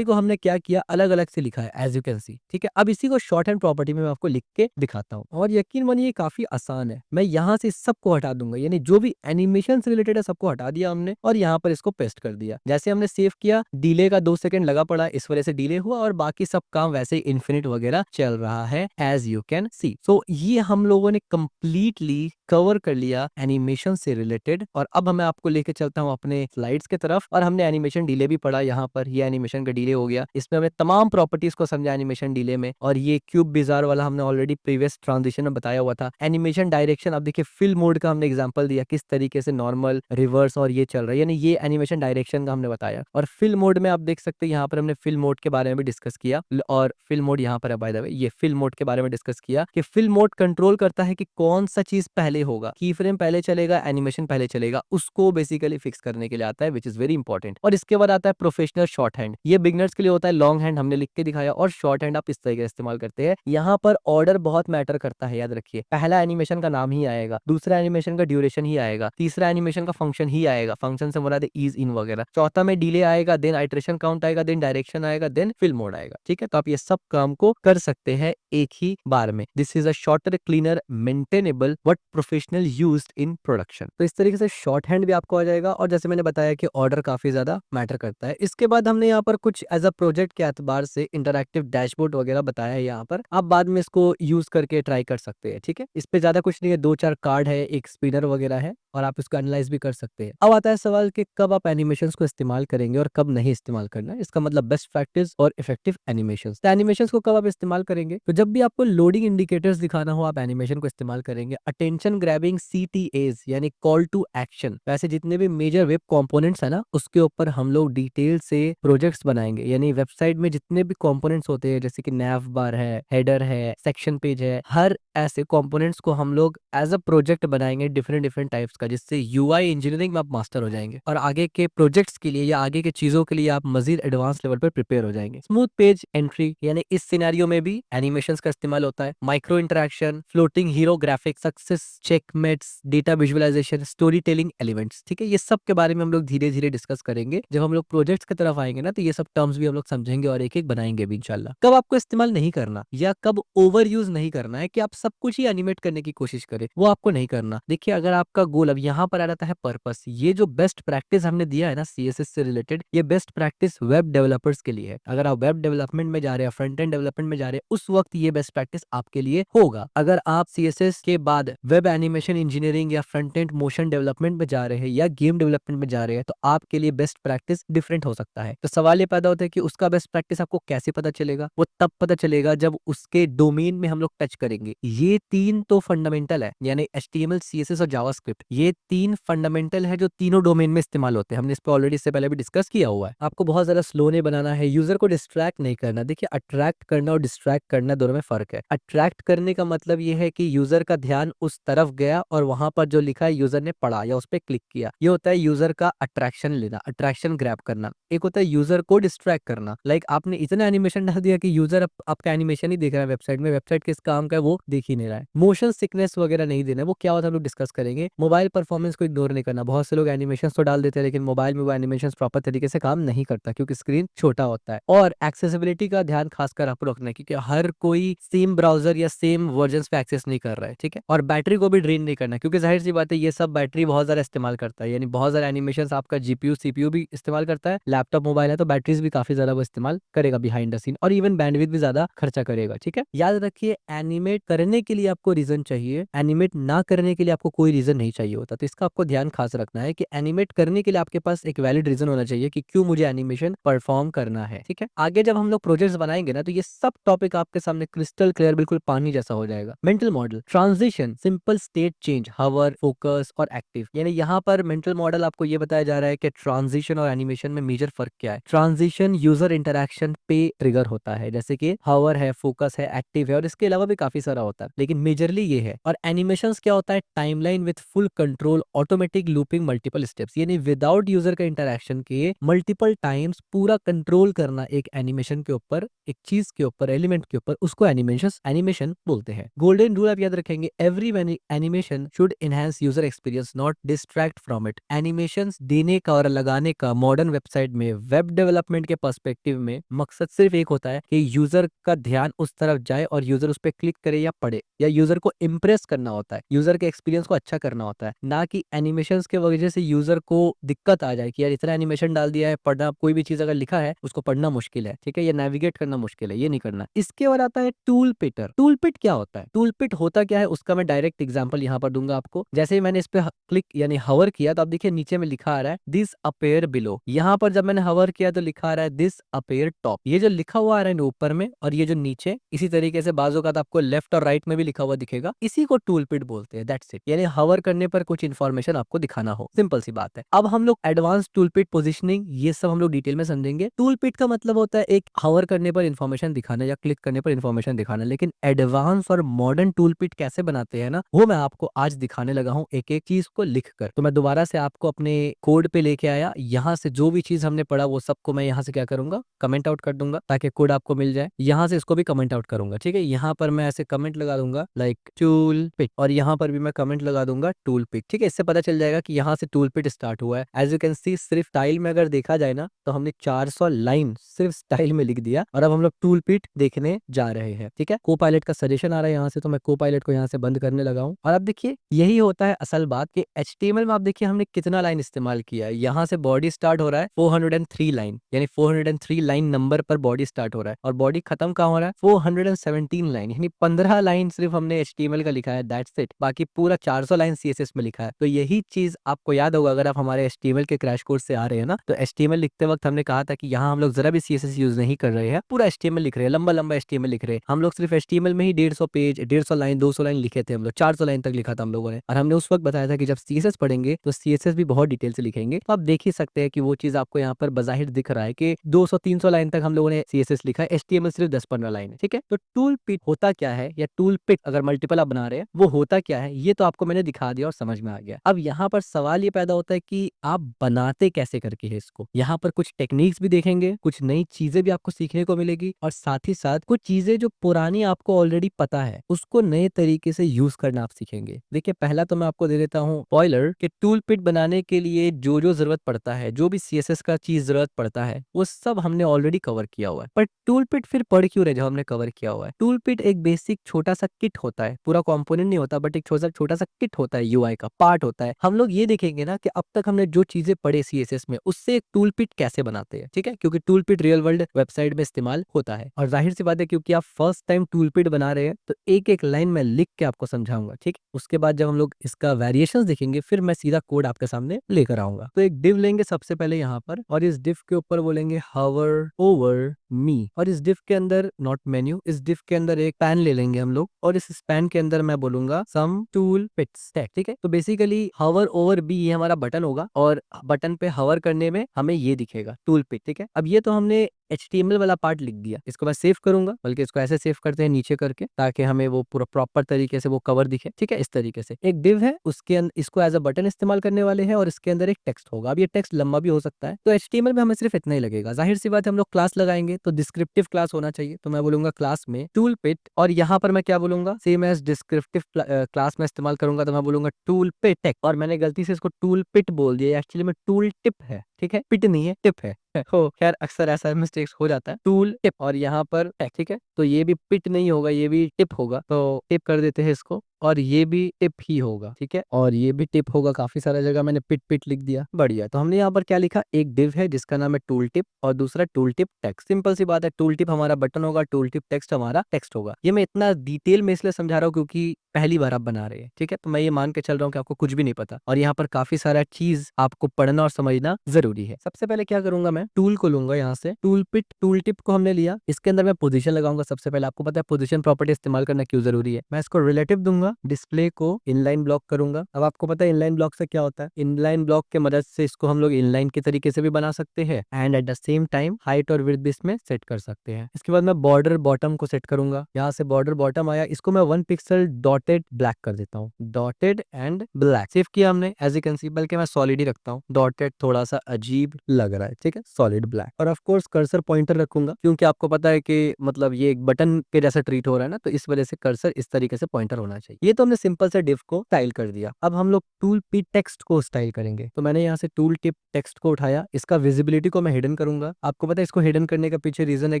को हमने क्या किया, अलग अलग से लिखा है, एज यू कैन सी। ठीक है, अब इसी को शॉर्ट हैंड प्रॉपर्टी में मैं आपको लिख के दिखाता हूँ, और यकीन मानिए काफी आसान है। मैं यहाँ से सबको हटा दूंगा, यानी जो भी एनिमेशन से रिलेटेड है सबको हटा दिया हमने, और यहाँ पर इसको पेस्ट कर दिया। जैसे हमने सेव किया, डिले का 2 सेकंड लगा पड़ा, इस वजह से डिले हुआ, और बाकी सब काम वैसे ही इन्फिनिट वगैरह चल रहा है, एज यू कैन सी। सो ये हम लोगों ने कंप्लीटली कवर कर लिया एनिमेशन से रिलेटेड। और अब मैं आपको लेके चलता हूँ अपने स्लाइड्स की तरफ, और हमने एनिमेशन डिले भी पढ़ा। यहाँ पर ये एनिमेशन का डिले हो गया, इसमें हमने तमाम प्रॉपर्टीज को समझा एनिमेशन डिले में, और ये क्यूब बिजार वाला हमने ऑलरेडी प्रीवियस ट्रांजिशन में बताया हुआ था। एनिमेशन डायरेक्शन, अब देखिए, फिल मोड का हमने एग्जांपल दिया, किस तरीके से नॉर्मल, रिवर्स और ये चल रहा है, यानी ये एनिमेशन डायरेक्शन का हमने बताया। और फिल मोड में आप देख सकते हैं, यहाँ पर हमने फिल मोड के बारे में भी डिस्कस किया, और फिल मोड यहाँ पर है बाय द वे, ये फिल मोड के बारे में डिस्कस किया कि फिल मोड कंट्रोल करता है कि कौन सा चीज पहले होगा, की फ्रेम पहले चलेगा, एनिमेशन पहले चलेगा, उसको बेसिकली फिक्स करने के लिए आता है, विच इज वेरी इंपॉर्टेंट। और इसके बाद आता है प्रोफेशनल शॉर्ट हैंड, ये बिगनर्स के लिए होता है, लॉन्ग हैंड हमने लिख के दिखाया, और शॉर्ट हैंड आप इस तरीके से इस्तेमाल करते हैं। यहाँ पर ऑर्डर बहुत मैटर करता है, याद रखिए, पहला एनिमेशन का नाम ही आएगा, दूसरा एनिमेशन का ड्यूरेशन ही आएगा, तीसरा एनिमेशन का फंक्शन ही आएगा, फंक्शन से मुराद ईज इन वगैरह, चौथा में डिले आएगा, देन आइटरेशन काउंट आएगा, देन डायरेक्शन आएगा, देन फिल मोड आएगा। ठीक है, तो आप ये सब काम को कर सकते हैं एक ही बार में। This is a shorter, cleaner, maintainable but professional used in production. तो इस तरीके से शॉर्ट हैंड भी आपको आ जाएगा, और जैसे मैंने बताया कि ऑर्डर काफी ज्यादा मैटर करता है। इसके बाद हमने यहाँ पर कुछ एज अ प्रोजेक्ट के एतबार से इंटरैक्टिव डैशबोर्ड वगैरह बताया है, यहाँ पर आप बाद में इसको यूज करके ट्राई कर सकते हैं। ठीक है, इस पे ज्यादा कुछ नहीं है, 2-4 कार्ड है, एक स्पिनर वगैरह है, और आप इसको एनालाइज भी कर सकते हैं। अब आता है सवाल कि कब आप एनिमेशंस को इस्तेमाल करेंगे और कब नहीं इस्तेमाल करना है, इसका मतलब बेस्ट प्रैक्टिस और इफेक्टिव एनिमेशंस। तो एनिमेशंस को कब आप इस्तेमाल करेंगे, तो जब भी आपको लोडिंग इंडिकेटर्स दिखाना हो, आप एनिमेशन को इस्तेमाल करेंगे। अटेंशन ग्रैबिंग CTAs, यानी कॉल टू एक्शन, वैसे जितने भी मेजर वेब कंपोनेंट्स है ना, उसके ऊपर हम लोग डिटेल से प्रोजेक्ट्स बनाएंगे, यानी वेबसाइट में जितने भी कंपोनेंट्स होते हैं, जैसे कि नैव बार है, हेडर है, सेक्शन पेज है, हर ऐसे कंपोनेंट्स को हम लोग एज अ प्रोजेक्ट बनाएंगे डिफरेंट डिफरेंट टाइप्स का, जिससे यूआई इंजीनियरिंग में आप मास्टर हो जाएंगे और आगे के प्रोजेक्ट्स के लिए या आगे के चीजों के लिए आप मजीद एडवांस लेवल पर प्रिपेयर हो जाएंगे। स्मूथ पेज एंट्री, यानी इस सिनेरियो में भी एनिमेशंस का इस्तेमाल होता है। Micro interaction, floating hero graphics, success checkmarks, data visualisation, story telling elements, ठीक है, ये सब के बारे में हम लोग धीरे धीरे डिस्कस करेंगे। जब हम लोग प्रोजेक्ट्स की तरफ आएंगे ना, तो ये सब टर्म्स भी हम लोग समझेंगे और एक एक बनाएंगे भी इंशाल्लाह। कब आपको इस्तेमाल नहीं करना या कब ओवर यूज नहीं करना है कि आप सब कुछ ही एनिमेट करने की कोशिश करें, वो आपको नहीं करना। देखिए, अगर आपका गोल, अब यहाँ पर आ जाता है पर्पस। ये जो बेस्ट प्रैक्टिस हमने दिया है ना सीएसएस से रिलेटेड, ये बेस्ट प्रैक्टिस वेब डेवलपर्स के लिए है। अगर आप वेब डेवलपमेंट में जा रहे हैं, फ्रंट एंड डेवलपमेंट में जा रहे हैं, उस वक्त ये बेस्ट प्रैक्टिस आपके लिए होगा। अगर आप सीएसएस के बाद वेब एनिमेशन इंजीनियरिंग या फ्रंट एंड मोशन डेवलपमेंट में जा रहे हैं या गेम डेवलपमेंट में जा रहे हैं, तो आपके लिए बेस्ट प्रैक्टिस डिफरेंट हो सकता है। तो सवाल ये पैदा होता है कि उसका बेस्ट प्रैक्टिस आपको कैसे पता चलेगा? वो तब पता चलेगा जब उसके डोमेन में हम लोग टच करेंगे। ये तीन तो फंडामेंटल है, यानी एचटीएमएल, सीएसएस और जावास्क्रिप्ट, ये तीन फंडामेंटल है जो तीनों डोमेन में इस्तेमाल होते हैं। हमने इस पे ऑलरेडी इससे पहले भी डिस्कस किया हुआ है। आपको बहुत ज्यादा स्लो नहीं बनाना है, यूजर को डिस्ट्रैक्ट नहीं करना। देखिए, अट्रैक्ट करना और डिस्ट्रैक्ट करना दोनों में फर्क है। अट्रैक्ट करने का मतलब ये है कि यूजर का ध्यान उस तरफ गया और वहां पर जो लिखा है यूजर ने पढ़ा या उस पर क्लिक किया, ये होता है यूजर का अट्रैक्शन लेना, अट्रैक्शन ग्रैब करना। एक होता है यूजर को डिस्ट्रैक्ट करना, लाइक आपने इतना एनिमेशन डाल दिया कि यूजर आपका एनिमेशन ही देख रहा है वेबसाइट में, वेबसाइट किस काम का है वो देख ही नहीं रहा है। मोशन सिकनेस वगैरह नहीं देना, वो क्या होता है हम लोग डिस्कस करेंगे। मोबाइल परफॉर्मेंस को इग्नोर नहीं करना। बहुत से लोग एनिमेशन तो डाल देते हैं, लेकिन मोबाइल में वो एनिमेशन प्रॉपर तरीके से काम नहीं करता क्योंकि स्क्रीन छोटा होता है। और एक्सेसिबिलिटी का ध्यान खासकर आपको रखना है, क्योंकि हर कोई सेम ब्राउजर या सेम वर्जन पे एक्सेस नहीं कर रहा है, ठीक है। और बैटरी को भी ड्रेन नहीं करना, क्योंकि जाहिर सी बात है ये सब बैटरी बहुत ज्यादा इस्तेमाल करता है, यानी बहुत ज्यादा एनिमेशन आपका जीपीयू सीपीयू भी इस्तेमाल करता है। लैपटॉप मोबाइल है तो बैटरीज भी काफी ज्यादा वो इस्तेमाल करेगा बिहाइंड द सीन, और इवन बैंडविड्थ भी ज्यादा खर्चा करेगा, ठीक है। याद रखिए, एनिमेट करने के लिए आपको रीजन चाहिए, एनिमेट ना करने के लिए आपको कोई रीजन नहीं चाहिए होता। तो इसका आपको ध्यान खास रखना है कि एनिमेट करने के लिए आपके पास एक वैलिड रीजन होना चाहिए कि क्यों मुझे एनिमेशन परफॉर्म करना है, ठीक है। आगे जब हम लोग प्रोजेक्ट्स बनाएंगे ना, तो ये सब टॉपिक आपके सामने क्रिस्टल क्लियर, बिल्कुल पानी जैसा हो जाएगा। Mental model, transition, simple state change, hover, focus और एक्टिव, यानी यहाँ पर मेंटल मॉडल आपको ये बताया जा रहा है कि ट्रांजिशन और एनिमेशन में मेजर फर्क क्या है। ट्रांजिशन यूजर इंटरेक्शन पे ट्रिगर होता है, जैसे कि हवर है, फोकस है, एक्टिव है, और इसके अलावा भी काफी सारा होता है, लेकिन मेजरली ये है। और एनिमेशंस क्या होता है? Timeline with full control, automatic looping, multiple steps, यानी विदाउट यूजर का इंटरेक्शन किए मल्टीपल टाइम्स पूरा कंट्रोल करना एक एनिमेशन के ऊपर, एक चीज के ऊपर, एलिमेंट के ऊपर, उसको एनिमेशन बोलते हैं। गोल्डन रूल आप याद रखेंगे, every animation should enhance user experience, not distract from it. Animations देने का और लगाने का मॉडर्न वेबसाइट में, वेब डेवलपमेंट के पर्सपेक्टिव में मकसद सिर्फ एक होता है कि यूजर का ध्यान उस तरफ जाए और यूजर उस पर क्लिक करे या पढ़े, या यूजर को इम्प्रेस करना होता है, यूजर के एक्सपीरियंस को अच्छा करना होता है, ना कि एनिमेशंस के वजह से यूजर को दिक्कत आ जाए कि यार इतना एनिमेशन डाल दिया है, पढ़ना, कोई भी चीज अगर लिखा है उसको पढ़ना मुश्किल है, ठीक है, या नेविगेट करना मुश्किल है, ये नहीं करना। इसके बाद आता है टूल पिटर। टूल पिट क्या होता है? टूल पिट होता क्या है उसका मैं डायरेक्ट एग्जांपल यहाँ पर दूंगा आपको। जैसे ही मैंने इस पे क्लिक यानी हवर किया, तो आप देखिए नीचे में लिखा आ रहा है दिस अपेयर बिलो। यहाँ पर जब मैंने हवर किया तो लिखा आ रहा है दिस अपेयर टॉप। ये जो लिखा हुआ आ रहा है ऊपर में और ये जो नीचे, इसी तरीके से बाजू का आपको लेफ्ट और राइट में भी लिखा हुआ दिखेगा, इसी को टूल पिट बोलते हैं। दैट्स इट, यानी हवर करने पर कुछ इन्फॉर्मेशन आपको दिखाना हो, सिंपल सी बात है। अब हम लोग एडवांस टूल पिट पोजिशनिंग, ये सब हम लोग डिटेल में समझेंगे। टूल पिट का मतलब होता है एक हवर करने पर इन्फॉर्मेशन दिखाना या क्लिक करने पर इन्फॉर्मेशन दिखाना, लेकिन एडवांस और मॉडर्न टूल पिट कैसे बनाते हैं ना, वो मैं आपको आज दिखाने लगा हूँ एक एक चीज को लिख कर। तो मैं दोबारा से आपको अपने कोड पे लेके आया, यहाँ से जो भी चीज हमने पढ़ा वो सबको मैं यहाँ से क्या करूंगा, कमेंट आउट कर दूंगा ताकि कोड आपको मिल जाए। यहाँ से इसको भी कमेंट आउट करूंगा, ठीक है। यहाँ पर मैं ऐसे कमेंट लगा दूंगा लाइक टूल पिट, और यहाँ पर भी मैं कमेंट लगा दूंगा टूल पिट, ठीक है। इससे पता चल जाएगा कि यहाँ से टूल पिट स्टार्ट हुआ है। एज यू कैन सी, सिर्फ स्टाइल में अगर देखा जाए ना, तो हमने 400 लाइन सिर्फ स्टाइल में लिख दिया, और अब हम लोग टूल पिट देखने जा रहे हैं, ठीक है। को पायलट का सजेशन आ रहा है यहाँ से, तो मैं को पायलट को यहाँ से बंद करने लगा हूँ। और अब देखिए, यही होता है असल बात कि HTML में आप देखिए हमने कितना लाइन इस्तेमाल किया है। यहाँ से बॉडी स्टार्ट हो रहा है 403 लाइन, यानी 403 लाइन नंबर पर बॉडी स्टार्ट हो रहा है, और बॉडी खत्म कहाँ हो रहा है? 417 लाइन, यानी 15 लाइन सिर्फ हमने HTML का लिखा है, दैट्स इट। बाकी पूरा 400 लाइन CSS में लिखा है। तो यही चीज आपको याद होगा अगर आप हमारे HTML के क्रैश कोर्स से आ रहे हैं ना, तो HTML लिखते वक्त हमने कहा था कि यहाँ हम लोग जरा भी CSS यूज नहीं कर रहे हैं, पूरा HTML लिख रहे हैं, लंबा लंबा HTML लिख रहे हैं। हम लोग सिर्फ HTML में ही 150 पेज, 150 लाइन, 200 लाइन लिखे थे हम लोग, 400 लाइन तक लिखा था हम लोगों ने। और हमने उस वक्त बताया था कि जब CSS पढ़ेंगे तो CSS भी बहुत डिटेल से लिखेंगे। तो आप देख ही सकते हैं कि वो चीज आपको यहाँ पर बजाहिर दिख रहा है कि 200-300 लाइन लाइन तक हम लोगों ने CSS लिखा है, HTML सिर्फ 10-15 लाइन है, ठीक है। तो टूल पिट होता क्या है, या टूल पिट अगर मल्टीपल आप बना रहे हैं वो होता क्या है, ये तो आपको मैंने दिखा दिया और समझ में आ गया। अब यहाँ पर सवाल ये पैदा होता है कि आप बनाते कैसे करके है इसको। यहाँ पर कुछ टेक्निक्स भी देखेंगे, कुछ नई चीजें भी आपको सीखने को मिलेगी, और साथ ही साथ कुछ चीजें जो पुरानी आपको ऑलरेडी पता है उसको नए तरीके से यूज करना आप सीखेंगे। देखिए, पहला तो मैं आपको दे देता हूँ स्पॉइलर कि टूल पिट बनाने के लिए जो जो जरूरत पड़ता है, जो भी CSS का चीज जरूरत पड़ता है, वो सब हमने ऑलरेडी कवर किया हुआ है। पर टूल पिट फिर पढ़ क्यों रहे जब हमने कवर किया हुआ है। टूल पिट एक बेसिक छोटा सा किट होता है, पूरा कंपोनेंट नहीं होता, बट एक छोटा छोटा सा किट होता है, UI का पार्ट होता है। हम लोग ये देखेंगे ना कि अब तक हमने जो चीजें पढ़े CSS में, उससे एक टूल पिट कैसे बनाते हैं, ठीक है। क्योंकि टूल पिट रियल वर्ल्ड वेबसाइट में इस्तेमाल होता है, और जाहिर सी बात है क्योंकि आप फर्स्ट टाइम टूल पिट बना रहे हैं तो एक एक लाइन मैं लिख के आपको समझाऊंगा, ठीक है। उसके बाद जब हम लोग इसका वेरिएशंस देखेंगे फिर मैं सीधा कोड आपके सामने लेकर आऊंगा। तो एक डिव लेंगे सबसे पहले यहाँ पर, और इस डिव के ऊपर बोलेंगे हावर ओवर मी, और इस डिव के अंदर नॉट मेन्यू, इस डिव के अंदर एक पैन ले लेंगे हम लोग, और इस पैन के अंदर मैं बोलूंगा सम टूल पिट्स टैग, ठीक है। तो बेसिकली हावर ओवर बी ये हमारा बटन होगा, और बटन पे हावर करने में हमें ये दिखेगा टूल पिट, ठीक है। अब ये तो हमने HTML वाला पार्ट लिख दिया, इसको मैं सेव करूंगा, बल्कि इसको ऐसे सेव करते हैं नीचे करके, ताकि हमें वो पूरा प्रॉपर तरीके से वो कवर दिखे, ठीक है। इस तरीके से एक डिव है, उसके अंदर इसको एज अ बटन इस्तेमाल करने वाले हैं, और इसके अंदर एक टेक्स्ट होगा। अब ये टेक्स्ट लंबा भी हो सकता है, तो HTML में हमें सिर्फ इतना ही लगेगा। जाहिर सी बात है हम लोग क्लास लगाएंगे तो डिस्क्रिप्टिव क्लास होना चाहिए, तो मैं बोलूंगा क्लास में टूल पिट, और यहाँ पर मैं क्या बोलूंगा, सेम एज डिस्क्रिप्टिव क्लास में इस्तेमाल करूंगा तो मैं बोलूंगा टूल पिट टेक, और मैंने गलती से इसको टूल पिट बोल दिया, एक्चुअली में टूल टिप है, ठीक है, पिट नहीं है, टिप है। हो खैर, अक्सर ऐसा मिस्टेक्स हो जाता है। टूल टिप, और यहाँ पर टेक, ठीक है। तो ये भी पिट नहीं होगा, ये भी टिप होगा, तो टिप कर देते हैं इसको, और ये भी टिप ही होगा, ठीक है, और ये भी टिप होगा। काफी सारा जगह मैंने पिट पिट लिख दिया, बढ़िया। तो हमने यहाँ पर क्या लिखा, एक डिव है जिसका नाम है टूल टिप, और दूसरा टूल टिप टेक्स्ट। सिंपल सी बात है, टूल टिप हमारा बटन होगा, टूल टिप टेक्स्ट हमारा टेक्स्ट होगा। ये मैं इतना डिटेल में इसलिए समझा रहा हूँ क्योंकि पहली बार आप बना रहे हैं, ठीक है। तो मैं ये मान के चल रहा हूँ कि आपको कुछ भी नहीं पता, और यहाँ पर काफी सारा चीज आपको पढ़ना और समझना जरूरी है। सबसे पहले क्या करूंगा, मैं टूल को लूंगा, यहाँ से टूल पिट टूल टिप को हमने लिया, इसके अंदर मैं पोजीशन लगाऊंगा। सबसे पहले आपको पता है पोजीशन प्रॉपर्टी इस्तेमाल करना क्यों जरूरी है। मैं इसको रिलेटिव दूंगा, डिस्प्ले को इनलाइन ब्लॉक करूंगा। अब आपको पता है इनलाइन ब्लॉक से क्या होता है, इनलाइन ब्लॉक के मदद से इसको हम लोग इनलाइन के तरीके से भी बना सकते हैं, and at the same time height और विड्थ भी इसमें सेट कर सकते हैं। इसके बाद मैं बॉर्डर बॉटम को सेट करूंगा, यहाँ से बॉर्डर बॉटम आया, इसको मैं 1 पिक्सल डॉटेड ब्लैक कर देता हूँ, डॉटेड एंड ब्लैक। सेव किया हमने एज यू कैन सी, बल्कि मैं सॉलिड ही रखता हूँ, डॉटेड थोड़ा सा अजीब लग रहा है, ठीक है, सॉलिड ब्लैक। और ऑफ कोर्स कर्सर पॉइंटर रखूंगा, क्योंकि आपको पता है कि मतलब ये एक बटन के जैसा ट्रीट हो रहा है ना, तो इस वजह से कर्सर इस तरीके से पॉइंटर होना चाहिए। ये तो हमने सिंपल से डिव को स्टाइल कर दिया। अब हम लोग टूल पिट टेक्स्ट को स्टाइल करेंगे, तो मैंने यहाँ से टूल टिप टेक्स्ट को उठाया, इसका विजिबिलिटी को मैं हिडन करूंगा। आपको पता है इसको हिडन करने का पीछे रीजन है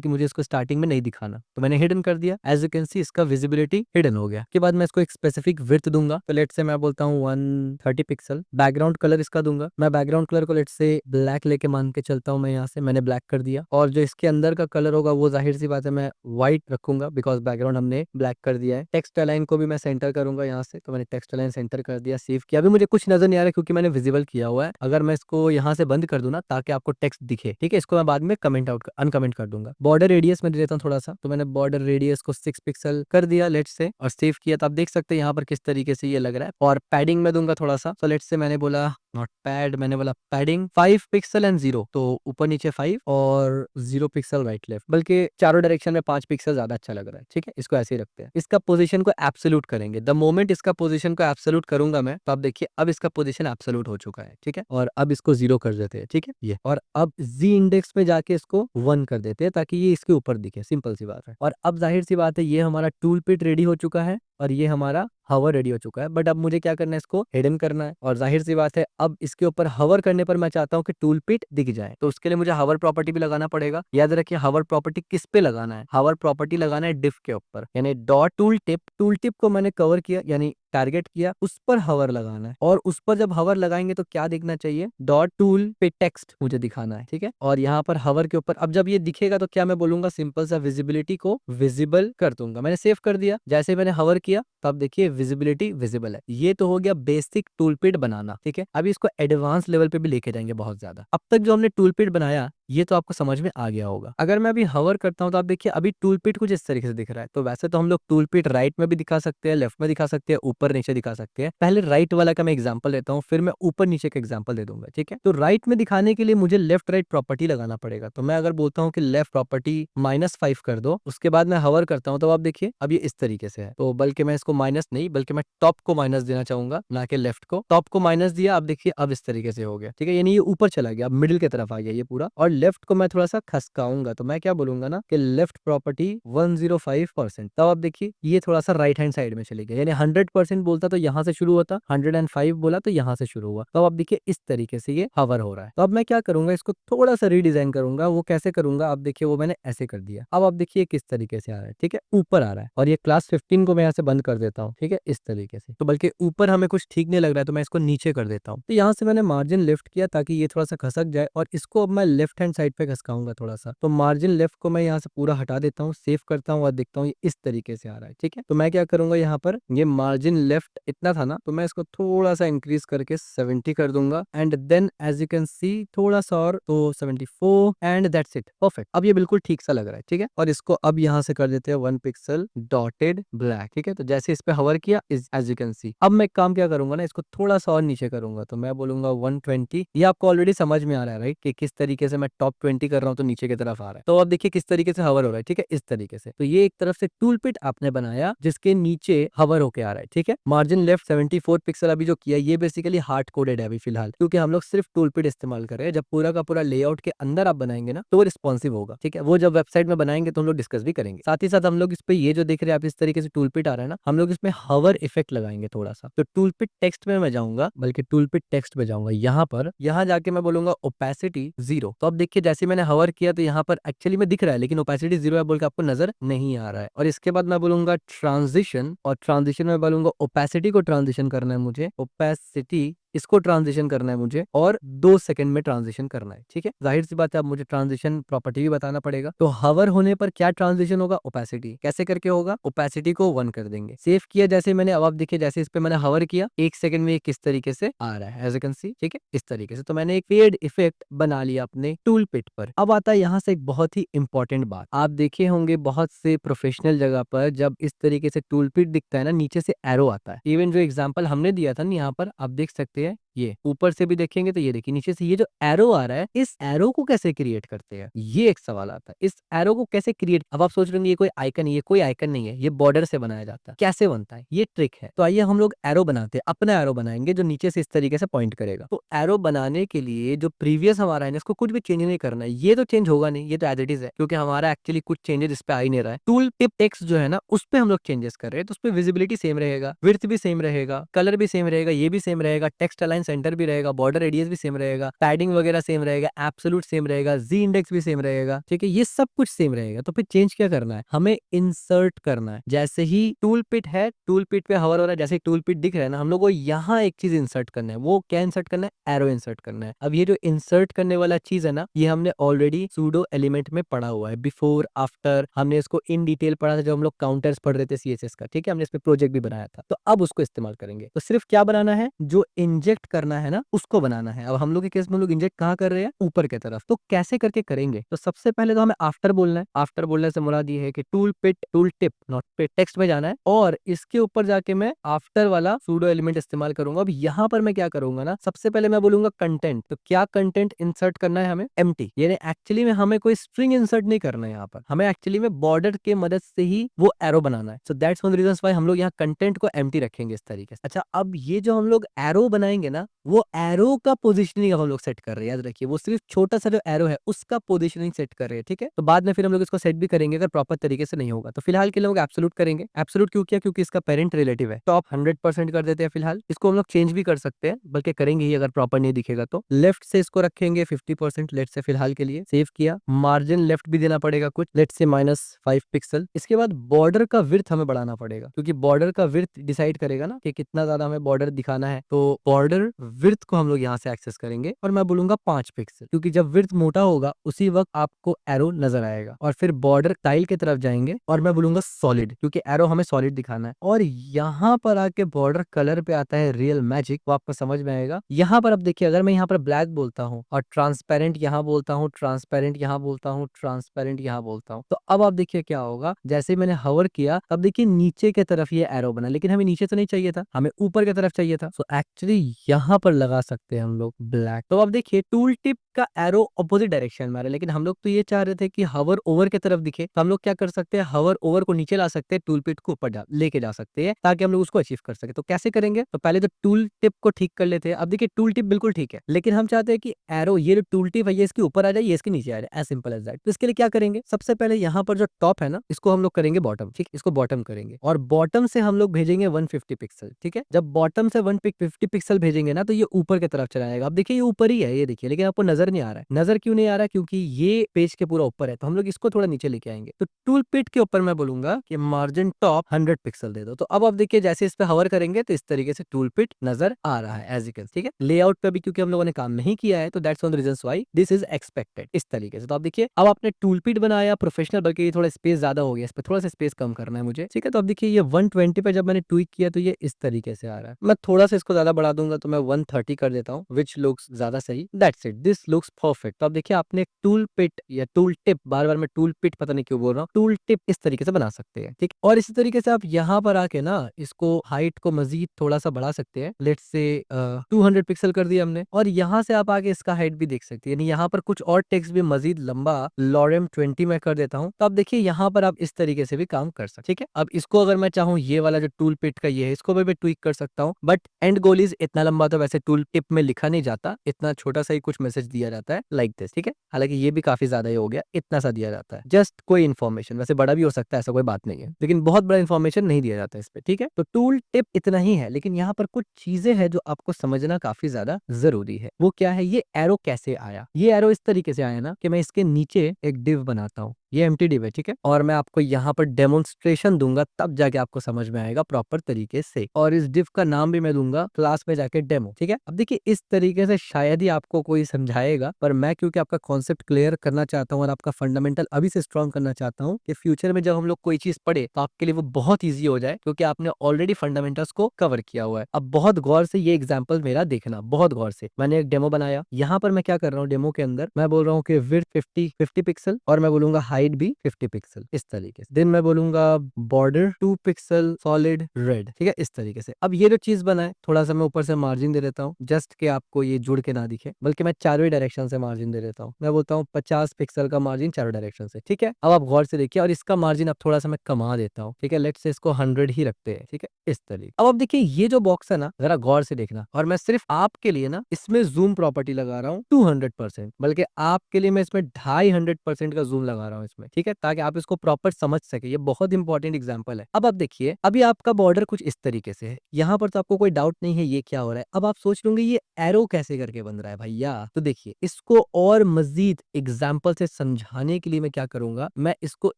कि मुझे इसको स्टार्टिंग में नहीं दिखाना, तो मैंने हिडन कर दिया। एज यू कैन सी इसका विजिबिलिटी हिडन हो गया। के बाद मैं इसको एक स्पेसिफिक विड्थ दूंगा, तो लेट से मैं बोलता हूँ 130 पिक्सल। बैकग्राउंड कलर इसका दूंगा, मैं बैकग्राउंड कलर को लेट से ब्लैक लेके मान के चलता हूँ, मैं यहाँ से मैंने ब्लैक कर दिया। और जो इसके अंदर का कलर होगा वो जाहिर सी बात है मैं व्हाइट रखूंगा, बिकॉज बैकग्राउंड हमने ब्लैक कर दिया है। टेक्स्ट अलाइन को भी मैं सेंटर करूंगा यहाँ से, तो मैंने टेक्स्ट अलाइन सेंटर कर दिया, सेव किया। अभी मुझे कुछ नजर नहीं आ रहा क्योंकि मैंने विजिबल किया हुआ है। अगर मैं इसको यहाँ से बंद कर दूं ना, ताकि आपको टेक्स्ट दिखे, ठीक है, इसको मैं बाद में कमेंट आउट अनकमेंट कर दूंगा। बॉर्डर रेडियस में दे देता हूँ थोड़ा सा, तो मैंने बॉर्डर रेडियस को 6 पिक्सल कर दिया लेट से, और सेव किया। तो आप देख सकते हैं यहाँ पर किस तरीके से ये लग रहा है। और पैडिंग में दूंगा थोड़ा सा, तो लेट से मैंने बोला नॉट पैड, मैंने बोला पैडिंग 5 पिक्सल एंड 0, तो ऊपर नीचे 5 और 0 पिक्सल राइट लेफ्ट, बल्कि चारों डायरेक्शन में 5 पिक्सल ज्यादा अच्छा लग रहा है, ठीक है। इसको ऐसे ही रखते हैं। इसका पोजीशन को एब्सोल्यूट करेंगे। द मोमेंट इसका पोजीशन को एब्सोल्यूट करूंगा मैं, तो आप देखिए अब इसका पोजीशन एब्सोल्यूट हो चुका है, ठीक है। और अब इसको 0 कर देते हैं, ठीक है ये। और अब जी इंडेक्स में जाके इसको 1 कर देते हैं, ताकि ये इसके ऊपर दिखे, सिंपल सी बात है। और अब जाहिर सी बात है ये हमारा टूल पिट रेडी हो चुका है, और ये हमारा हवर रेडी हो चुका है। बट अब मुझे क्या करना है, इसको हिडन करना है। और जाहिर सी बात है अब इसके ऊपर हवर करने पर मैं चाहता हूँ कि टूल पिट दिख जाए, तो उसके लिए मुझे हवर प्रॉपर्टी भी लगाना पड़ेगा। याद रखिए हवर प्रॉपर्टी किस पे लगाना है, हवर प्रॉपर्टी लगाना है डिव के ऊपर, यानी dot tool tip. Tool tip को मैंने कवर किया, यानी टारगेट किया, उस पर हवर लगाना है। और उस पर जब हवर लगाएंगे तो क्या दिखना चाहिए, डॉट टूल पे टेक्स्ट मुझे दिखाना है, ठीक है। और यहाँ पर हवर के ऊपर अब जब ये दिखेगा तो क्या मैं बोलूंगा, सिंपल सा विजिबिलिटी को विजिबल कर दूंगा। मैंने सेव कर दिया। जैसे मैंने हवर किया तो अब देखिए विजिबिलिटी विजिबल है। ये तो हो गया बेसिक टूलपिट बनाना, ठीक है। अभी इसको एडवांस लेवल पे भी लेके जाएंगे बहुत ज्यादा। अब तक जो हमने टूलपिट बनाया ये तो आपको समझ में आ गया होगा। अगर मैं अभी हवर करता हूँ तो आप देखिए अभी टूलपिट कुछ इस तरीके से दिख रहा है। तो वैसे तो हम लोग टूलपिट राइट में भी दिखा सकते हैं, लेफ्ट में दिखा सकते हैं, ऊपर ऊपर नीचे दिखा सकते हैं। पहले राइट वाला का मैं एग्जांपल देता हूँ, फिर मैं ऊपर नीचे का एग्जांपल दे दूंगा, ठीक है। तो राइट में दिखाने के लिए मुझे लेफ्ट राइट प्रॉपर्टी लगाना पड़ेगा। तो मैं अगर बोलता हूँ कि लेफ्ट प्रॉपर्टी -5 कर दो, उसके बाद मैं हवर करता हूँ, तो आप देखिए अब ये इस तरीके से है। तो बल्कि मैं इसको माइनस नहीं, बल्कि मैं टॉप को माइनस देना चाहूंगा, ना कि लेफ्ट को। टॉप को माइनस दिया, अब देखिए अब इस तरीके से हो गया, ठीक है। यानी ये ऊपर चला गया, अब मिडिल की तरफ आ गया ये पूरा। और लेफ्ट को मैं थोड़ा सा खसकाऊंगा, तो मैं क्या बोलूंगा ना कि लेफ्ट प्रॉपर्टी 105%। तब आप देखिए ये थोड़ा सा राइट हैंड साइड में चले गया, यानी 100% बोलता तो यहाँ से शुरू होता, 105 बोला तो यहाँ से शुरू हुआ। तो अब देखिए इस तरीके से ये हवर हो रहा है। तो अब मैं क्या करूंगा, इसको थोड़ा सा रीडिजाइन करूंगा। वो कैसे करूंगा, अब देखिए वो मैंने ऐसे कर दिया। अब आप देखिए किस तरीके से आ रहा है, ठीक है, ऊपर आ रहा है। और ये क्लास 15 को मैं यहाँ से बंद कर देता हूँ, ठीक है, इस तरीके से। तो बल्कि ऊपर हमें कुछ ठीक नहीं लग रहा है, तो मैं इसको नीचे कर देता हूँ। तो यहाँ से मैंने मार्जिन लेफ्ट किया ताकि ये थोड़ा सा खसक जाए, और इसको अब मैं लेफ्ट हैंड साइड पे खसकाऊंगा थोड़ा सा। तो मार्जिन लेफ्ट को मैं यहाँ से पूरा हटा देता हूँ, सेव करता हूँ और देखता हूँ ये इस तरीके से आ रहा है, ठीक है। तो मैं क्या करूंगा, यहाँ पर ये मार्जिन लेफ्ट इतना था ना, तो मैं इसको थोड़ा सा इंक्रीज करके 70 कर दूंगा। And then as you can see थोड़ा सा और, तो 74, एंड दैट्स इट, परफेक्ट। अब ये बिल्कुल ठीक सा लग रहा है, ठीक है। और इसको अब यहाँ से कर देते हैं 1 पिक्सल डॉटेड ब्लैक, ठीक है। तो जैसे इस पे हवर किया, एज यू कैन सी, अब मैं काम क्या करूंगा ना, इसको थोड़ा सा और नीचे करूंगा। तो मैं बोलूंगा 120। ये आपको ऑलरेडी समझ में आ रहा है राइट, कि किस तरीके से मैं टॉप 20 कर रहा हूँ तो नीचे की तरफ आ रहा है। तो अब देखिए किस तरीके से हवर हो रहा है, ठीक है, इस तरीके से। तो ये एक तरफ से टूल पिट आपने बनाया जिसके नीचे हवर होके आ रहा है, ठीक है। मार्जिन लेफ्ट 74 पिक्सल अभी जो किया, ये बेसिकली हार्ड कोडेड है अभी फिलहाल, क्योंकि हम लोग सिर्फ टूल पिट इस्तेमाल कर रहे हैं। जब पूरा का पूरा लेआउट के अंदर आप बनाएंगे ना, तो वो रिस्पॉन्सिव होगा, ठीक है। वो जब वेबसाइट में बनाएंगे तो हम लोग डिस्कस भी करेंगे। साथ ही साथ हम लोग इस पे ये जो देख रहे हैं आप, इस तरीके से टूल पिट आ रहा है ना, हम लोग इसमें हवर इफेक्ट लगाएंगे थोड़ा सा। तो टूल पिट टेक्स्ट में मैं जाऊंगा, बल्कि टूल पिट टेक्स्ट में जाऊंगा, यहाँ पर, यहाँ जाके मैं बोलूंगा ओपेसिटी 0। तो अब देखिए जैसे मैंने हवर किया तो यहाँ पर एक्चुअली में दिख रहा है, लेकिन ओपेसिटी 0 है बोल के आपको नजर नहीं आ रहा है। और इसके बाद मैं बोलूंगा ट्रांजिशन, और ट्रांजिशन में बोलूंगा ओपेसिटी को ट्रांजिशन करना है मुझे, ओपेसिटी इसको ट्रांजिशन करना है मुझे, और 2 सेकंड में ट्रांजिशन करना है, ठीक है। जाहिर सी बात है, अब मुझे ट्रांजिशन प्रॉपर्टी भी बताना पड़ेगा। तो हवर होने पर क्या ट्रांजिशन होगा, ओपेसिटी। कैसे करके होगा, ओपेसिटी को 1 कर देंगे। सेव किया जैसे मैंने, अब आप देखिए जैसे इस पे मैंने हवर किया, 1 सेकंड में ये किस तरीके से आ रहा है, एज यू कैन सी, ठीक है, इस तरीके से। तो मैंने एक फेड इफेक्ट बना लिया अपने टूल पिट पर। अब आता है यहाँ से एक बहुत ही इंपॉर्टेंट बात, आप देखे होंगे बहुत से प्रोफेशनल जगह पर जब इस तरीके से टूल पिट दिखता है ना, नीचे से एरो आता है। इवन जो एग्जांपल हमने दिया था ना, यहाँ पर आप देख सकते हैं, ये ऊपर से भी देखेंगे तो ये देखिए नीचे से ये जो एरो आ रहा है, इस एरो को कैसे क्रिएट करते हैं, ये एक सवाल आता है। इस एरो को कैसे क्रिएट, अब आप सोच रहे होंगे ये कोई आइकन, ये कोई आइकन नहीं है, ये बॉर्डर से बनाया जाता है। कैसे बनता है, ये ट्रिक है। तो आइए हम लोग एरो बनाते हैं, अपना एरो बनाएंगे जो नीचे से इस तरीके से पॉइंट करेगा। तो एरो बनाने के लिए जो प्रीवियस हमारा है ना, इसको कुछ भी चेंज नहीं करना है। ये तो चेंज होगा नहीं, ये तो एज इट इज है, क्योंकि हमारा एक्चुअली कुछ चेंजेस इस पे आ ही नहीं रहा है। टूल टिप टेक्स्ट जो है ना, उस पे हम लोग चेंजेस कर रहे हैं, तो उस पे विजिबिलिटी सेम रहेगा, विड्थ भी सेम रहेगा, कलर भी सेम रहेगा, ये भी सेम रहेगा, टेक्स्ट अलाइन सेंटर भी रहेगा, बॉर्डर रेडियस भी सेम रहेगा, पैडिंग वगैरह सेम रहेगा, एब्सोल्यूट सेम रहेगा, जी इंडेक्स भी सेम रहेगा, ठीक है, ये सब कुछ सेम रहेगा। तो फिर चेंज क्या करना है, हमें इंसर्ट करना है। जैसे ही टूल पिट है, टूल पिट पे हवर हो रहा है, जैसे टूल पिट दिख रहा है ना, हम लोग को यहाँ एक चीज इंसर्ट करना है। वो क्या इंसर्ट करना है, एरो इंसर्ट करना है। अब ये जो इंसर्ट करने वाला चीज है ना, ये हमने ऑलरेडी सूडो एलिमेंट में पढ़ा हुआ है, बिफोर आफ्टर, हमने इसको इन डिटेल पढ़ा था जब हम लोग काउंटर्स पढ़ रहे थे सीएसएस का, ठीक है, हमने इस पे प्रोजेक्ट भी बनाया था। तो अब उसको इस्तेमाल करेंगे। तो सिर्फ क्या बनाना है, जो इंजेक्ट करना है ना, उसको बनाना है। अब हम लोग के केस में हम लोग इंजेक्ट कहाँ कर रहे हैं, ऊपर की तरफ। तो कैसे करके करेंगे, तो सबसे पहले तो हमें आफ्टर बोलना है। आफ्टर बोलने से मुराद ये है कि tool pit, tool tip, not pit, text में जाना है, और इसके ऊपर जाके मैं आफ्टर वाला सूडो एलिमेंट इस्तेमाल करूंगा। अब यहाँ पर मैं क्या करूंगा ना, सबसे पहले मैं बोलूंगा कंटेंट। तो क्या कंटेंट इंसर्ट करना है हमें, एम्प्टी, यानी एक्चुअली में हमें कोई स्ट्रिंग इंसर्ट नहीं करना है यहाँ पर, हमें एक्चुअली में बॉर्डर के मदद से ही वो एरो बनाना है। So that's one reason why हम लोग यहाँ कंटेंट को एम्प्टी रखेंगे इस तरीके से। अच्छा, अब ये जो हम लोग एरो बनाएंगे ना, वो एरो का पोजिशनिंग अब हम लोग सेट कर रहे हैं, याद रखिए, वो सिर्फ छोटा सा जो एरो है उसका पोजिशनिंग सेट कर रहे हैं, ठीक है। तो बाद में फिर हम लोग इसको सेट भी करेंगे अगर प्रॉपर तरीके से नहीं होगा। तो फिलहाल के लोग एब्सोल्यूट करेंगे। एब्सोल्यूट क्यों किया, क्योंकि इसका पेरेंट रिलेटिव है। टॉप 100% कर देते हैं फिलहाल। इसको हम लोग चेंज भी कर सकते हैं, बल्कि करेंगे ही अगर प्रॉपर नहीं दिखेगा तो। लेफ्ट से इसको रखेंगे 50% लेट से फिलहाल के लिए। सेव किया, मार्जिन लेफ्ट भी देना पड़ेगा कुछ, लेट से -5 पिक्सल। इसके बाद बॉर्डर का विड्थ हमें बढ़ाना पड़ेगा, क्योंकि बॉर्डर का विड्थ डिसाइड करेगा ना कि कितना ज्यादा हमें बॉर्डर दिखाना है। तो बॉर्डर विड्थ को हम लोग यहाँ से एक्सेस करेंगे और मैं बोलूंगा 5 पिक्सल, क्योंकि जब विड्थ मोटा होगा उसी वक्त आपको एरो नजर आएगा। और फिर बॉर्डर स्टाइल की तरफ जाएंगे और मैं बोलूंगा सॉलिड, क्योंकि एरो हमें सॉलिड दिखाना है। और यहाँ पर आके बॉर्डर कलर पे आता है रियल मैजिक, वो आपको समझ में आएगा। यहाँ पर अब देखिए, अगर मैं यहाँ पर ब्लैक बोलता हूँ और ट्रांसपेरेंट यहाँ बोलता हूँ, ट्रांसपेरेंट यहाँ बोलता हूँ, ट्रांसपेरेंट यहाँ बोलता हूँ, तो अब आप देखिए क्या होगा। जैसे ही मैंने हवर किया तब देखिए नीचे की तरफ ये एरो बना, लेकिन हमें नीचे तो नहीं चाहिए था, हमें ऊपर की तरफ चाहिए था। सो एक्चुअली यहाँ पर लगा सकते हैं हम लोग ब्लैक। तो अब देखिए टूल टिप का एरो अपोजिट डायरेक्शन में आ रहा है, लेकिन हम लोग तो ये चाह रहे थे कि हवर ओवर की तरफ दिखे। तो हम लोग क्या कर सकते हैं, हवर ओवर को नीचे ला सकते हैं, टूल टिप को ऊपर लेके जा सकते हैं, ताकि हम लोग उसको अचीव कर सके। तो कैसे करेंगे, तो पहले तो टूल टिप को ठीक कर लेते हैं। अब देखिए टूल टिप बिल्कुल ठीक है, लेकिन हम चाहते हैं कि एरो, ये जो टूल टिप है, ये इसके ऊपर आ जाए, ये इसके नीचे आ जाए, एज सिंपल एज दैट। तो इसके लिए क्या करेंगे, सबसे पहले यहाँ पर जो टॉप है ना, इसको हम लोग करेंगे बॉटम, ठीक, इसको बॉटम करेंगे और बॉटम से हम लोग भेजेंगे 150 पिक्सल, ठीक है। जब बॉटम से 150 पिक्सल भेजेंगे ना, तो ये ऊपर की तरफ चला जाएगा। अब देखिए ये ऊपर ही है, ये देखिए, लेकिन आपको नजर नहीं आ रहा है। नजर क्यों नहीं आ रहा है, क्योंकि ये पेज के पूरा ऊपर है, तो हम लोग इसको थोड़ा नीचे लेके आएंगे। तो टूल पिट के ऊपर मैं बोलूंगा कि मार्जिन टॉप 100 पिक्सल दे दो। तो अब आप देखिए जैसे इस पे हवर करेंगे तो इस तरीके से टूल पिट नजर आ रहा है, एज यू कैन, ठीक है। लेआउट पे भी क्योंकि हम लोगों ने काम नहीं किया है, तो that's one the reasons why this is expected, इस तरीके से। तो आप देखिए अब आपने टूल पिट बनाया प्रोफेशनल, बल्कि ये थोड़ा स्पेस ज्यादा हो गया, इस पे थोड़ा सा स्पेस कम करना है मुझे, ठीक है। तो अब देखिए ये 120 पे जब मैंने ट्वीक किया तो ये इस तरीके से आ रहा है। मैं थोड़ा सा इसको ज्यादा बढ़ा दूंगा, तो मैं 130 कर देता हूँ, विच लुक्स ज्यादा सही। That's it, this looks perfect. तो अब देखिए आपने टूल पिट या टूल टिप, बार बार मैं टूल पिट पता नहीं क्यों बोल रहा हूँ, टूल टिप इस तरीके से बना सकते हैं, ठीक। और इसी तरीके से आप यहाँ पर आके ना इसको हाइट को मजीद थोड़ा सा बढ़ा सकते हैं। लेट्स से 200 पिक्सल कर दिया हमने, और यहाँ से आप आगे इसका हाइट भी देख सकते हैं, यानी यहाँ पर कुछ और टेक्स्ट भी मजीद लंबा लॉरेम 20 में कर देता हूँ। तो आप देखिए यहाँ पर आप इस तरीके से भी काम कर सकते, ठीक है। अब इसको अगर मैं चाहूँ, ये वाला जो टूल पिट का ये है, इसको भी मैं ट्वीक कर सकता हूँ, बट एंड गोल इज इतना लंबा तो वैसे टूल टिप में लिखा नहीं जाता, इतना छोटा सा ही कुछ मैसेज दिया जाता है लाइक दिस, ठीक है। हालांकि ये भी काफी ज्यादा ही हो गया, इतना सा दिया जाता है, जस्ट कोई इन्फॉर्मेशन, वैसे बड़ा भी हो सकता है, ऐसा कोई बात नहीं है, लेकिन बहुत बड़ा इन्फॉर्मेशन नहीं दिया जाता है इस पे, ठीक है। तो टूल टिप इतना ही है, लेकिन यहाँ पर कुछ चीजें हैं जो आपको समझना काफी ज्यादा जरूरी है। वो क्या है, ये एरो कैसे आया। ये एरो इस तरीके से आया ना कि मैं इसके नीचे एक डिव बनाता हूँ, ये एम्प्टी डिव है, ठीक है। और मैं आपको यहाँ पर डेमोन्स्ट्रेशन दूंगा, तब जाके आपको समझ में आएगा प्रॉपर तरीके से। और इस डिव का नाम भी मैं दूंगा क्लास में जाके डेमो, ठीक है। अब देखिए इस तरीके से शायद ही आपको कोई समझाएगा, पर मैं क्योंकि आपका कॉन्सेप्ट क्लियर करना चाहता हूँ और आपका फंडामेंटल अभी से स्ट्रॉन्ग करना चाहता हूँ, कि फ्यूचर में जब हम लोग कोई चीज पढ़े तो आपके लिए वो बहुत ईजी हो जाए, क्योंकि आपने ऑलरेडी फंडामेंटल्स को कवर किया हुआ है। अब बहुत गौर से ये एग्जाम्पल मेरा देखना, बहुत गौर से। मैंने एक डेमो बनाया, यहाँ पर मैं क्या कर रहा हूँ, डेमो के अंदर मैं बोल रहा हूँ कि विड्थ 50 पिक्सल, और मैं बोलूंगा हाइट भी 50 पिक्सल, इस तरीके से। देन मैं बोलूंगा बॉर्डर 2 पिक्सल सॉलिड रेड, ठीक है, इस तरीके से। अब ये जो चीज बना है, थोड़ा सा मैं ऊपर से मार्जिन दे देता हूँ, जस्ट कि आपको ये जुड़ के ना दिखे, बल्कि मैं चारों डायरेक्शन से मार्जिन दे देता हूँ। मैं बोलता हूँ 50 पिक्सल का मार्जिन चारों डायरेक्शन से, ठीक है। अब आप गौर से देखिए, और इसका मार्जिन अब थोड़ा सा मैं कमा देता हूँ, ठीक है। लेट्स से इसको 100 ही रखते हैं, ठीक है, इस तरीके। अब आप देखिए ये जो बॉक्स है ना, जरा गौर से देखना, और मैं सिर्फ आपके लिए ना इसमें जूम प्रॉपर्टी लगा रहा हूँ 200%, बल्कि आपके लिए मैं इसमें 250% का जूम लगा रहा हूँ इसमें, ठीक है, ताकि आप इसको प्रॉपर समझ सके। ये बहुत इंपॉर्टेंट एग्जांपल है। अब आप देखिए, अभी आपका बॉर्डर कुछ इस तरीके से है, यहाँ पर तो आपको कोई डाउट नहीं है ये क्या हो रहा है। अब आप सोच लोगे ये एरो कैसे करके बन रहा है भैया, तो देखिए इसको और मजीद एग्जाम्पल से समझाने के लिए मैं क्या करूंगा, मैं इसको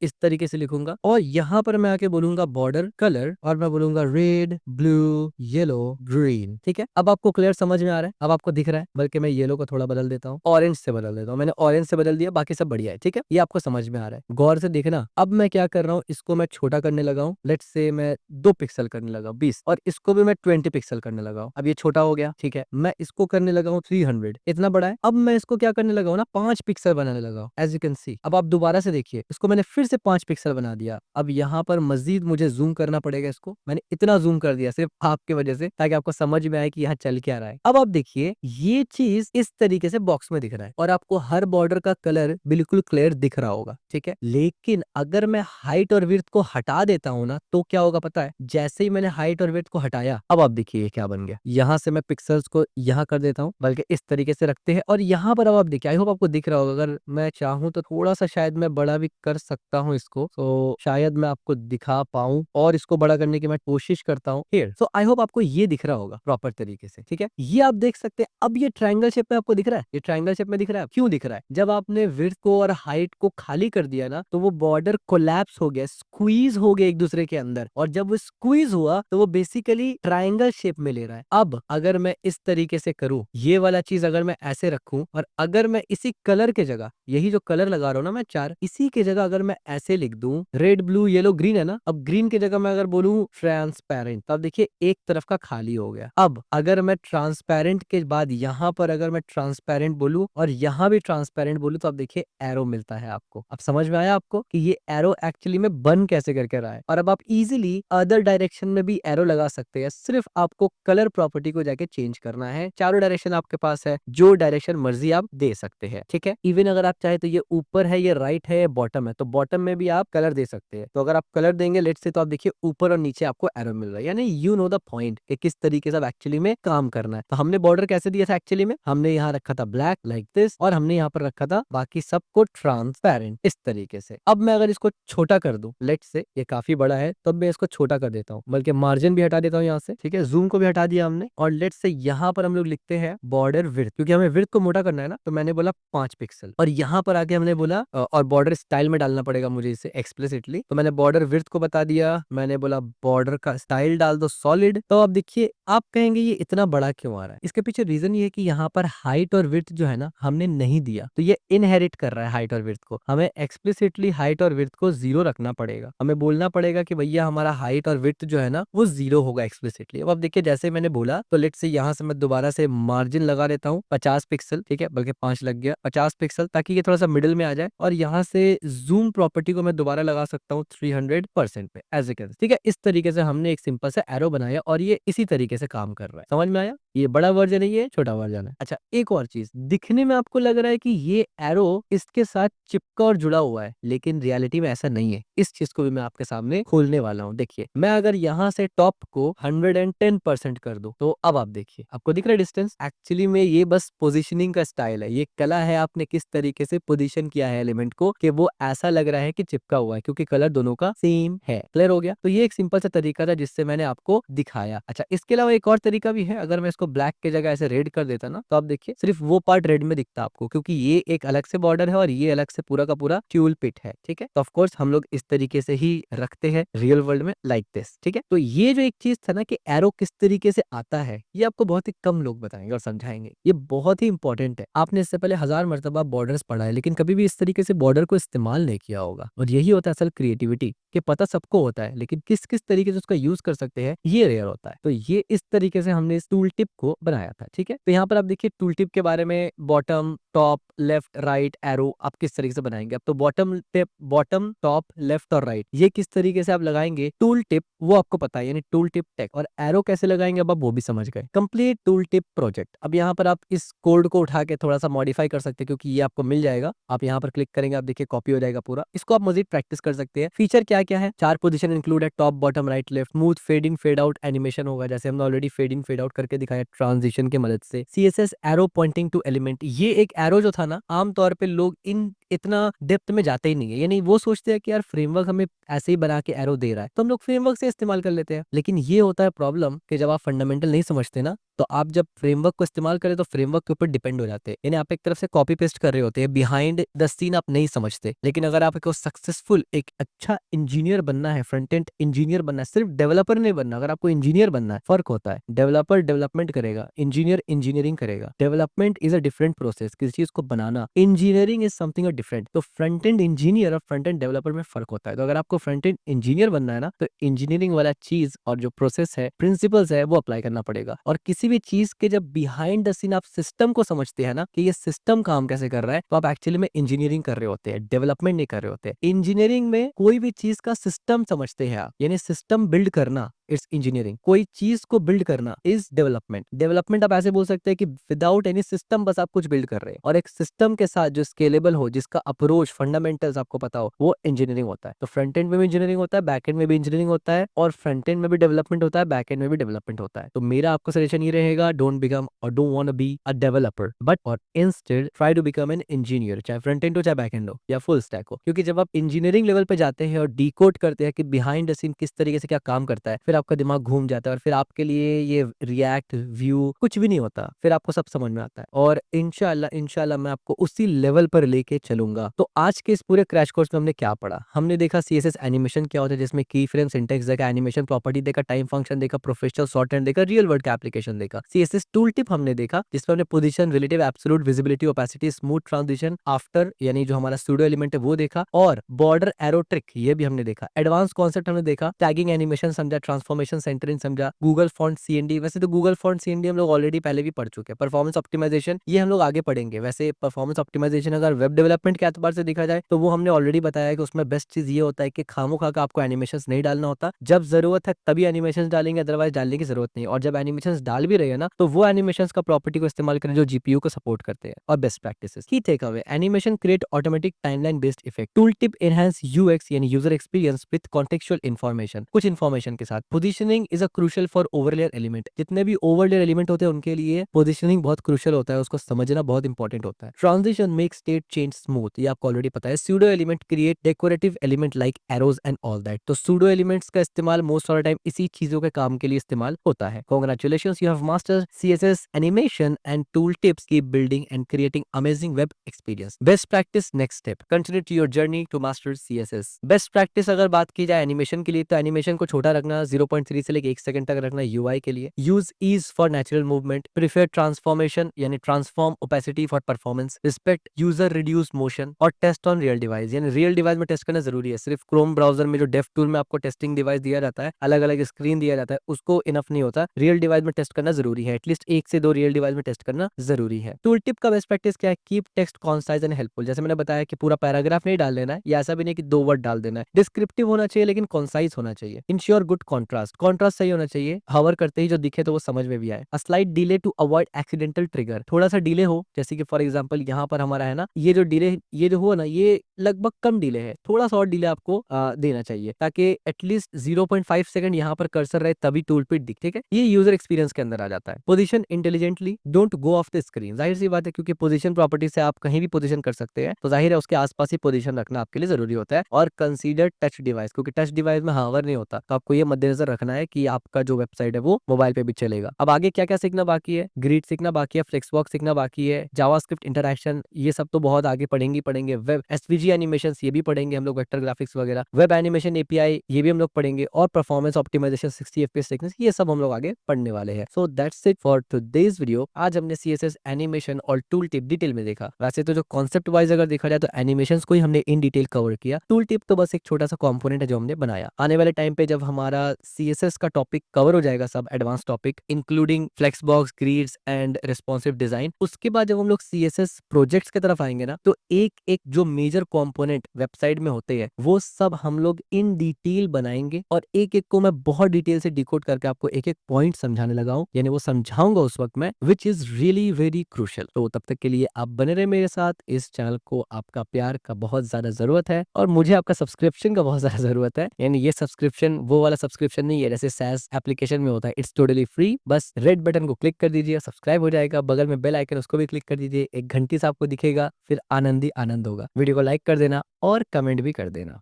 इस तरीके से लिखूंगा, और यहाँ पर मैं आके बोलूंगा बॉर्डर कलर, और मैं बोलूंगा रेड, ब्लू, येलो, ग्रीन, ठीक है। अब आपको क्लियर समझ में आ रहा है, अब आपको दिख रहा है, बल्कि मैं येलो को थोड़ा बदल देता हूँ, ऑरेंज से बदल देता हूँ। मैंने ऑरेंज से बदल दिया, बाकी सब बढ़िया है, ठीक है। ये आपको समझ में आ रहा है, गौर से देखना। अब मैं क्या कर रहा हूँ, इसको मैं छोटा करने लगा हूँ, लेट्स से मैं 2 पिक्सल करने लगा 20, और इसको भी मैं 20 पिक्सल करने लगा हूँ। अब ये छोटा हो गया, ठीक है। मैं इसको करने लगा हूँ 300, इतना बड़ा है। अब मैं इसको क्या करने लगा हूँ ना, 5 पिक्सल बनाने लगा हूँ, एज यू कैन सी। अब आप दोबारा से देखिए, इसको मैंने फिर से 5 पिक्सल बना दिया। अब यहाँ पर मजीद मुझे जूम करना पड़ेगा, इसको मैंने इतना जूम कर दिया सिर्फ आपके वजह से, ताकि आपको समझ में आए कि यहाँ चल क्या रहा है। अब आप देखिए ये चीज इस तरीके से बॉक्स में दिख रहा है, और आपको हर बॉर्डर का कलर बिल्कुल क्लियर दिख रहा होगा, ठीक है। लेकिन अगर मैं हाइट और विड्थ को हटा देता हूँ ना, तो क्या होगा पता है, जैसे ही मैंने हाइट और विड्थ को हटाया, अब आप देखिए ये क्या बन गया। यहाँ से मैं पिक्सल्स को यहाँ कर देता हूँ, बल्कि इस तरीके से रखते हैं, और यहाँ पर अब आप देखिए, आई होप आपको दिख रहा होगा। अगर मैं चाहूँ तो थोड़ा सा शायद मैं बड़ा भी कर सकता हूँ इसको, तो शायद मैं आपको दिखा पाऊँ, और इसको बड़ा करने की मैं कोशिश करता हूँ हियर। सो आई होप आपको ये दिख रहा होगा प्रॉपर तरीके से, ठीक है। ये आप देख सकते हैं। अब ये ट्रायंगल शेप में आपको दिख रहा है, ये ट्रायंगल शेप में दिख रहा है। क्यों दिख रहा है, जब आपने विड्थ को और हाइट को खाली कर दिया ना, तो वो बॉर्डर कोलैप्स हो गया, स्क्वीज हो गया एक दूसरे के अंदर, और जब वो स्क्वीज हुआ तो वो बेसिकली ट्रायंगल शेप में ले रहा है। अब अगर मैं इस तरीके से करूं, ये वाला चीज अगर मैं ऐसे रखूं, और अगर मैं इसी कलर के जगह, यही जो कलर लगा रहा हूं ना मैं चार, इसी के जगह अगर मैं ऐसे लिख दूं, रेड ब्लू येलो ग्रीन है ना, अब ग्रीन की जगह मैं अगर बोलूं ट्रांसपेरेंट, तो अब देखिए एक तरफ का खाली हो गया। अब अगर मैं ट्रांसपेरेंट के बाद यहां पर अगर मैं ट्रांसपेरेंट बोलूं और यहां भी ट्रांसपेरेंट बोलूं, तो अब देखिए एरो मिलता है आपको। अब समझ में आया आपको कि ये एरो एक्चुअली में बन कैसे करके रहा है। और अब आप इजीली अदर डायरेक्शन में भी एरो लगा सकते हैं, सिर्फ आपको कलर प्रॉपर्टी को जाके चेंज करना है। चारों डायरेक्शन आपके पास है, जो डायरेक्शन मर्जी आप दे सकते हैं, ठीक है। इवन अगर आप चाहे तो ये ऊपर है, ये राइट है, ये बॉटम है, तो बॉटम में भी आप कलर दे सकते हैं। तो अगर आप कलर देंगे लेट्स से, तो आप देखिए ऊपर और नीचे आपको एरो मिल रहा है, यानी यू नो द पॉइंट कि किस तरीके से एक्चुअली में काम करना है। तो हमने बॉर्डर कैसे दिया था एक्चुअली में, हमने यहाँ रखा था ब्लैक लाइक दिस, और हमने यहाँ पर रखा था बाकी सबको ट्रांसपेरेंट इस तरीके से। अब मैं अगर इसको छोटा कर दूं, लेट्स से ये काफी बड़ा है, तो मैं इसको छोटा कर देता हूँ, बल्कि मार्जिन भी हटा देता हूँ यहाँ से, ठीक है, जूम को भी हटा दिया हमने। और लेट्स से यहाँ पर हम लोग लिखते हैं बॉर्डर विड्थ, क्योंकि हमें विड्थ को मोटा करना है ना, तो मैंने बोला 5 पिक्सल। और यहाँ पर आके हमने बोला और बॉर्डर स्टाइल में डालना पड़ेगा मुझे इसे एक्सप्लिसिटली, तो मैंने बॉर्डर विड्थ को बता दिया, मैंने बोला बॉर्डर का स्टाइल डाल दो सॉलिड। तो अब देखिए आप कहेंगे ये इतना बड़ा क्यों आ रहा है, इसके पीछे रीजन ये है कि यहाँ पर हाइट और विड्थ जो है ना हमने नहीं दिया, तो ये इनहेरिट कर रहा है हाइट और विड्थ को। हमें एक्सप्लिसिटली हाइट और विड्थ को 0 रखना पड़ेगा, हमें बोलना पड़ेगा कि भैया हमारा हाइट और विड्थ जो है ना वो 0 होगा एक्सप्लिसिटली। अब देखिए जैसे मैंने बोला, तो लेट्स से यहाँ से मैं दोबारा से मार्जिन लगा देता हूँ 50 पिक्सल, ठीक है, बल्कि 5 लग गया, 50 पिक्सल, ताकि ये थोड़ा सा मिडिल में आ जाए। और यहाँ से जूम प्रॉपर्टी को मैं दोबारा लगा सकता हूँ 300% पे एज ए कैन, ठीक है। इस तरीके से हमने एक सिंपल से एरो बनाया और ये इसी तरीके से काम कर रहा है। समझ में आया, ये बड़ा वर्जन है, ये छोटा वर्जन है। अच्छा एक और चीज, दिखने में आपको लग रहा है कि ये एरो इसके साथ चिपका और जुड़ा हुआ है, लेकिन रियलिटी में ऐसा नहीं है। इस चीज को भी मैं आपके सामने खोलने वाला हूँ। देखिए मैं अगर यहाँ से टॉप को 110% कर दूं, तो अब आप देखिए आपको दिख रहा है डिस्टेंस। एक्चुअली में ये बस पोजीशनिंग का स्टाइल है, ये कला है, आपने किस तरीके से पोजीशन किया है एलिमेंट को कि वो ऐसा लग रहा है कि चिपका हुआ है, क्योंकि कलर दोनों का सेम है। क्लियर हो गया। तो ये एक सिंपल सा तरीका था जिससे मैंने आपको दिखाया। अच्छा इसके अलावा एक और तरीका भी है, अगर मैं इसको ब्लैक के जगह ऐसे रेड कर देता ना, तो आप देखिए सिर्फ वो पार्ट रेड में दिखता आपको, क्योंकि ये एक अलग से बॉर्डर है और ये अलग से पूरा का पूरा ट्यूल पिट है, ठीक है। तो ऑफ कोर्स हम लोग इस तरीके से ही रखते हैं रियल वर्ल्ड में लाइक दिस, ठीक है। तो ये जो एक चीज था ना कि एरो किस तरीके से आता है, ये आपको बहुत ही कम लोग बताएंगे और समझाएंगे। ये बहुत ही इंपॉर्टेंट है। आपने इससे पहले 1000 मर्तबा बॉर्डर्स पढ़ा है, लेकिन कभी भी इस तरीके से बॉर्डर को इस्तेमाल नहीं किया होगा। और यही होता है असल क्रिएटिविटी, कि पता सबको होता है, लेकिन किस किस तरीके से उसका यूज कर सकते हैं ये रेयर होता है। तो ये इस तरीके से हमने इस टूल टिप को बनाया था, ठीक है। तो यहाँ पर आप देखिए टूल टिप के बारे में, bottom top left right arrow आप किस तरीके से बनाएंगे। अब तो bottom tip, bottom top left और राइट, ये किस तरीके से आप लगाएंगे टूल टिप वो आपको पता है, यानी टूल टिप टेक। और एरो कैसे लगाएंगे अब आप वो भी समझ गए। Complete tool tip project. अब यहाँ पर आप इस कोड को उठा के थोड़ा सा मॉडिफाई कर सकते हैं, क्योंकि ये आपको मिल जाएगा। आप यहाँ पर क्लिक करेंगे, आप देखिए कॉपी हो जाएगा पूरा। इसको आप मजीद प्रैक्टिस कर सकते हैं। फीचर क्या क्या है, 4 पोजीशन इंक्लूड है, top bottom right left, smooth fade in fade out animation होगा, जैसे हमने already fade in fade out करके दिखाया ट्रांजिशन की मदद से। CSS arrow pointing to element, ये एक एरो जो था ना, आमतौर पे लोग इन इतना डेप्थ में जाते ही नहीं है, यानी वो सोचते हैं कि यार फ्रेमवर्क हमें ऐसे ही बना के एरो दे रहा है, तो हम लोग फ्रेमवर्क से इस्तेमाल कर लेते हैं। लेकिन ये होता है प्रॉब्लम कि जब आप फंडामेंटल नहीं समझते ना, तो आप जब फ्रेमवर्क को इस्तेमाल करें तो फ्रेमवर्क के ऊपर डिपेंड हो जाते हैं, यानी आप एक तरफ से कॉपी पेस्ट कर रहे होते हैं, बिहाइंड द सीन आप नहीं समझते। लेकिन अगर आपको सक्सेसफुल एक अच्छा इंजीनियर बनना है, फ्रंट एंड इंजीनियर बनना है, सिर्फ डेवलपर नहीं बनना, अगर आपको इंजीनियर बनना है, फर्क होता है। डेवलपर डेवलपमेंट करेगा, इंजीनियर इंजीनियरिंग करेगा। Development is a different process, किसी चीज को बनाना। Engineering is something different. तो फ्रंट एंड इंजीनियर और फ्रंट एंड डेवलपर में फर्क होता है। तो अगर आपको फ्रंट एंड इंजीनियर बनना है ना, तो इंजीनियरिंग वाला चीज और जो प्रोसेस है, प्रिंसिपल्स है, वो अप्लाई करना पड़ेगा। और किसी भी चीज के जब बिहाइंड द सीन आप सिस्टम को समझते हैं ना, कि ये सिस्टम काम कैसे कर रहा है, तो आप एक्चुअली में इंजीनियरिंग कर रहे होते हैं, डेवलपमेंट नहीं कर रहे होते। इंजीनियरिंग में कोई भी चीज का सिस्टम समझते हैं आप, यानी सिस्टम बिल्ड करना इट्स इंजीनियरिंग। कोई चीज को बिल्ड करना इज डेवलपमेंट। डेवलपमेंट आप ऐसे बोल सकते हैं कि विदाउट एनी सिस्टम बस आप कुछ बिल्ड कर रहे हैं, और एक सिस्टम के साथ जो स्केलेबल हो, जिसका अप्रोच फंडामेंटल्स आपको पता हो, वो इंजीनियरिंग होता है। तो फ्रंट एंड में भी इंजीनियरिंग होता है, बैक एंड में भी इंजीनियरिंग होता है, और फ्रंट एंड में भी डेवलपमेंट होता है, बैक एंड में भी डेवलपमेंट होता है। तो मेरा आपको सजेशन ये रहेगा, don't become or don't want to be a developer, but और instead try to become an engineer, चाहे फ्रंट एंड हो, चाहे बैक एंड हो, या फुल स्टैक हो। क्योंकि जब आप इंजीनियरिंग लेवल पे जाते हैं और डिकोड करते हैं कि बिहाइंड द सीन किस तरीके से क्या काम करता है, फिर आपका दिमाग घूम जाता है और फिर आपके लिए ये रिएक्ट, व्यू कुछ भी नहीं होता, फिर आपको सब समझ में आता है और इंशाल्लाह मैं आपको उसी लेवल पर लेके चलूँगा। तो आज के इस पूरे क्रैश कोर्स में हमने क्या पढ़ा? हमने देखा सीएसएस एनिमेशन क्या होता है जिसमें की फ्रेम, सिंटैक्स देखा, एनिमेशन प्रॉपर्टी देखा, टाइम फंक्शन देखा, प्रोफेशनल शॉर्टहैंड देखा, रियल वर्ल्ड का एप्लीकेशन देखा। सीएसएस टूल टिप हमने देखा जिसमें हमने position, relative, absolute, visibility, opacity, smooth transition, after यानी जो हमारा सूडो एलिमेंट है वो देखा और बॉर्डर एरो ट्रिक ये भी हमने देखा। एडवांस कॉन्सेप्ट हमने देखा, टैगिंग एनिमेशन समझा, ट्रांसफॉर्मेशन, सेंटरिंग समझा, गूगल फॉन्ट सीएनडी। वैसे तो गूगल फॉन्ट सीएनडी हम लोग ऑलरेडी पहले भी पढ़ चुके हैं। परफॉर्मेंस ऑप्टिमाइजेशन ये हम लोग आगे पढ़ेंगे। वैसे परफॉर्मेंस ऑप्टिमाइजेशन अगर वेब डेवलपमेंट के एतबार से देखा जाए तो वो हमने ऑलरेडी बताया है कि उसमें बेस्ट चीज ये होता है कि खामोखा का आपको एनिमेशन नहीं डालना होता। जब जरूरत है तभी एनिमेशन डालेंगे, अदरवाइज डालने की जरूरत नहीं। और जब एनिमेशन डाल भी रहे हैं ना तो वो एनिमेशन का प्रॉपर्टी को इस्तेमाल करें जो जीपीयू को सपोर्ट करते हैं। और बेस्ट प्रैक्टिसेस की take away, animation create automatic timeline based effect. Tool tip enhance UX यानी user experience with contextual information, कुछ इन्फॉर्मेशन के साथ। Positioning is a crucial for overlayer element, जितने भी ओवरलेयर एलिमेंट होते हैं उनके लिए पोजिशनिंग बहुत क्रूशियल होता है, उसको समझना बहुत इंपॉर्टेंट होता है। Transition make state change smooth, ये आपको ऑलरेडी पता है। Pseudo element create decorative element like arrows and all that. तो सूडो एलिमेंट्स का इस्तेमाल मोस्ट ऑफ द टाइम इसी चीजों के काम के लिए इस्तेमाल होता है। Congratulations, you have mastered CSS animation and tool tips की building and creating amazing web experience. Best practice next step, continue to your journey to master CSS. Best practice अगर बात की जाए एनिमेशन के लिए तो एनिमेशन को छोटा रखना, 0.3 से लेकर 1 सेकंड तक रखना यूआई के लिए। Use ease for natural movement, prefer transformation यानी transform opacity for performance, respect user reduce motion और टेस्ट ऑन रियल डिवाइस यानी रियल डिवाइस में टेस्ट करना जरूरी है। सिर्फ क्रोम ब्राउजर में जो डेफ टूल में आपको टेस्टिंग डिवाइस दिया जाता है, अलग अलग स्क्रीन दिया जाता है, उसको इनफ नहीं होता। रियल डिवाइस में टेस्ट करना जरूरी है, एटलीस्ट 1 से 2 रियल डिवाइस में टेस्ट करना जरूरी है। टूल टिप का बेस्ट प्रैक्टिस क्या है? Keep text concise and helpful. जैसे मैंने बताया कि पूरा पैराग्राफ नहीं डाल देना है, या ऐसा भी नहीं कि 2 वर्ड डाल देना है। डिस्क्रिप्टिव होना चाहिए लेकिन कॉन्साइज होना चाहिए। इंश्योर गुड कॉन्ट्रास्ट, कॉन्ट्रास्ट सही होना चाहिए, हवर करते ही जो दिखे तो वो समझ में भी आए। A slight delay to avoid accidental trigger, थोड़ा सा डिले हो, जैसे कि फॉर एग्जांपल यहाँ पर हमारा है ना, ये जो डिले ये जो हुआ ना ये लगभग कम डिले है, थोड़ा सा और डिले आपको देना चाहिए ताकि एटलीस्ट 0.5 सेकंड यहाँ पर कर्सर रहे तभी टूल पिट दिखे। ठीक है, ये यूजर एक्सपीरियंस के अंदर आ जाता है। Position intelligently, don't go of the screen. जाहिर सी बात है क्योंकि पोजीशन प्रॉपर्टी से आप कहीं भी पोजीशन कर सकते हैं, तो जाहिर है उसके आसपास ही पोजीशन रखना आपके लिए जरूरी होता है। और कंसीडर टच डिवाइस, क्योंकि टच डिवाइस में हावर नहीं होता, तो आपको ये मद्देनजर रखना है कि आपका जो वेबसाइट है वो मोबाइल पे भी चलेगा। अब आगे क्या क्या सीखना बाकी है? ग्रिड सीखना बाकी है, फ्लेक्सबॉक्स सीखना बाकी है, जावास्क्रिप्ट इंटरैक्शन ये सब तो बहुत आगे पढ़ेंगे। वेब एसवीजी एनिमेशन ये भी पढ़ेंगे हम लोग, वेक्टर ग्राफिक्स वगैरह, वेब एनिमेशन एपीआई ये भी हम लोग पढ़ेंगे और परफॉर्मेंस ऑप्टिमाइजेशन 60 एफपीएस टेक्निक्स ये सब हम लोग आगे पढ़ने वाले हैं। So that's it for today's video. आज हमने सीएसएस एनिमेशन और टूल टिप डिटेल में देखा। वैसे तो जो कॉन्सेप्ट वाइज अगर देखा जाए तो एनिमेशंस को ही हमने इन डिटेल कवर किया, टूल टिप तो बस एक छोटा सा कंपोनेंट है जो हमने बनाया। आने वाले टाइम पे जब हमारा सीएसएस का टॉपिक कवर हो जाएगा, सब advance topic including flexbox, grids and responsive design, उसके बाद जब हम लोग सीएसएस प्रोजेक्ट्स की तरफ आएंगे ना तो एक एक जो मेजर कंपोनेंट वेबसाइट में होते हैं वो सब हम लोग इन डिटेल बनाएंगे और एक एक को मैं बहुत डिटेल से डिकोड करके आपको एक एक पॉइंट समझाने लगा हूं, यानी वो समझाऊंगा उस वक्त मैं, which is really very crucial. तो तब तक के लिए आप बने रहे मेरे साथ। इस चैनल को आपका प्यार का बहुत ज्यादा जरूरत है और मुझे आपका सब्सक्रिप्शन का बहुत ज्यादा जरूरत है। यानी ये सब्सक्रिप्शन वो वाला सब्सक्रिप्शन नहीं है जैसे सैस एप्लीकेशन में होता है, इट्स टोटली फ्री। बस रेड बटन को क्लिक कर दीजिए, सब्सक्राइब हो जाएगा, बगल में बेल आइकन उसको भी क्लिक कर दीजिए, एक घंटी से आपको दिखेगा, फिर आनंद ही आनंद होगा। वीडियो को लाइक कर देना और कमेंट भी कर देना।